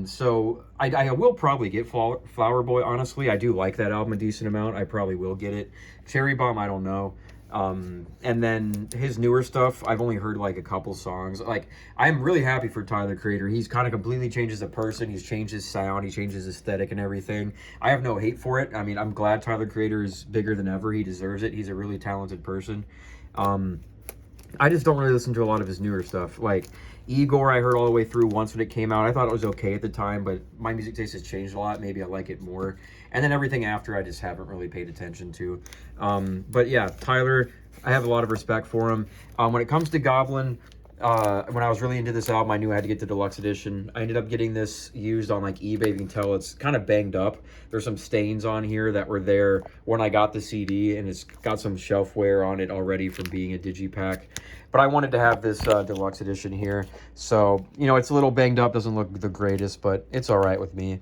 So I will probably get Flower Boy, honestly. I do like that album a decent amount. I probably will get it. Cherry Bomb, I don't know. And then his newer stuff, I've only heard like a couple songs. Like, I'm really happy for Tyler, Creator. He's kind of completely changed as a person. He's changed his sound. He changed his aesthetic and everything. I have no hate for it. I mean, I'm glad Tyler, Creator is bigger than ever. He deserves it. He's a really talented person. I just don't really listen to a lot of his newer stuff. Like, Igor, I heard all the way through once when it came out. I thought it was okay at the time, but my music taste has changed a lot. Maybe I like it more. And then everything after, I just haven't really paid attention to. But yeah, Tyler, I have a lot of respect for him. When it comes to Goblin, when I was really into this album, I knew I had to get the deluxe edition. I ended up getting this used on like eBay. You can tell it's kind of banged up. There's some stains on here that were there when I got the CD, and it's got some shelf wear on it already from being a digipack. But I wanted to have this deluxe edition here. So, you know, it's a little banged up, doesn't look the greatest, but it's all right with me.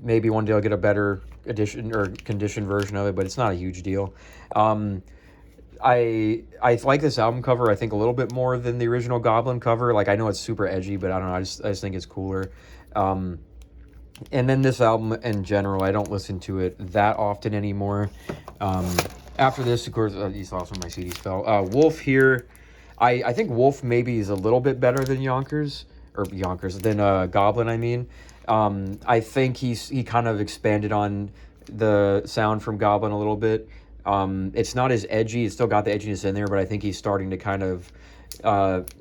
Maybe one day I'll get a better edition or conditioned version of it, but it's not a huge deal. I like this album cover, I think, a little bit more than the original Goblin cover. Like, I know it's super edgy, but I don't know, I just think it's cooler. And then this album in general, I don't listen to it that often anymore. After this, of course, you saw some of my CDs fell. Wolf here, I think Wolf maybe is a little bit better than Goblin, I mean. I think he kind of expanded on the sound from Goblin a little bit. It's not as edgy. It's still got the edginess in there, but I think he's starting to kind of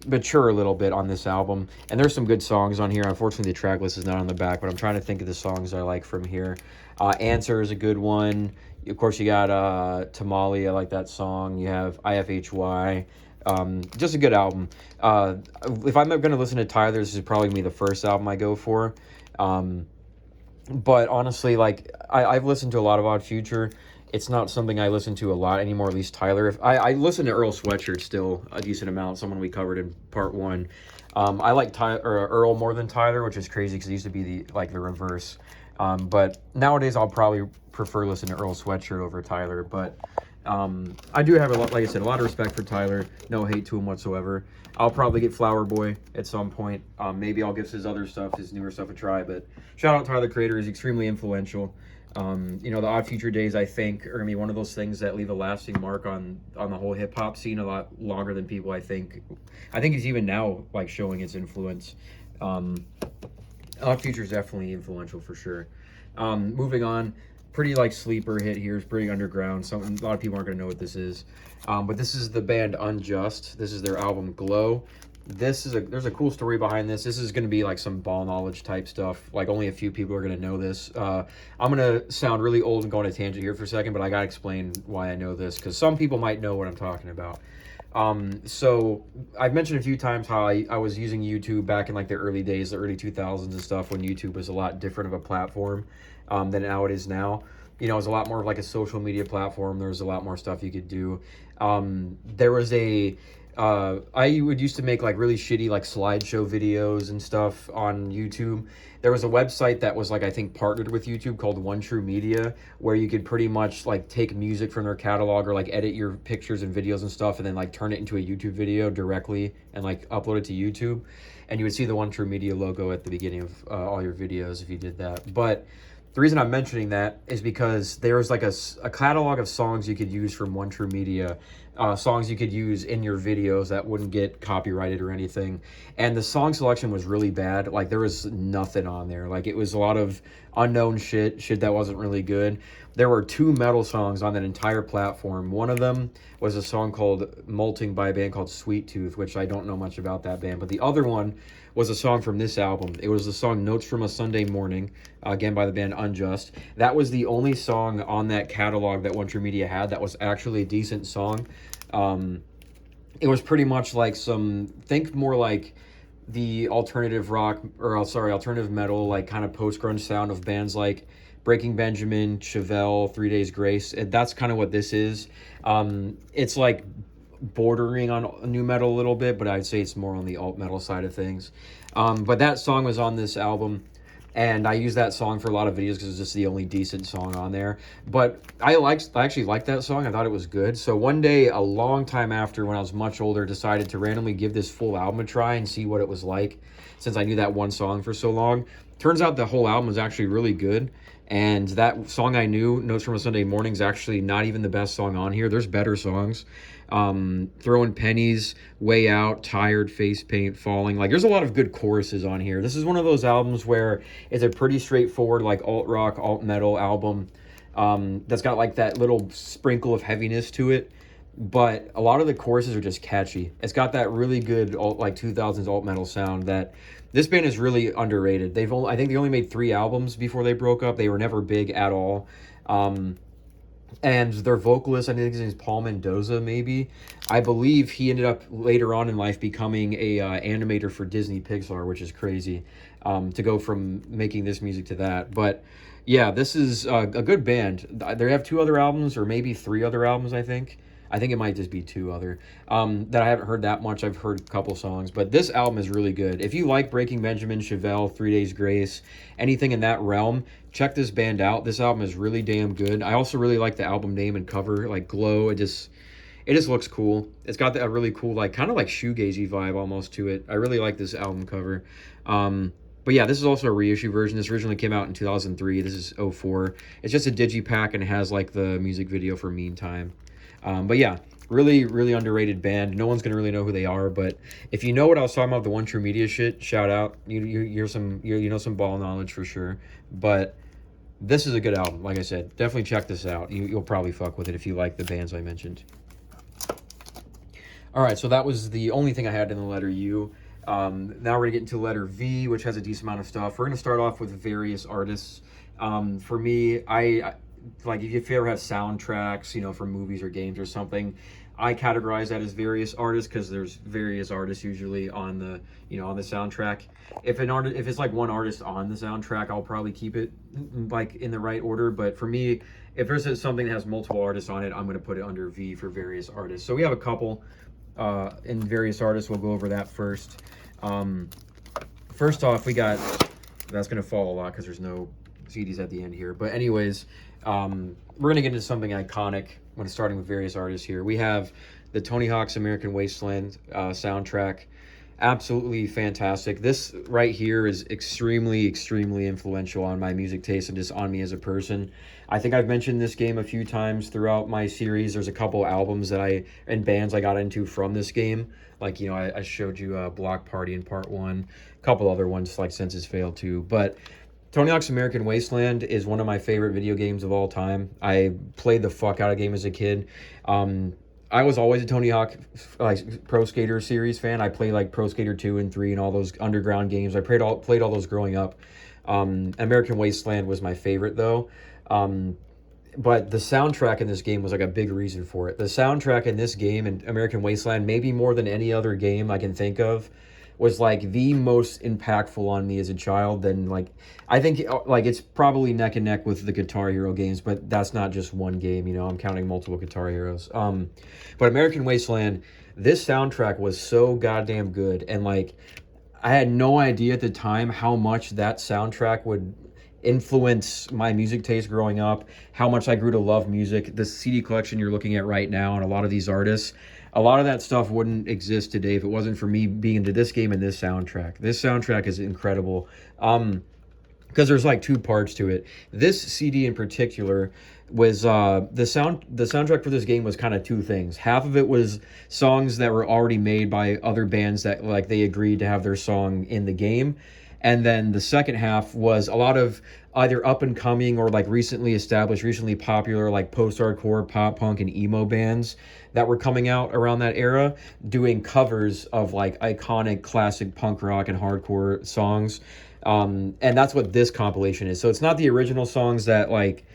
mature a little bit on this album. And there's some good songs on here. Unfortunately, the track list is not on the back, but I'm trying to think of the songs I like from here. Answer is a good one. Of course, you got Tamale. I like that song. You have IFHY. Just a good album. If I'm going to listen to Tyler, this is probably going to be the first album I go for. But honestly, like, I've listened to a lot of Odd Future. It's not something I listen to a lot anymore, at least Tyler. I listen to Earl Sweatshirt still a decent amount, someone we covered in part 1. I like Earl more than Tyler, which is crazy because he used to be the reverse. But nowadays I'll probably prefer listening to Earl Sweatshirt over Tyler. But I do have, like I said, a lot of respect for Tyler. No hate to him whatsoever. I'll probably get Flower Boy at some point. Maybe I'll give his other stuff, his newer stuff, a try. But shout out Tyler, Creator. He's extremely influential. You know, the Odd Future days, I think, are going to be one of those things that leave a lasting mark on the whole hip-hop scene a lot longer than people, I think. I think he's even now, like, showing its influence. Odd Future is definitely influential for sure. Moving on, pretty, like, sleeper hit here. It's pretty underground. A lot of people aren't going to know what this is. But this is the band Unjust. This is their album Glow. There's a cool story behind this. This is going to be like some ball knowledge type stuff. Like, only a few people are going to know this. I'm going to sound really old and go on a tangent here for a second, but I got to explain why I know this, because some people might know what I'm talking about. So I've mentioned a few times how I was using YouTube back in like the early days, the early 2000s and stuff, when YouTube was a lot different of a platform than how it is now. you know, it was a lot more of like a social media platform. There was a lot more stuff you could do. There was I would used to make like really shitty like slideshow videos and stuff on YouTube. There was a website that was like, I think, partnered with YouTube called One True Media, where you could pretty much like take music from their catalog or like edit your pictures and videos and stuff and then like turn it into a YouTube video directly and like upload it to YouTube. And you would see the One True Media logo at the beginning of all your videos if you did that. But the reason I'm mentioning that is because there's like a catalog of songs you could use from One True Media, songs you could use in your videos that wouldn't get copyrighted or anything. And the song selection was really bad. Like there was nothing on there. Like it was a lot of unknown shit that wasn't really good. There were 2 metal songs on that entire platform. One of them was a song called Molting by a band called Sweet Tooth, which I don't know much about that band. But the other one was a song from this album. It was the song Notes from a Sunday Morning, again by the band Unjust. That was the only song on that catalog that One True Media had that was actually a decent song. It was pretty much like think more like the alternative rock, or sorry, alternative metal, like kind of post-grunge sound of bands like Breaking Benjamin, Chevelle, 3 Days Grace. That's kind of what this is. It's like bordering on new metal a little bit, but I'd say it's more on the alt metal side of things. But that song was on this album, and I use that song for a lot of videos because it's just the only decent song on there. But I actually liked that song. I thought it was good. So one day, a long time after, when I was much older, decided to randomly give this full album a try and see what it was like, since I knew that one song for so long. Turns out the whole album was actually really good. And that song I knew, Notes from a Sunday Morning, is actually not even the best song on here. There's better songs. Throwing Pennies, Way Out, Tired, Face Paint, Falling. Like, there's a lot of good choruses on here. This is one of those albums where it's a pretty straightforward, like, alt-rock, alt-metal album that's got, like, that little sprinkle of heaviness to it. But a lot of the choruses are just catchy. It's got that really good, 2000s alt-metal sound that... This band is really underrated. I think they only made 3 albums before they broke up. They were never big at all. And their vocalist, I think his name is Paul Mendoza, maybe. I believe he ended up later on in life becoming a animator for Disney Pixar, which is crazy to go from making this music to that. But yeah, this is a good band. They have 2 other albums, or maybe 3 other albums, I think. I think it might just be 2 other that I haven't heard that much. I've heard a couple songs, but this album is really good. If you like Breaking Benjamin, Chevelle, 3 Days Grace, anything in that realm, check this band out. This album is really damn good. I also really like the album name and cover, like Glow. It just looks cool. It's got a really cool, like kind of like shoegazy vibe almost to it. I really like this album cover. But yeah, this is also a reissue version. This originally came out in 2003. This is 2004. It's just a digipack and it has like the music video for Meantime. But yeah, really, really underrated band. No one's gonna really know who they are, but if you know what I was talking about, the One True Media shit, shout out. You know some ball knowledge for sure. But this is a good album. Like I said, definitely check this out. You'll probably fuck with it if you like the bands I mentioned. All right, so that was the only thing I had in the letter U. Now we're gonna get into letter V, which has a decent amount of stuff. We're gonna start off with various artists. For me, I like if you ever have soundtracks, you know, for movies or games or something, I categorize that as various artists because there's various artists usually on the, on the soundtrack. If it's like one artist on the soundtrack, I'll probably keep it like in the right order. But for me, if there's something that has multiple artists on it, I'm going to put it under V for various artists. So we have a couple in various artists. We'll go over that first. First off, we got, that's going to fall a lot because there's no CDs at the end here. But anyways, we're going to get into something iconic when starting with various artists here. We have the Tony Hawk's American Wasteland soundtrack. Absolutely fantastic. This right here is extremely, extremely influential on my music taste and just on me as a person. I think I've mentioned this game a few times throughout my series. There's a couple albums and bands I got into from this game. Like, I showed you Block Party in part 1. A couple other ones like Senses Failed too. But Tony Hawk's American Wasteland is one of my favorite video games of all time. I played the fuck out of game as a kid. I was always a Tony Hawk Pro Skater series fan. I played like Pro Skater 2 and 3 and all those underground games. I played all those growing up. American Wasteland was my favorite though. But the soundtrack in this game was like a big reason for it. The soundtrack in this game and American Wasteland, maybe more than any other game I can think of, was like the most impactful on me as a child. Then like I think like it's probably neck and neck with the Guitar Hero games, but that's not just one game. You know, I'm counting multiple Guitar Heroes. But American Wasteland, this soundtrack was so goddamn good, and like I had no idea at the time how much that soundtrack would influence my music taste growing up, how much I grew to love music. The CD collection you're looking at right now and a lot of these artists, a lot of that stuff wouldn't exist today if it wasn't for me being into this game and this soundtrack. This soundtrack is incredible. Because there's like two parts to it. This CD in particular was the soundtrack for this game was kind of two things. Half of it was songs that were already made by other bands that like they agreed to have their song in the game. And then the second half was a lot of either up and coming or like recently established, recently popular like post-hardcore, pop punk, and emo bands that were coming out around that era, doing covers of like iconic classic punk rock and hardcore songs. And that's what this compilation is. So it's not the original songs that like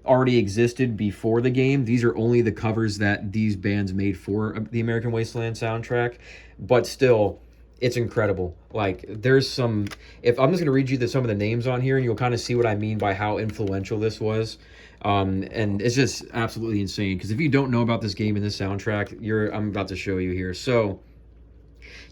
already existed before the game. These are only the covers that these bands made for the American Wasteland soundtrack. But still, it's incredible. Like there's some, if I'm just going to read you some of the names on here and you'll kind of see what I mean by how influential this was. And it's just absolutely insane. Because if you don't know about this game and this soundtrack, I'm about to show you here. So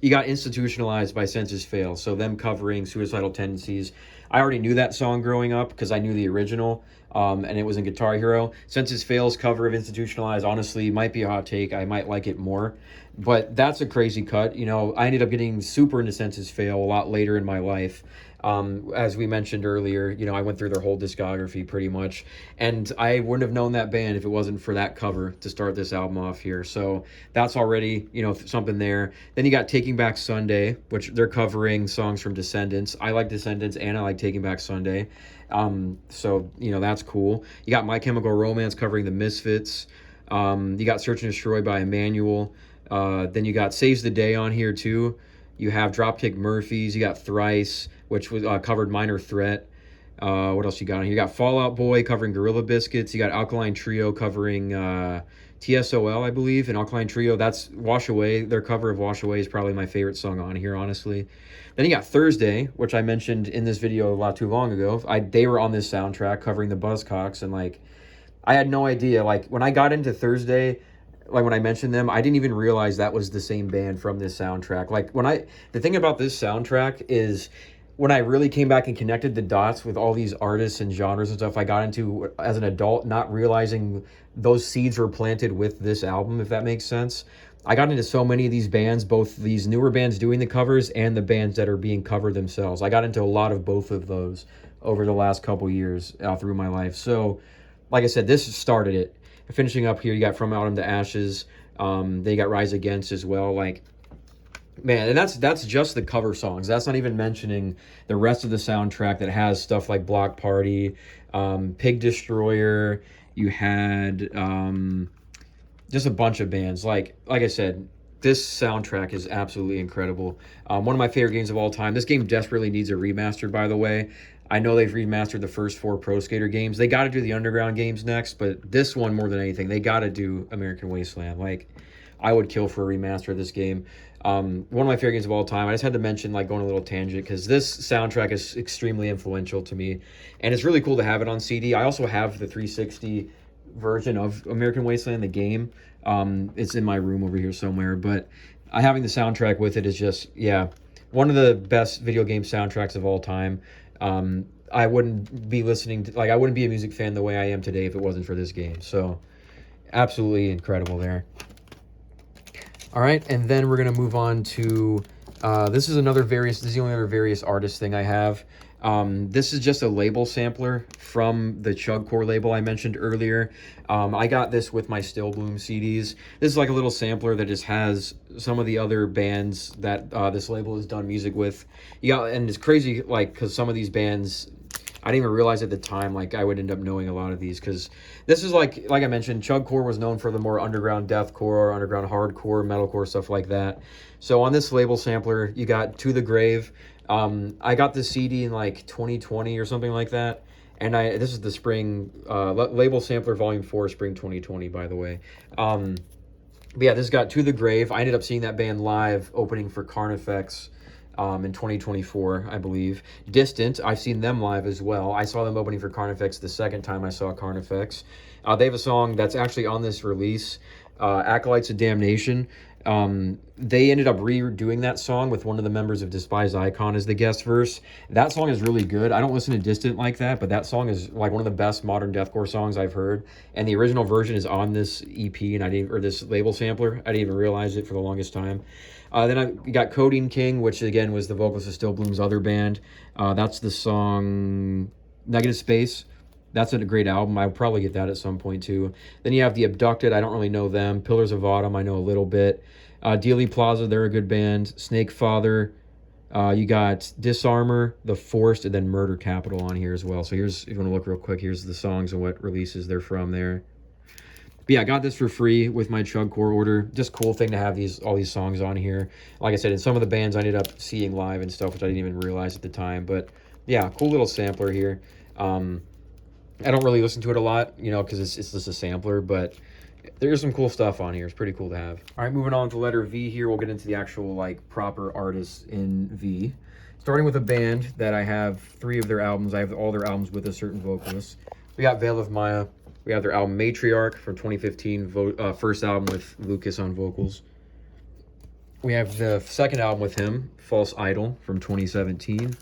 you got Institutionalized by Senses Fail. So them covering Suicidal Tendencies. I already knew that song growing up because I knew the original. And it was in Guitar Hero. Senses Fail's cover of Institutionalized, honestly, might be a hot take. I might like it more. But that's a crazy cut. You know, I ended up getting super into Senses Fail a lot later in my life. As we mentioned earlier, you know, I went through their whole discography pretty much. And I wouldn't have known that band if it wasn't for that cover to start this album off here. So that's already, you know, something there. Then you got Taking Back Sunday, which they're covering songs from Descendants. I like Descendants and I like Taking Back Sunday. So, you know, that's cool. You got My Chemical Romance covering the Misfits. You got Search and Destroy by Emmanuel. Then you got Saves the Day on here too. You have Dropkick Murphys. You got Thrice, which was covered Minor Threat. What else you got on here? You got Fall Out Boy covering Gorilla Biscuits. You got Alkaline Trio covering TSOL, I believe. And Alkaline Trio, that's Wash Away. Their cover of Wash Away is probably my favorite song on here, honestly. Then you got Thursday, which I mentioned in this video a lot too long ago. They were on this soundtrack covering the Buzzcocks, and like I had no idea. Like when I got into Thursday, like when I mentioned them, I didn't even realize that was the same band from this soundtrack. Like the thing about this soundtrack is when I really came back and connected the dots with all these artists and genres and stuff I got into as an adult, not realizing those seeds were planted with this album, if that makes sense. I got into so many of these bands, both these newer bands doing the covers and the bands that are being covered themselves. I got into a lot of both of those over the last couple years through my life. So, like I said, this started it. Finishing up here, you got From Autumn to Ashes. Then you got Rise Against as well. Like, man, and that's just the cover songs. That's not even mentioning the rest of the soundtrack that has stuff like Block Party, Pig Destroyer. You had just a bunch of bands. Like I said, this soundtrack is absolutely incredible. One of my favorite games of all time. This game desperately needs a remaster, by the way. I know they've remastered the first 4 Pro Skater games. They got to do the Underground games next, but this one more than anything, they got to do American Wasteland. Like, I would kill for a remaster of this game. One of my favorite games of all time. I just had to mention, like, going a little tangent, because this soundtrack is extremely influential to me, and it's really cool to have it on CD. I also have the 360 version of American Wasteland, the game. It's in my room over here somewhere, but having the soundtrack with it is just, yeah, one of the best video game soundtracks of all time. I wouldn't be listening to, like, I wouldn't be a music fan the way I am today if it wasn't for this game. So, absolutely incredible there. All right, and then we're going to move on to, this is the only other various artist thing I have. This is just a label sampler from the Chugcore label I mentioned earlier. I got this with my Still Bloom CDs. This is like a little sampler that just has some of the other bands that this label has done music with. And it's crazy, like, because some of these bands, I didn't even realize at the time, like, I would end up knowing a lot of these, because this is like I mentioned, Chugcore was known for the more underground deathcore, underground hardcore, metalcore, stuff like that. So on this label sampler, you got To the Grave. I got this CD in like 2020 or something like that, and this is the spring label sampler volume 4, spring 2020, by the way. But yeah, this got To the Grave. I ended up seeing that band live opening for Carnifex in 2024, I believe. Distant, I've seen them live as well. I saw them opening for Carnifex the second time I saw Carnifex. They have a song that's actually on this release, Acolytes of Damnation. They ended up redoing that song with one of the members of Despised Icon as the guest verse. That song is really good. I don't listen to Distant like that, but that song is like one of the best modern deathcore songs I've heard. And the original version is on this EP, and or this label sampler. I didn't even realize it for the longest time. Then we got Codeine King, which again was the vocalist of Still Bloom's other band. That's the song Negative Space. That's a great album. I'll probably get that at some point too. Then you have The Abducted. I don't really know them. Pillars of Autumn, I know a little bit. Dealey Plaza, they're a good band. Snake Father. You got Disarmor, The Forced, and then Murder Capital on here as well. So here's, if you want to look real quick, here's the songs and what releases they're from there. But yeah, I got this for free with my Chugcore order. Just cool thing to have all these songs on here. Like I said, in some of the bands I ended up seeing live and stuff, which I didn't even realize at the time. But yeah, cool little sampler here. I don't really listen to it a lot, you know, because it's just a sampler, but there's some cool stuff on here. It's pretty cool to have. All right, moving on to letter V here. We'll get into the actual, like, proper artists in V. Starting with a band that I have 3 of their albums. I have all their albums with a certain vocalist. We got Veil of Maya. We have their album Matriarch from 2015, first album with Lucas on vocals. We have the second album with him, False Idol, from 2017.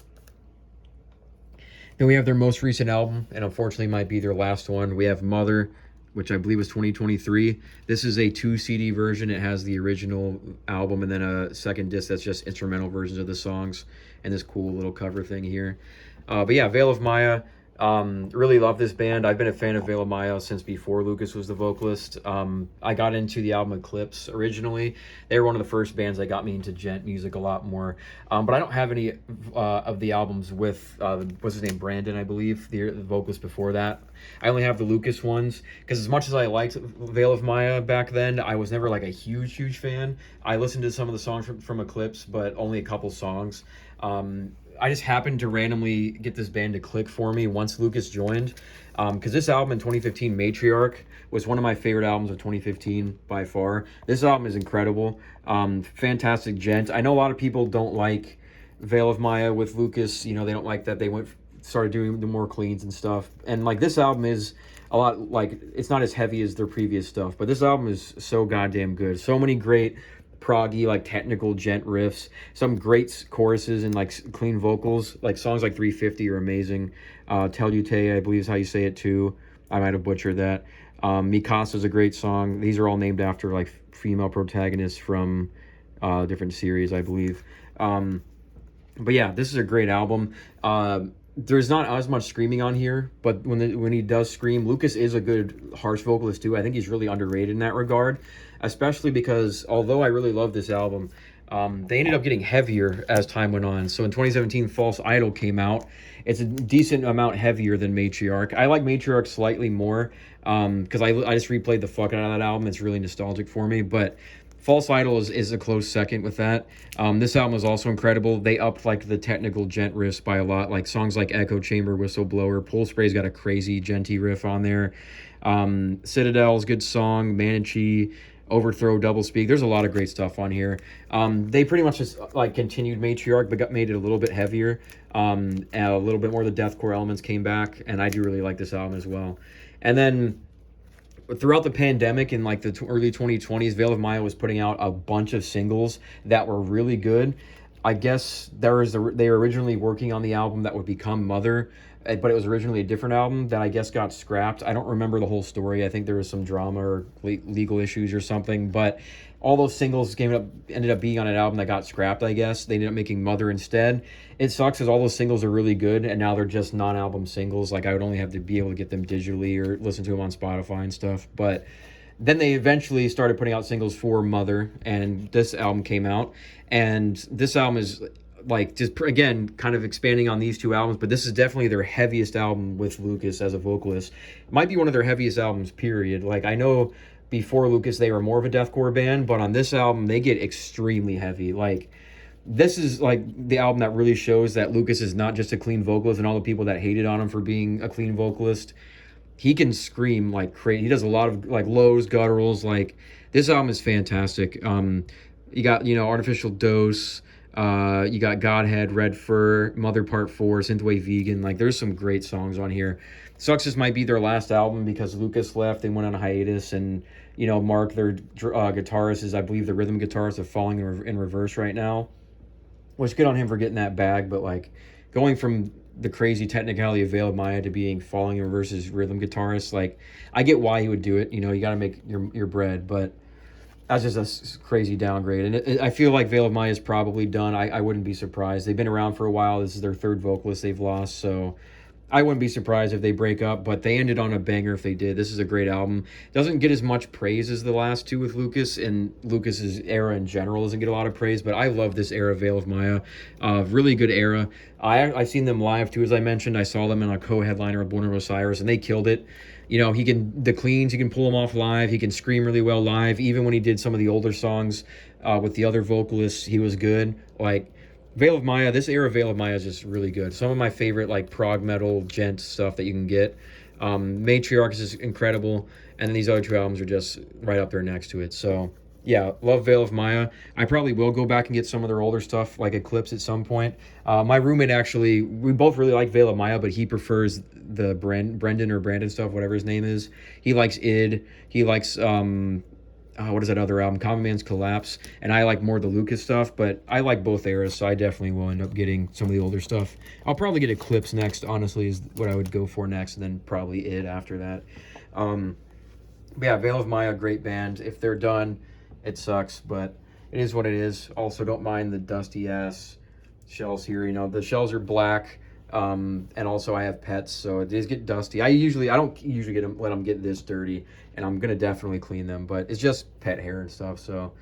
Then we have their most recent album, and unfortunately might be their last one. We have Mother, which I believe was 2023. This is a 2 CD version. It has the original album and then a second disc that's just instrumental versions of the songs and this cool little cover thing here. But yeah, Veil of Maya. Really love this band. I've been a fan of Veil of Maya since before Lucas was the vocalist. I got into the album Eclipse originally. They were one of the first bands that got me into gent music a lot more. But I don't have any of the albums with, what's his name, Brandon, I believe, the vocalist before that. I only have the Lucas ones, because as much as I liked Veil of Maya back then, I was never like a huge fan. I listened to some of the songs from Eclipse, but only a couple songs. I just happened to randomly get this band to click for me once Lucas joined, because this album in 2015, Matriarch, was one of my favorite albums of 2015 by far. This album is incredible. Fantastic gent. I know a lot of people don't like Veil of Maya with Lucas. You know, they don't like that they started doing the more cleans and stuff. And like this album is a lot, like, it's not as heavy as their previous stuff, but this album is so goddamn good. So many great proggy, like, technical gent riffs, some great choruses and like clean vocals. Like songs like 350 are amazing. Tellute, I believe is how you say it too. I might have butchered that. Mikasa's a great song. These are all named after like female protagonists from different series, I believe. But yeah, this is a great album. There's not as much screaming on here, but when he does scream, Lucas is a good harsh vocalist too. I think he's really underrated in that regard, especially because although I really love this album, they ended up getting heavier as time went on. So in 2017, False Idol came out. It's a decent amount heavier than Matriarch. I like Matriarch slightly more because I just replayed the fuck out of that album. It's really nostalgic for me, but False Idol is a close second with that. This album is also incredible. They upped like the technical gent riffs by a lot. Like songs like Echo Chamber, Whistleblower, Pole Spray's got a crazy genty riff on there. Citadel's good song, Manichi, Overthrow, Double Speak. There's a lot of great stuff on here. They pretty much just like continued Matriarch, but made it a little bit heavier. And a little bit more of the deathcore elements came back, and I do really like this album as well. And then throughout the pandemic in like the early 2020s, Veil of Maya was putting out a bunch of singles that were really good. I guess they were originally working on the album that would become Mother, but it was originally a different album that I guess got scrapped. I don't remember the whole story. I think there was some drama or legal issues or something, but all those singles ended up being on an album that got scrapped, I guess. They ended up making Mother instead. It sucks because all those singles are really good, and now they're just non-album singles. Like, I would only have to be able to get them digitally or listen to them on Spotify and stuff. But then they eventually started putting out singles for Mother, and this album came out. And this album is, like, just, again, kind of expanding on these two albums, but this is definitely their heaviest album with Lucas as a vocalist. It might be one of their heaviest albums, period. Like, I know before Lucas they were more of a deathcore band, but on this album they get extremely heavy. Like, this is like the album that really shows that Lucas is not just a clean vocalist, and all the people that hated on him for being a clean vocalist, he can scream like crazy. He does a lot of like lows, gutturals. Like, this album is fantastic. You got, Artificial Dose, You got Godhead, Red Fur, Mother Part 4, Synthwave Vegan. Like, there's some great songs on here. Sucks this might be their last album because Lucas left. They went on a hiatus, and, you know, Mark, their guitarist, is, I believe, the rhythm guitarist of Falling in Reverse right now. Which, good on him for getting that bag, but, like, going from the crazy technicality of Veil of Maya to being Falling in Reverse's rhythm guitarist, like, I get why he would do it. You know, you got to make your bread, but that's just a crazy downgrade. And I feel like Veil of Maya is probably done. I wouldn't be surprised. They've been around for a while. This is their third vocalist they've lost, so I wouldn't be surprised if they break up, but they ended on a banger if they did. This is a great album. Doesn't get as much praise as the last two with Lucas, and Lucas's era in general doesn't get a lot of praise, but I love this era of Veil of Maya. Really good era. I've seen them live too, as I mentioned. I saw them in a co-headliner with Born of Osiris, and they killed it. You know, the cleans, he can pull them off live. He can scream really well live. Even when he did some of the older songs with the other vocalists, he was good. Like, Veil of Maya, this era of Veil of Maya is just really good. Some of my favorite, like, prog metal, gent stuff that you can get. Matriarchs is incredible, and then these other two albums are just right up there next to it. So, yeah, love Veil of Maya. I probably will go back and get some of their older stuff, like Eclipse, at some point. My roommate, actually, we both really like Veil of Maya, but he prefers the Brandon stuff, whatever his name is. He likes Id. He likes... what is that other album? Common Man's Collapse. And I like more the Lucas stuff, but I like both eras, so I definitely will end up getting some of the older stuff. I'll probably get Eclipse next, honestly, is what I would go for next, and then probably Id after that. But yeah, Veil of Maya, great band. If they're done, it sucks, but it is what it is. Also, don't mind the dusty-ass shells here. You know, the shells are black, and also I have pets, so it does get dusty. I don't usually let them get this dirty, and I'm gonna definitely clean them, but it's just pet hair and stuff, so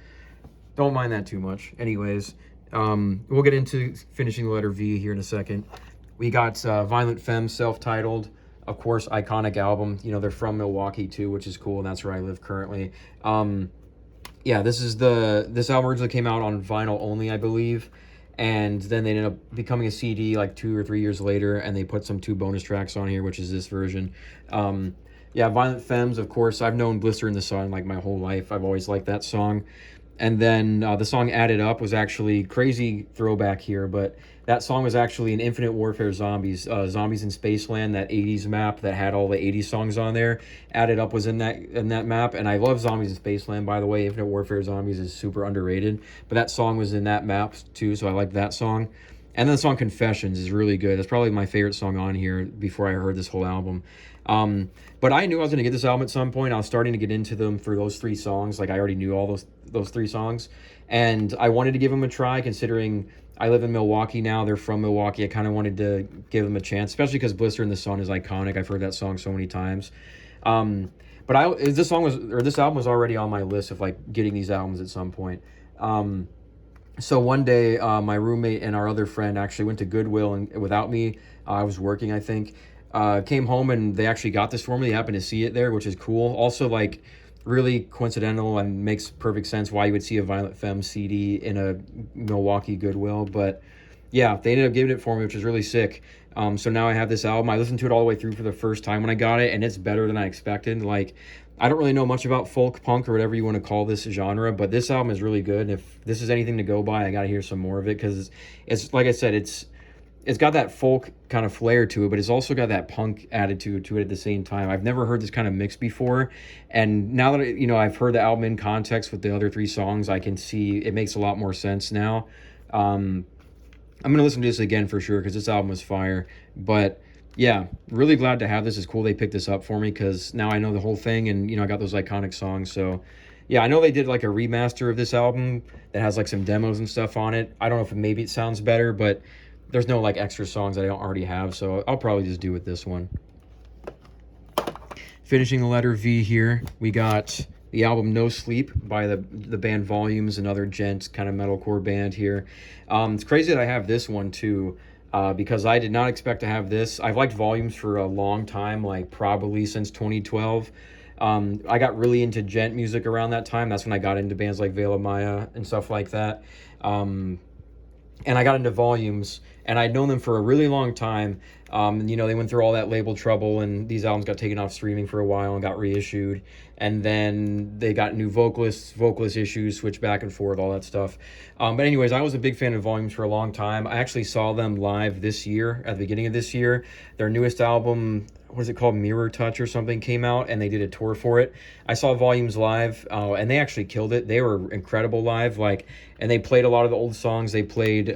don't mind that too much. Anyways, we'll get into finishing the letter V here in a second. We got Violent Femmes, self-titled, of course, iconic album. You know, they're from Milwaukee too, which is cool, and that's where I live currently. Yeah, this album originally came out on vinyl only, I believe. And then they ended up becoming a CD like 2 or 3 years later, and they put some 2 bonus tracks on here, which is this version. Yeah, Violent Femmes, of course, I've known Blister in the Sun like my whole life. I've always liked that song. And then the song Added Up was actually crazy throwback here, but that song was actually in Infinite Warfare Zombies, Zombies in Spaceland, that 80s map that had all the 80s songs on there. Added Up was in that map, and I love Zombies in Spaceland, by the way. Infinite Warfare Zombies is super underrated, but that song was in that map too, so I like that song. And then the song Confessions is really good. That's probably my favorite song on here before I heard this whole album. But I knew I was going to get this album at some point. I was starting to get into them for those 3 songs. Like, I already knew all those 3 songs. And I wanted to give them a try, considering I live in Milwaukee now. They're from Milwaukee. I kind of wanted to give them a chance, especially because Blister in the Sun is iconic. I've heard that song so many times. But this album was already on my list of, like, getting these albums at some point. So one day, my roommate and our other friend actually went to Goodwill, and without me, I was working, I think. Came home, and they actually got this for me. They happened to see it there, which is cool. Also, like, really coincidental, and makes perfect sense why you would see a Violent Femmes CD in a Milwaukee Goodwill. But yeah, they ended up giving it for me, which is really sick. So now I have this album. I listened to it all the way through for the first time when I got it, and it's better than I expected. Like, I don't really know much about folk punk or whatever you want to call this genre, but this album is really good. If this is anything to go by, I got to hear some more of it, because it's like I said, it's got that folk kind of flair to it, but it's also got that punk attitude to it at the same time. I've never heard this kind of mix before, and now that I've heard the album in context with the other 3 songs, I can see it makes a lot more sense now. I'm gonna listen to this again for sure, because this album was fire. But yeah, really glad to have this. It's cool they picked this up for me, because now I know the whole thing, and I got those iconic songs. So yeah, I know they did like a remaster of this album that has like some demos and stuff on it. I don't know if maybe it sounds better, but there's no like extra songs that I don't already have, so I'll probably just do with this one. Finishing the letter V here, we got the album No Sleep by the band Volumes, another gent kind of metalcore band here. It's crazy that I have this one too, because I did not expect to have this. I've liked Volumes for a long time, like probably since 2012. I got really into gent music around that time. That's when I got into bands like Veil of Maya and stuff like that. And I got into Volumes, and I'd known them for a really long time. You know, they went through all that label trouble, and these albums got taken off streaming for a while and got reissued. And then they got new vocalist issues, switched back and forth, all that stuff. But anyways, I was a big fan of Volumes for a long time. I actually saw them live this year, at the beginning of this year. Their newest album, what is it called, Mirror Touch or something, came out, and they did a tour for it. I saw Volumes live, and they actually killed it. They were incredible live, like, and they played a lot of the old songs. They played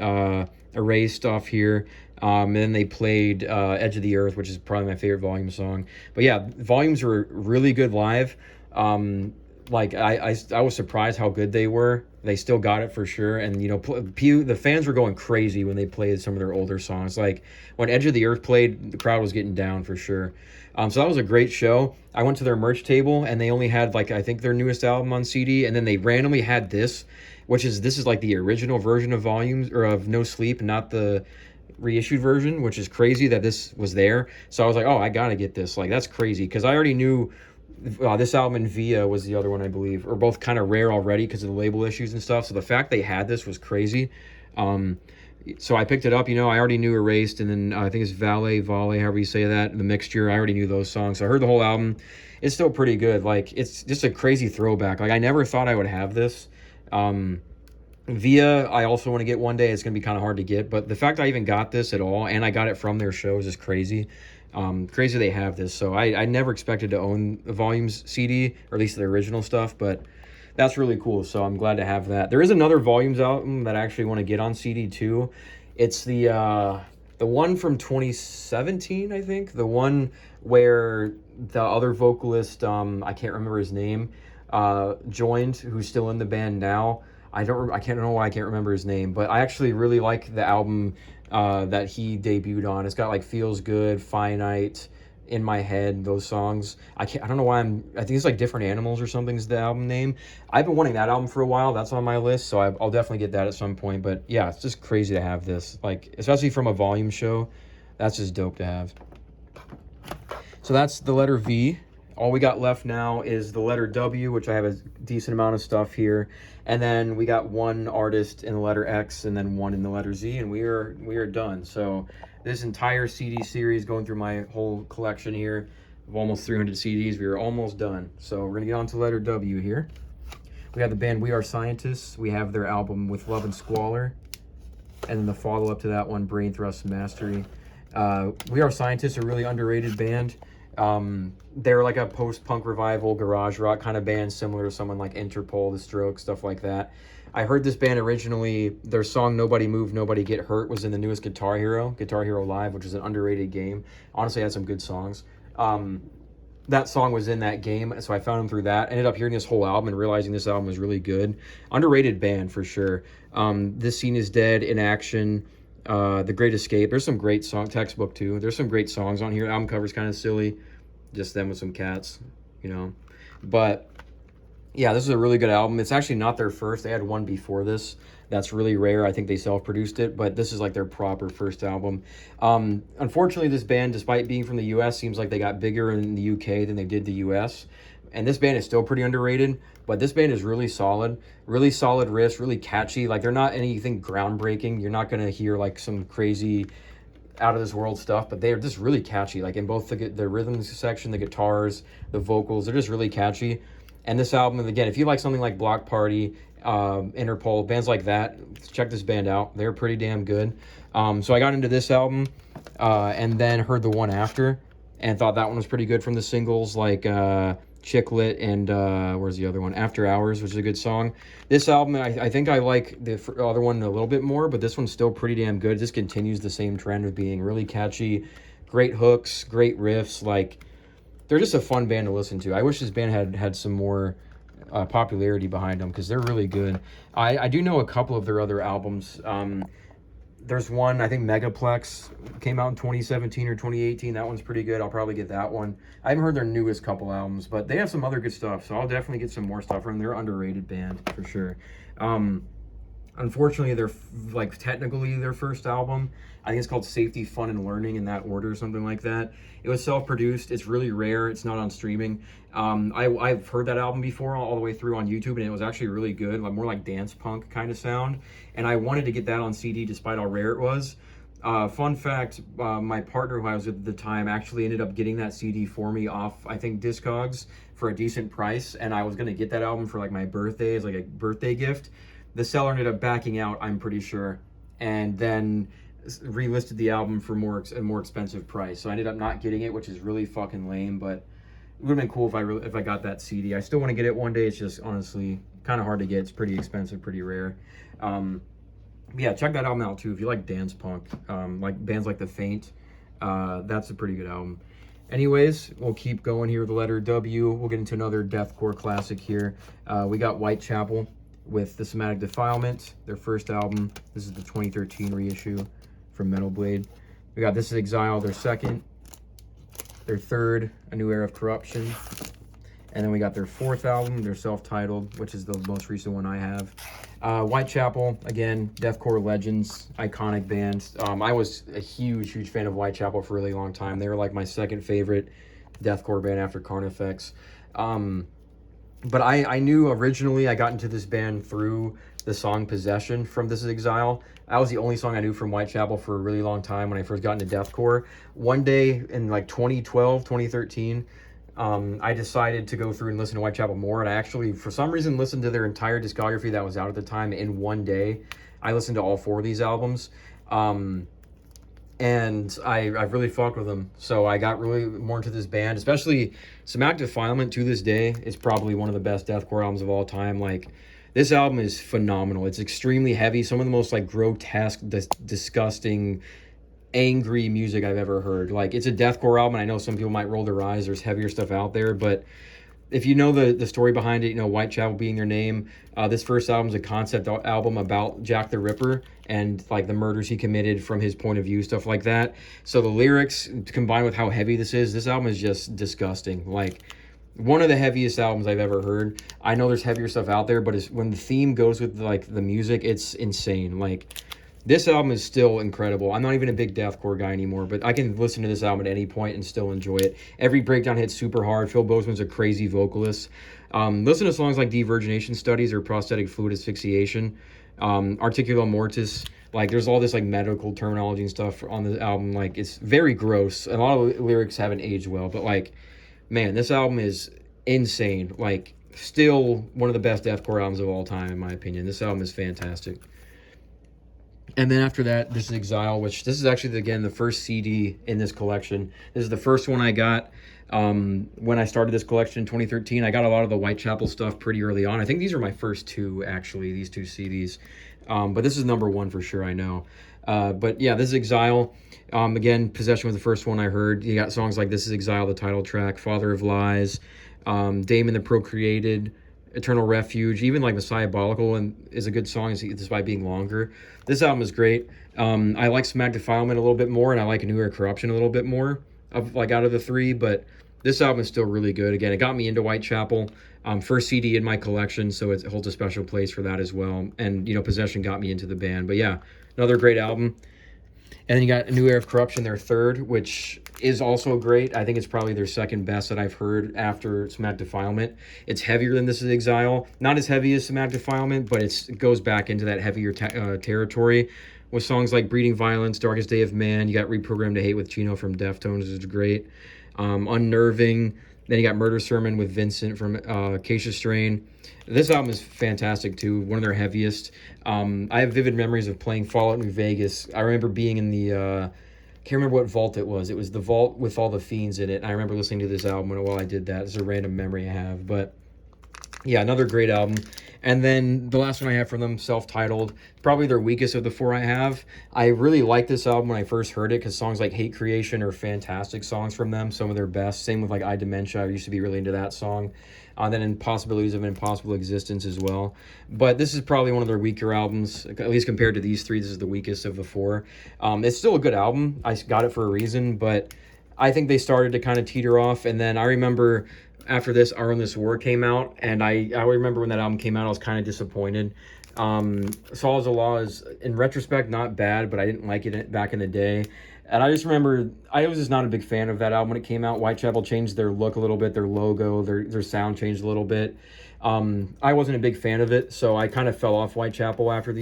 Erased off here. And then they played Edge of the Earth, which is probably my favorite Volume song. But yeah, Volumes were really good live. Like I was surprised how good they were. They still got it for sure. And you know, the fans were going crazy when they played some of their older songs. Like when Edge of the Earth played, the crowd was getting down for sure. So that was a great show. I went to their merch table, and they only had, like, I think their newest album on CD, and then they randomly had this is like the original version of Volumes, or of No Sleep, not the reissued version, which is crazy that this was there. So I was like, oh, I gotta get this. Like, that's crazy, because I already knew this album and Via was the other one, I believe, are both kind of rare already because of the label issues and stuff. So the fact they had this was crazy. So I picked it up. You know, I already knew Erased, and then I think it's Valet, however you say that, The Mixture. I already knew those songs. So I heard the whole album. It's still pretty good. Like, it's just a crazy throwback. Like, I never thought I would have this. Via, I also want to get one day. It's going to be kind of hard to get, but the fact I even got this at all, and I got it from their shows, is crazy. Crazy they have this. So I never expected to own the Volumes CD, or at least the original stuff, but that's really cool. So I'm glad to have that. There is another Volumes album that I actually want to get on CD too. It's the one from 2017, I think. The one where the other vocalist, I can't remember his name, joined, who's still in the band now. I can't know why I can't remember his name, but I actually really like the album that he debuted on. It's got like Feels Good, Finite, In My Head, those songs. I don't know why I think it's like Different Animals or something is the album name. I've been wanting that album for a while. That's on my list, so I'll definitely get that at some point. But yeah, it's just crazy to have this, like, especially from a Volume show. That's just dope to have. So that's the letter V. All we got left now is the letter W, which I have a decent amount of stuff here. And then we got one artist in the letter X, and then one in the letter Z, and we are done. So this entire CD series, going through my whole collection here of almost 300 CDs, we are almost done. So we're going to get on to letter W here. We have the band We Are Scientists. We have their album With Love and Squalor. And then the follow-up to that one, Brain Thrust Mastery. We Are Scientists, a really underrated band. They're like a post-punk revival, garage rock kind of band, similar to someone like Interpol, The Strokes, stuff like that. I heard this band originally, their song Nobody Move, Nobody Get Hurt was in the newest Guitar Hero Live, which is an underrated game. Honestly, it had some good songs. That song was in that game, so I found them through that. Ended up hearing this whole album and realizing this album was really good. Underrated band for sure. This Scene Is Dead, In Action, The Great Escape. There's some great song, Textbook too. There's some great songs on here. The album cover's kind of silly, just them with some cats, you know. But yeah, this is a really good album. It's actually not their first. They had one before this. That's really rare. I think they self-produced it, but this is like their proper first album. Unfortunately, this band, despite being from the US, seems like they got bigger in the UK than they did the US. And this band is still pretty underrated, but this band is really solid riffs, really catchy. Like, they're not anything groundbreaking. You're not going to hear like some crazy out of this world stuff, but they're just really catchy. Like in both the rhythms section, the guitars, the vocals, they're just really catchy. And this album, again, if you like something like Block Party, Interpol, bands like that, check this band out. They're pretty damn good. So I got into this album and then heard the one after and thought that one was pretty good from the singles, like Chicklet and where's the other one? After Hours, which is a good song. This album, I think I like the other one a little bit more, but this one's still pretty damn good. It just continues the same trend of being really catchy, great hooks, great riffs. Like, they're just a fun band to listen to. I wish this band had some more popularity behind them, because they're really good. I do know a couple of their other albums. There's one, I think Megaplex came out in 2017 or 2018. That one's pretty good. I'll probably get that one. I haven't heard their newest couple albums, but they have some other good stuff, so I'll definitely get some more stuff from them. They're an underrated band, for sure. Unfortunately, they're like technically their first album. I think it's called Safety, Fun, and Learning, in that order, something like that. It was self-produced. It's really rare. It's not on streaming. I've heard that album before all the way through on YouTube, and it was actually really good, like more like dance punk kind of sound. And I wanted to get that on CD despite how rare it was. Fun fact, my partner who I was with at the time actually ended up getting that CD for me off, I think, Discogs for a decent price, and I was going to get that album for like my birthday as like a birthday gift. The seller ended up backing out, I'm pretty sure, and then relisted the album for a more expensive price. So I ended up not getting it, which is really fucking lame, but it would have been cool if I got that CD. I still want to get it one day. It's just honestly kind of hard to get. It's pretty expensive, pretty rare. Yeah, check that album out too if you like dance punk, like bands like The Faint. That's a pretty good album. Anyways, we'll keep going here with the letter W. We'll get into another deathcore classic here. We got Whitechapel with The Somatic Defilement, their first album. This is the 2013 reissue from Metal Blade. We got This Is Exile, their second. Their third, A New Era of Corruption. And then we got their fourth album, their self-titled, which is the most recent one I have. Whitechapel, again, deathcore legends, iconic band. I was a huge fan of Whitechapel for a really long time. They were like my second favorite deathcore band after Carnifex. But I knew originally I got into this band through the song Possession from This Is Exile. That was the only song I knew from Whitechapel for a really long time when I first got into deathcore. One day in like 2012, 2013, I decided to go through and listen to Whitechapel more, and I actually, for some reason, listened to their entire discography that was out at the time in one day. I listened to all 4 of these albums, and I really fucked with them. So I got really more into this band, especially Somatic Defilement to this day is probably one of the best deathcore albums of all time. Like, this album is phenomenal. It's extremely heavy, some of the most like grotesque, disgusting, angry music I've ever heard. Like, it's a deathcore album. I know some people might roll their eyes. There's heavier stuff out there, but if you know the story behind it, you know, Whitechapel being their name, this first album is a concept album about Jack the Ripper and like the murders he committed from his point of view, stuff like that. So the lyrics combined with how heavy this album is just disgusting. Like, one of the heaviest albums I've ever heard. I know there's heavier stuff out there, but when the theme goes with like the music, it's insane. Like, this album is still incredible. I'm not even a big deathcore guy anymore, but I can listen to this album at any point and still enjoy it. Every breakdown hits super hard. Phil Bozeman's a crazy vocalist. Listen to songs like Devirgination Studies or Prosthetic Fluid Asphyxiation, Articulum Mortis. Like, there's all this like medical terminology and stuff on the album. Like, it's very gross. A lot of the lyrics haven't aged well, but like, man, this album is insane. Like, still one of the best deathcore albums of all time, in my opinion. This album is fantastic. And then after that, This Is Exile, which this is actually, again, the first CD in this collection. This is the first one I got when I started this collection in 2013. I got a lot of the Whitechapel stuff pretty early on. I think these are my first 2, actually, these 2 CDs. But this is number 1 for sure, I know. But yeah, This Is Exile. Again, Possession was the first one I heard. You got songs like This Is Exile, the title track, Father of Lies, Damon the Procreated, Eternal Refuge, even like Messiahbolical and is a good song despite being longer. This album is great. I like Somatic Defilement a little bit more, and I like A New Era of Corruption a little bit more out of the 3, but this album is still really good. Again, it got me into Whitechapel. First CD in my collection, so it holds a special place for that as well. And, you know, Possession got me into the band. But yeah, another great album. And then you got A New Era of Corruption, their third, which is also great. I think it's probably their second best that I've heard after Somatic Defilement. It's heavier than This Is Exile. Not as heavy as Somatic Defilement, but it goes back into that heavier territory with songs like Breeding Violence, Darkest Day of Man. You got Reprogrammed to Hate with Chino from Deftones, which is great. Unnerving. Then you got Murder Sermon with Vincent from Acacia Strain. This album is fantastic too, one of their heaviest. I have vivid memories of playing Fallout New Vegas. I remember being in the, can't remember what vault it was. It was the vault with all the fiends in it. I remember listening to this album while I did that. It's a random memory I have, but yeah, another great album. And then the last one I have from them, self-titled, probably their weakest of the 4 I have. I really liked this album when I first heard it because songs like Hate Creation are fantastic songs from them, some of their best. Same with like I Dementia. I used to be really into that song. Then Impossibilities of an Impossible Existence as well. But this is probably one of their weaker albums, at least compared to these 3. This is the weakest of the 4. It's still a good album. I got it for a reason, but I think they started to kind of teeter off. And then I remember after this, Our Own This War came out, and I remember when that album came out, I was kind of disappointed. Saul is a Law is, in retrospect, not bad, but I didn't like it back in the day. And I just remember I was just not a big fan of that album when it came out. Whitechapel changed their look a little bit, their logo, their sound changed a little bit. I wasn't a big fan of it, so I kind of fell off Whitechapel after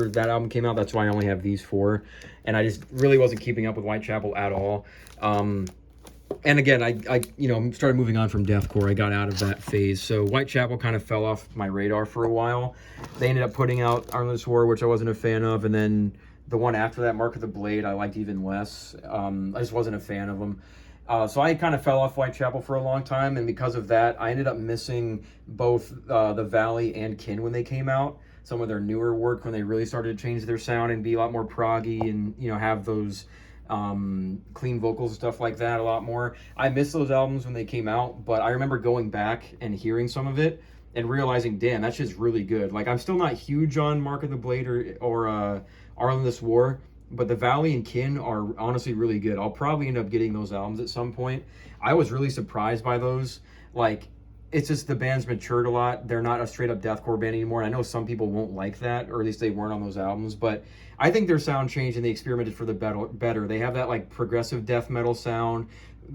that album came out. That's why I only have these 4, and I just really wasn't keeping up with Whitechapel at all. And again, I started moving on from deathcore. I got out of that phase, so Whitechapel kind of fell off my radar for a while. They ended up putting out Armless War, which I wasn't a fan of, and then the one after that, Mark of the Blade, I liked even less. I just wasn't a fan of them. So I kind of fell off Whitechapel for a long time, and because of that, I ended up missing both The Valley and Kin when they came out. Some of their newer work when they really started to change their sound and be a lot more proggy and, have those clean vocals and stuff like that a lot more. I missed those albums when they came out, but I remember going back and hearing some of it and realizing, damn, that's just really good. Like, I'm still not huge on Mark of the Blade or Arlenless War, but The Valley and Kin are honestly really good. I'll probably end up getting those albums at some point. I was really surprised by those. Like, it's just the band's matured a lot. They're not a straight up deathcore band anymore. I know some people won't like that, or at least they weren't on those albums, but I think their sound changed and they experimented for the better. They have that like progressive death metal sound.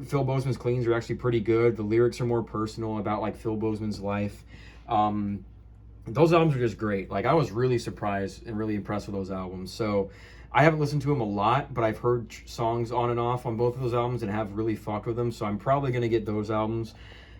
Phil Bozeman's cleans are actually pretty good. The lyrics are more personal about like Phil Bozeman's life. Those albums are just great. Like, I was really surprised and really impressed with those albums. So I haven't listened to them a lot, but I've heard songs on and off on both of those albums and have really fucked with them. So I'm probably going to get those albums.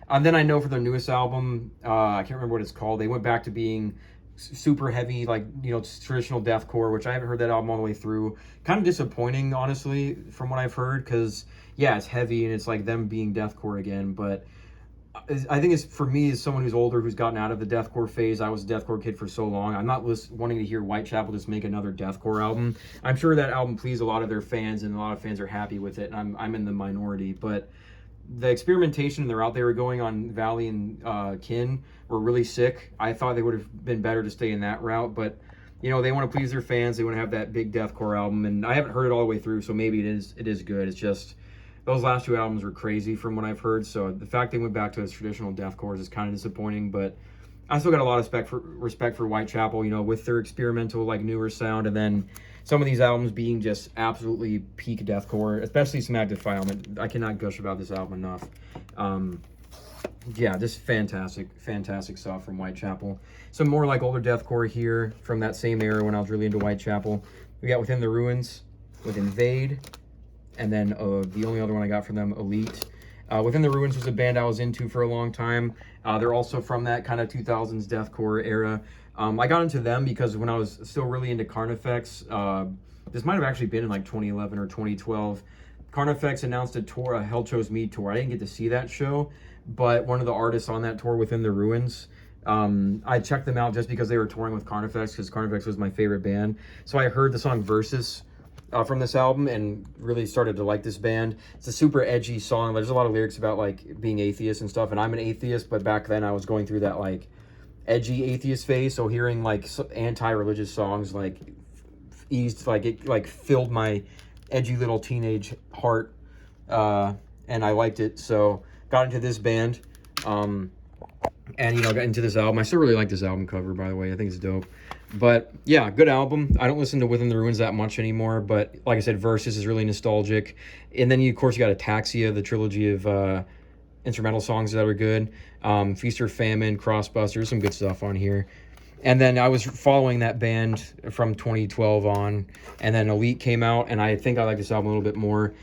And then I know for their newest album, I can't remember what it's called. They went back to being super heavy, like, traditional deathcore, which I haven't heard that album all the way through. Kind of disappointing, honestly, from what I've heard, because, yeah, it's heavy and it's like them being deathcore again, but I think it's, for me, as someone who's older, who's gotten out of the deathcore phase, I was a deathcore kid for so long, I'm not wanting to hear Whitechapel just make another deathcore album. I'm sure that album pleased a lot of their fans, and a lot of fans are happy with it, and I'm in the minority, but the experimentation the route they were going on Valley and Kin were really sick. I thought they would have been better to stay in that route, but they want to please their fans. They want to have that big deathcore album, and I haven't heard it all the way through, so maybe it is good. It's just those last 2 albums were crazy from what I've heard, so the fact they went back to its traditional deathcore is kind of disappointing, but I still got a lot of respect for Whitechapel, with their experimental, like, newer sound, and then some of these albums being just absolutely peak deathcore, especially Smack Defilement. I cannot gush about this album enough. Yeah, just fantastic stuff from Whitechapel. Some more like older deathcore here from that same era when I was really into Whitechapel. We got Within the Ruins with Invade, and then the only other one I got from them, Elite. Within the Ruins was a band I was into for a long time. They're also from that kind of 2000s deathcore era. I got into them because when I was still really into Carnifex, this might have actually been in like 2011 or 2012, Carnifex announced a tour, a Hell Chose Me tour. I didn't get to see that show, but one of the artists on that tour, Within the Ruins, I checked them out just because they were touring with Carnifex, because Carnifex was my favorite band. So I heard the song Versus from this album and really started to like this band. It's a super edgy song. There's a lot of lyrics about like being atheist and stuff, and I'm an atheist, but back then I was going through that like edgy atheist phase, so hearing like anti-religious songs like eased, like it like filled my edgy little teenage heart, and I liked it, so got into this band, and got into this album. I still really like this album cover, by the way. I think it's dope. But yeah, good album. I don't listen to Within the Ruins that much anymore, but like I said, Versus is really nostalgic. And then of course you got Ataxia, the trilogy of instrumental songs that are good. Feast or Famine, Crossbusters, some good stuff on here. And then I was following that band from 2012 on, and then Elite came out, and I think I like this album a little bit more.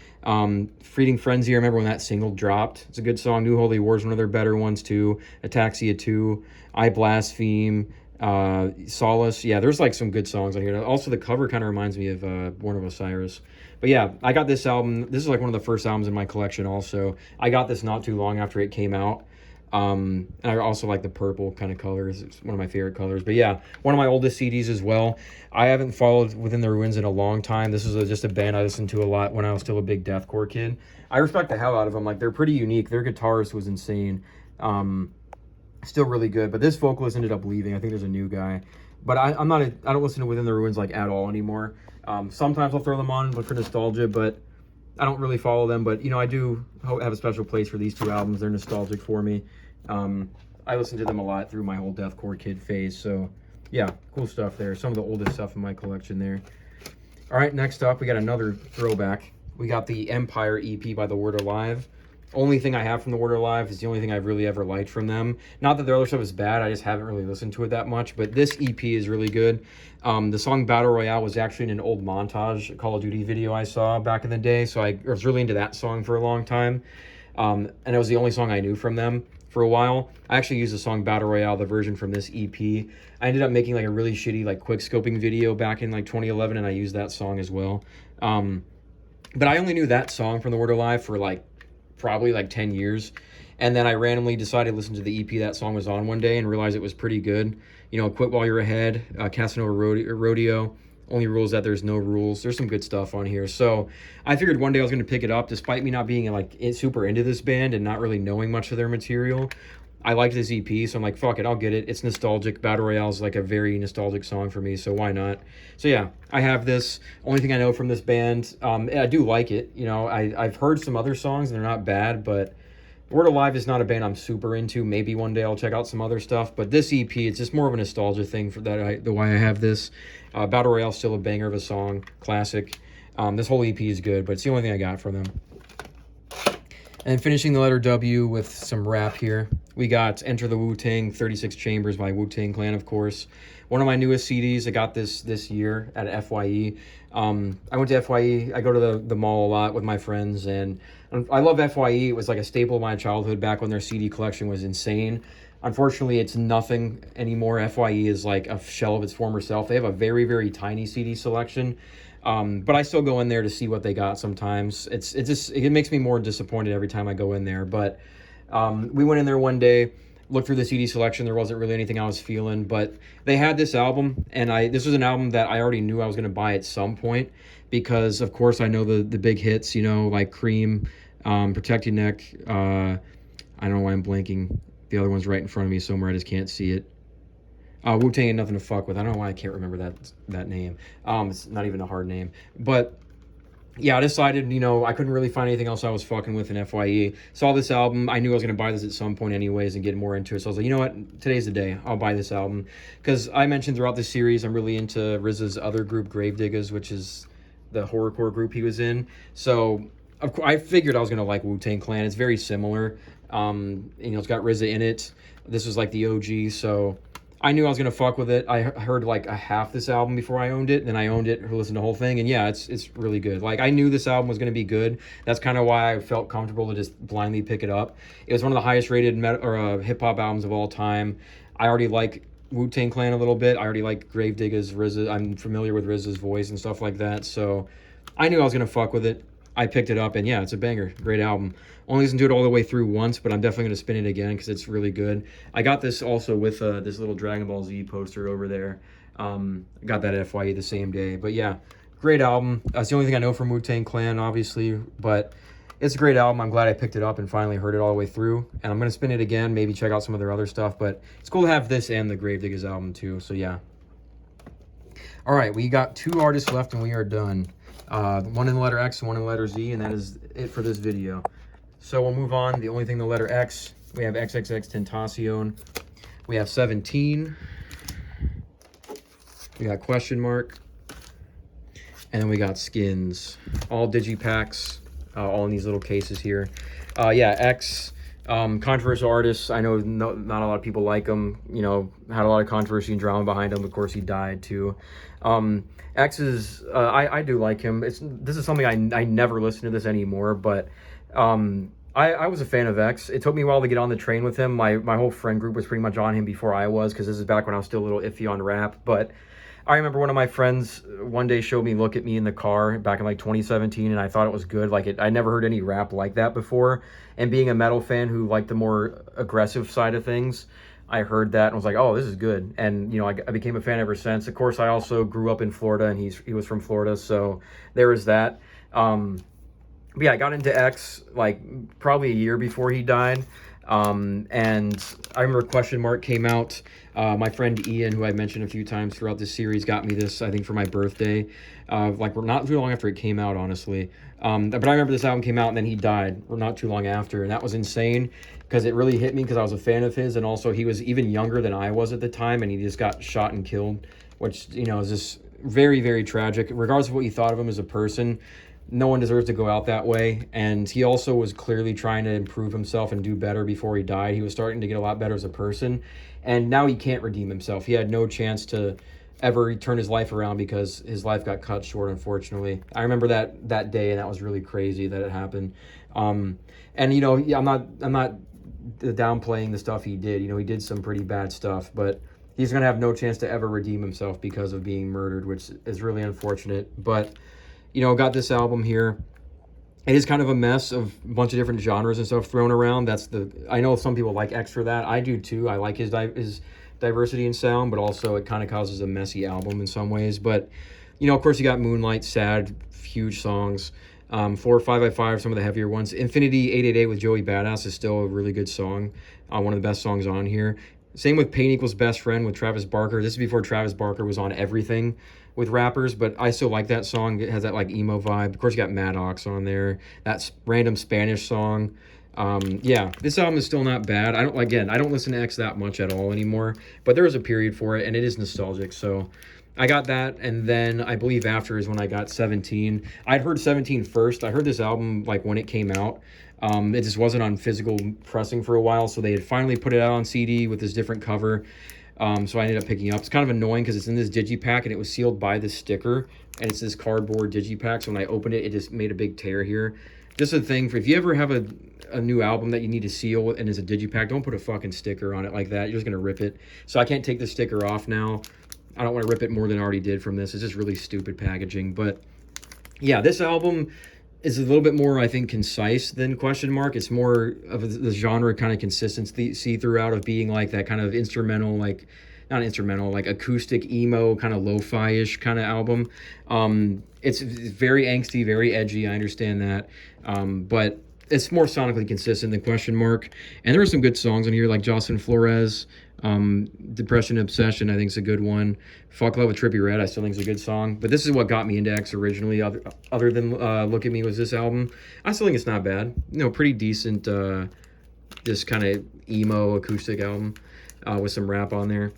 Fleeting Frenzy, I remember when that single dropped. It's a good song. New Holy War is one of their better ones too. Ataxia 2, I Blaspheme, Solace. Yeah, there's like some good songs on here. Also, the cover kind of reminds me of Born of Osiris. But yeah, I got this album. This is like one of the first albums in my collection also. I got this not too long after it came out. And I also like the purple kind of colors. It's one of my favorite colors. But yeah, one of my oldest CDs as well. I haven't followed Within the Ruins in a long time. This is just a band I listened to a lot when I was still a big deathcore kid. I respect the hell out of them. Like, they're pretty unique. Their guitarist was insane. Still really good. But this vocalist ended up leaving. I think there's a new guy. But I don't listen to Within the Ruins like at all anymore. Sometimes I'll throw them on, look for nostalgia, but I don't really follow them. But I do have a special place for these two albums. They're nostalgic for me. I listened to them a lot through my whole deathcore kid phase. So yeah, cool stuff there. Some of the oldest stuff in my collection there. All right, next up we got another throwback. We got the Empire EP by The Word Alive. Only thing I have from The Word Alive is the only thing I've really ever liked from them. Not that their other stuff is bad, I just haven't really listened to it that much, but this EP is really good. The song Battle Royale was actually in an old montage Call of Duty video I saw back in the day, so I was really into that song for a long time. And it was the only song I knew from them for a while. I actually used the song Battle Royale, the version from this EP. I ended up making like a really shitty like quick scoping video back in like 2011, and I used that song as well. But I only knew that song from The Word Alive for like probably like 10 years. And then I randomly decided to listen to the EP that song was on one day and realized it was pretty good. You know, Quit While You're Ahead, Casanova Rodeo, Only Rules That There's No Rules. There's some good stuff on here. So I figured one day I was going to pick it up, despite me not being like super into this band and not really knowing much of their material. I liked this EP, so I'm like, fuck it, I'll get it. It's nostalgic. Battle Royale is like a very nostalgic song for me, so why not? So yeah, I have this. Only thing I know from this band, I do like it. You know, I've heard some other songs, and they're not bad, but Word Alive is not a band I'm super into. Maybe one day I'll check out some other stuff, but this EP, it's just more of a nostalgia thing for that. The why I have this. Battle Royale is still a banger of a song, classic. This whole EP is good, but it's the only thing I got from them. And finishing the letter W with some rap here. We got Enter the Wu-Tang, 36 Chambers by Wu-Tang Clan, of course. One of my newest CDs. I got this year at FYE. I went to FYE. I go to the mall a lot with my friends, and I love FYE. It was like a staple of my childhood back when their CD collection was insane. Unfortunately, it's nothing anymore. FYE is like a shell of its former self. They have a very, very tiny CD selection. But I still go in there to see what they got sometimes. It makes me more disappointed every time I go in there. But we went in there one day, looked through the CD selection. There wasn't really anything I was feeling, but they had this album, and this was an album that I already knew I was going to buy at some point because, of course, I know the big hits, you know, like Cream, Protect Your Neck. I don't know why I'm blanking. The other one's right in front of me somewhere. I just can't see it. Wu-Tang Ain't Nothing to Fuck With. I don't know why I can't remember that name. It's not even a hard name. But yeah, I decided, you know, I couldn't really find anything else I was fucking with in FYE. Saw this album. I knew I was going to buy this at some point anyways and get more into it. So I was like, you know what? Today's the day. I'll buy this album. Because I mentioned throughout this series, I'm really into RZA's other group, Gravediggaz, which is the horrorcore group he was in. So of course, I figured I was going to like Wu-Tang Clan. It's very similar. You know, it's got RZA in it. This was like the OG, so I knew I was gonna fuck with it. I heard like a half this album before I owned it. Then I owned it, listened to the whole thing, and yeah, it's really good. Like I knew this album was gonna be good. That's kind of why I felt comfortable to just blindly pick it up. It was one of the highest rated hip hop albums of all time. I already like Wu-Tang Clan a little bit. I already like Gravediggaz, RZA. I'm familiar with RZA's voice and stuff like that, so I knew I was gonna fuck with it. I picked it up, and yeah, it's a banger. Great album. Only listened to it all the way through once, but I'm definitely going to spin it again because it's really good. I got this also with this little Dragon Ball Z poster over there. Got that at FYE the same day. But yeah, great album. That's the only thing I know from Wu-Tang Clan, obviously. But it's a great album. I'm glad I picked it up and finally heard it all the way through. And I'm going to spin it again, maybe check out some of their other stuff. But it's cool to have this and the Gravediggaz album too. So yeah. All right, we got 2 artists left and we are done. One in the letter X and one in the letter Z, and that is it for this video. So we'll move on. The only thing in the letter X, we have XXXTentacion. We have 17. We got Question Mark. And then we got Skins. All digipacks, all in these little cases here. Yeah, X, controversial artists. I know not a lot of people like him. You know, had a lot of controversy and drama behind him. Of course, he died too. X is, I do like him. This is something I never listen to this anymore, but I was a fan of X. It took me a while to get on the train with him. My whole friend group was pretty much on him before I was, because this is back when I was still a little iffy on rap. But I remember one of my friends one day showed me Look at Me in the car back in like 2017, and I thought it was good. Like I never heard any rap like that before. And being a metal fan who liked the more aggressive side of things, I heard that and was like, oh, this is good. And, you know, I became a fan ever since. Of course, I also grew up in Florida, and he was from Florida, so there was that. But yeah, I got into X like probably a year before he died. And I remember Question Mark came out. My friend Ian, who I mentioned a few times throughout this series, got me this, I think, for my birthday. Like, not too long after it came out, honestly. But I remember this album came out, and then he died not too long after. And that was insane, because it really hit me, because I was a fan of his. And also, he was even younger than I was at the time, and he just got shot and killed, which, you know, is just very, very tragic. Regardless of what you thought of him as a person, no one deserves to go out that way. And he also was clearly trying to improve himself and do better before he died. He was starting to get a lot better as a person, and now he can't redeem himself. He had no chance to ever turn his life around because his life got cut short, unfortunately. I remember that day, and that was really crazy that it happened. And you know, I'm not downplaying the stuff he did. You know, he did some pretty bad stuff, but he's gonna have no chance to ever redeem himself because of being murdered, which is really unfortunate. But you know, got this album here. It is kind of a mess of a bunch of different genres and stuff thrown around. I know some people like X for that. I do too. I like his diversity in sound, but also it kind of causes a messy album in some ways. But you know, of course, you got Moonlight, sad, huge songs. 4 5x5, some of the heavier ones. Infinity 888 with Joey Badass is still a really good song. One of the best songs on here. Same with Pain Equals Best Friend with Travis Barker. This is before Travis Barker was on everything with rappers, but I still like that song. It has that like emo vibe. Of course, you got Maddox on there. That random Spanish song. Yeah, this album is still not bad. I don't listen to X that much at all anymore, but there was a period for it, and it is nostalgic, so I got that. And then I believe after is when I got 17. I'd heard 17 first. I heard this album like when it came out. It just wasn't on physical pressing for a while, so they had finally put it out on CD with this different cover. So I ended up picking it up. It's kind of annoying because it's in this digipack and it was sealed by this sticker, and it's this cardboard digipack. So when I opened it, it just made a big tear here. Just a thing for if you ever have a new album that you need to seal and it's a digipack, don't put a fucking sticker on it like that. You're just gonna rip it. So I can't take the sticker off now. I don't want to rip it more than I already did from this. It's just really stupid packaging. But yeah, this album is a little bit more, I think, concise than Question Mark. It's more of the genre kind of consistency throughout of being like that kind of instrumental, like not instrumental, like acoustic emo kind of lo-fi-ish kind of album. It's very angsty, very edgy. I understand that. But it's more sonically consistent than Question Mark. And there are some good songs on here, like Jocelyn Flores. Depression Obsession, I think, is a good one. Fuck Love with Trippie Redd, I still think is a good song. But this is what got me into X originally, other than Look at Me was this album. I still think it's not bad. You know, pretty decent, this kind of emo acoustic album with some rap on there.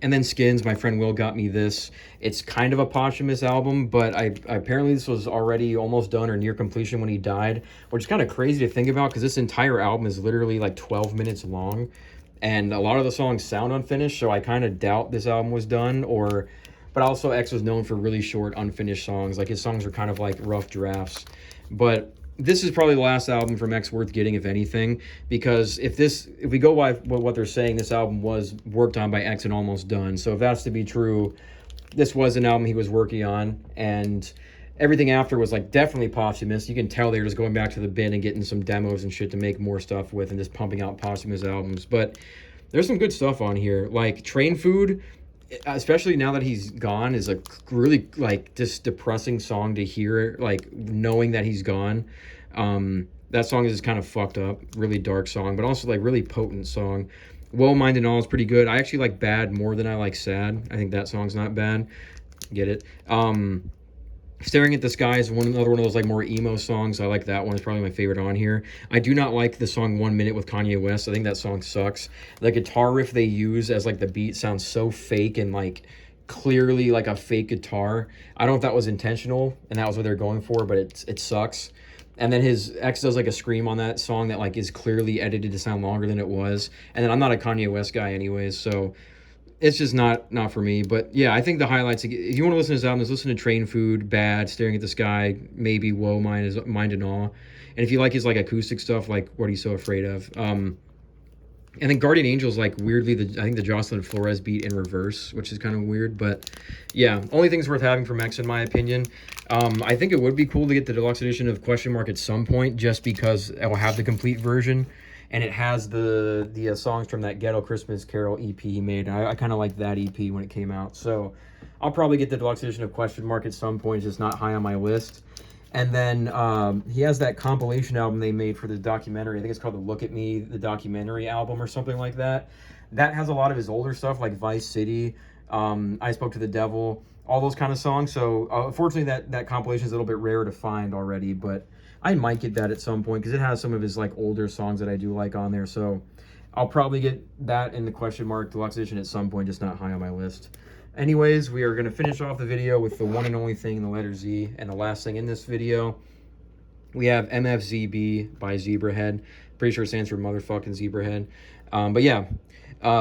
And then Skins, my friend Will got me this. It's kind of a posthumous album, but apparently this was already almost done or near completion when he died, which is kind of crazy to think about because this entire album is literally like 12 minutes long. And a lot of the songs sound unfinished, so I kind of doubt this album was done. But also X was known for really short, unfinished songs. Like his songs are kind of like rough drafts. But this is probably the last album from X worth getting, if anything, because if we go by what they're saying, this album was worked on by X and almost done. So if that's to be true, this was an album he was working on, and everything after was like definitely posthumous. You can tell they were just going back to the bin and getting some demos and shit to make more stuff with and just pumping out posthumous albums. But there's some good stuff on here. Like Train Food, especially now that he's gone, is a really like just depressing song to hear, like knowing that he's gone. That song is just kind of fucked up, really dark song, but also like really potent song. Well Mind and All is pretty good. I actually like Bad more than I like Sad. I think that song's not bad. Get it? Staring at the Sky is another one of those like more emo songs. I like that one. It's probably my favorite on here. I do not like the song 1 Minute with Kanye West. I think that song sucks. The guitar riff they use as like the beat sounds so fake and like clearly like a fake guitar. I don't know if that was intentional and that was what they're going for, but it sucks. And then his X does like a scream on that song that like is clearly edited to sound longer than it was. And then I'm not a Kanye West guy anyways, so it's just not for me. But yeah, I think the highlights, if you want to listen to this album, is listen to Train Food, Bad, Staring at the Sky, maybe Whoa, Mind and All. And if you like his like acoustic stuff, like What He's So Afraid Of. And then Guardian Angel's like weirdly, I think the Jocelyn Flores beat in reverse, which is kind of weird. But yeah, only things worth having from X in my opinion. I think it would be cool to get the deluxe edition of Question Mark at some point, just because it will have the complete version. And it has the songs from that Ghetto Christmas Carol EP he made. And I kind of liked that EP when it came out. So I'll probably get the deluxe edition of Question Mark at some point. It's just not high on my list. And then he has that compilation album they made for the documentary. I think it's called the Look at Me, the documentary album or something like that. That has a lot of his older stuff like Vice City, I Spoke to the Devil, all those kind of songs. So unfortunately that compilation is a little bit rare to find already, but I might get that at some point because it has some of his like older songs that I do like on there. So I'll probably get that in the Question Mark deluxe edition at some point, just not high on my list. Anyways, we are going to finish off the video with the one and only thing in the letter Z, and the last thing in this video. We have MFZB by Zebrahead. Pretty sure it stands for motherfucking Zebrahead. But yeah,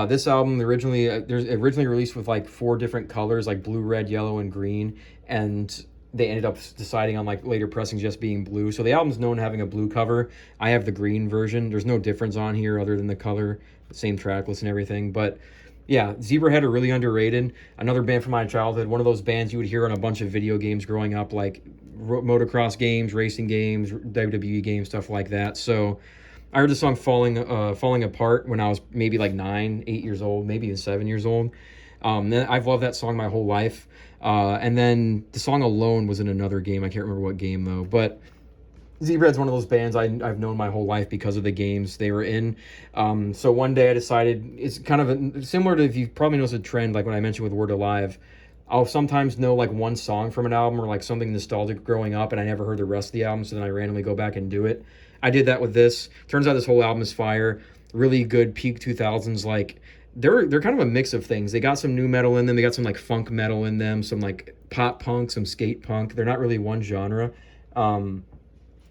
this album originally released with like 4 different colors, like blue, red, yellow, and green, and they ended up deciding on like later pressings just being blue. So the album's known having a blue cover. I have the green version. There's no difference on here other than the color, same track list and everything. But yeah, Zebrahead are really underrated. Another band from my childhood, one of those bands you would hear on a bunch of video games growing up, like motocross games, racing games, WWE games, stuff like that. So I heard the song Falling Apart when I was maybe like 9, 8 years old, maybe even 7 years old. Then I've loved that song my whole life. And then the song Alone was in another game. I can't remember what game though, but Zebrahead's one of those bands I've known my whole life because of the games they were in. So one day I decided, it's kind of similar to, if you probably noticed a trend, like when I mentioned with Word Alive, I'll sometimes know like one song from an album or like something nostalgic growing up, and I never heard the rest of the album, so then I randomly go back and do it. I did that with this. Turns out this whole album is fire. Really good peak 2000s, like they're kind of a mix of things. They got some new metal in them, they got some like funk metal in them, some like pop punk, some skate punk. They're not really one genre.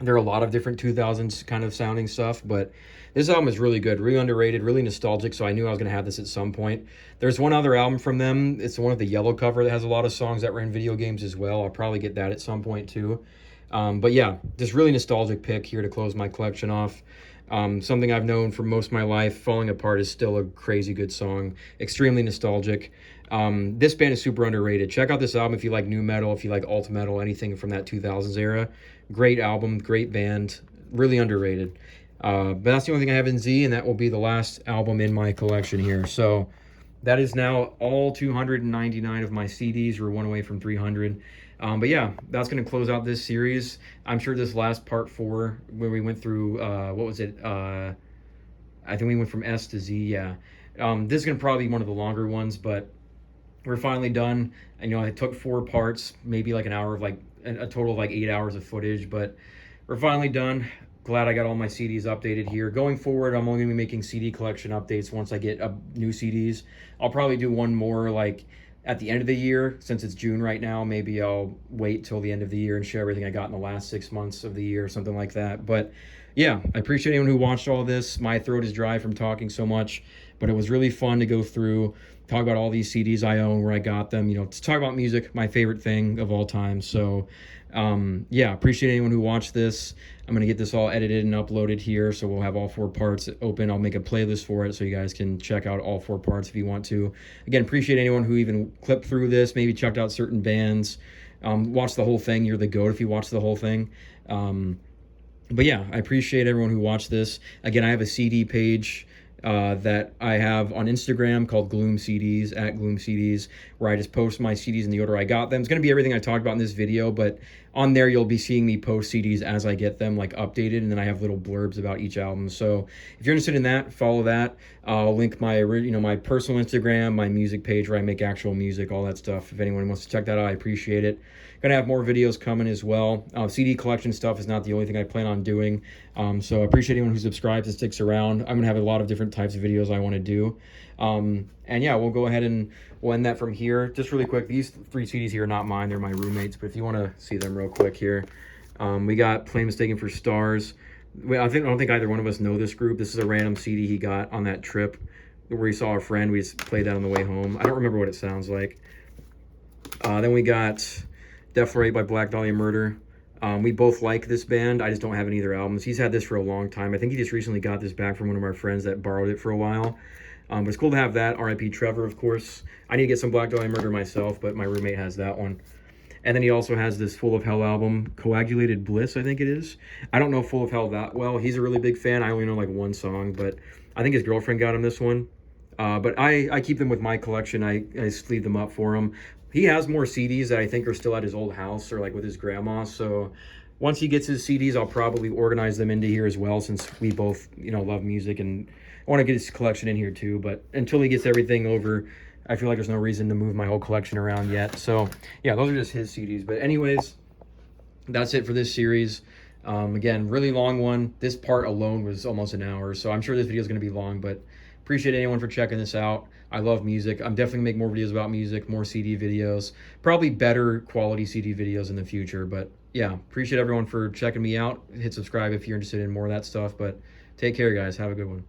There are a lot of different 2000s kind of sounding stuff, but this album is really good, really underrated, really nostalgic, so I knew I was going to have this at some point. There's one other album from them. It's the one with the yellow cover that has a lot of songs that were in video games as well. I'll probably get that at some point too. But yeah, this really nostalgic pick here to close my collection off. Something I've known for most of my life. Falling Apart is still a crazy good song. Extremely nostalgic. This band is super underrated. Check out this album if you like new metal, if you like alt metal, anything from that 2000s era. Great album, great band, really underrated. But that's the only thing I have in Z, and that will be the last album in my collection here. So that is now all 299 of my CDs. We're one away from 300. But yeah, that's going to close out this series. I'm sure this last part 4, where we went through, what was it? I think we went from S to Z, yeah. This is going to probably be one of the longer ones, but we're finally done. And, you know, it took 4 parts, maybe like an hour of like, a total of like 8 hours of footage, but we're finally done. Glad I got all my CDs updated here. Going forward, I'm only going to be making CD collection updates once I get new CDs. I'll probably do one more like at the end of the year. Since it's June right now, maybe I'll wait till the end of the year and share everything I got in the last 6 months of the year or something like that. But yeah, I appreciate anyone who watched all this. My throat is dry from talking so much, but it was really fun to go through, talk about all these CDs I own, where I got them, you know, to talk about music, my favorite thing of all time. So yeah, appreciate anyone who watched this. I'm going to get this all edited and uploaded here, so we'll have all 4 parts open. I'll make a playlist for it so you guys can check out all 4 parts if you want to. Again, appreciate anyone who even clipped through this, maybe checked out certain bands, watched the whole thing. You're the GOAT if you watch the whole thing. But yeah, I appreciate everyone who watched this. Again, I have a CD page that I have on Instagram called Gloom CDs, at Gloom CDs, where I just post my CDs in the order I got them. It's going to be everything I talked about in this video, but on there you'll be seeing me post CDs as I get them, like updated, and then I have little blurbs about each album. So if you're interested in that, follow that. I'll link my, my personal Instagram, my music page where I make actual music, all that stuff. If anyone wants to check that out, I appreciate it. Gonna have more videos coming as well. CD collection stuff is not the only thing I plan on doing. So I appreciate anyone who subscribes and sticks around. I'm gonna have a lot of different types of videos I want to do. And yeah, we'll go ahead and we'll end that from here. Just really quick, these 3 CDs here are not mine, they're my roommates, but if you want to see them real quick here, we got Plain Mistaken for Stars. I don't think either one of us know this group. This is a random CD he got on that trip where he saw a friend. We just played that on the way home. I don't remember what it sounds like. Then we got Death Ray by Black Dahlia Murder. We both like this band. I just don't have any of their albums. He's had this for a long time. I think he just recently got this back from one of our friends that borrowed it for a while. But it's cool to have that. R.I.P. Trevor, of course. I need to get some Black Dahlia Murder myself, but my roommate has that one. And then he also has this Full of Hell album, Coagulated Bliss, I think it is. I don't know Full of Hell that well. He's a really big fan. I only know like one song, but I think his girlfriend got him this one. But I keep them with my collection. I sleeve them up for him. He has more CDs that I think are still at his old house or like with his grandma. So once he gets his CDs, I'll probably organize them into here as well, since we both, love music, and I want to get his collection in here too. But until he gets everything over, I feel like there's no reason to move my whole collection around yet. So yeah, those are just his CDs. But anyways, that's it for this series. Again, really long one. This part alone was almost an hour, so I'm sure this video is going to be long, but Appreciate anyone for checking this out. I love music. I'm definitely gonna make more videos about music, more CD videos, probably better quality CD videos in the future. But yeah, appreciate everyone for checking me out. Hit subscribe if you're interested in more of that stuff. But take care, guys. Have a good one.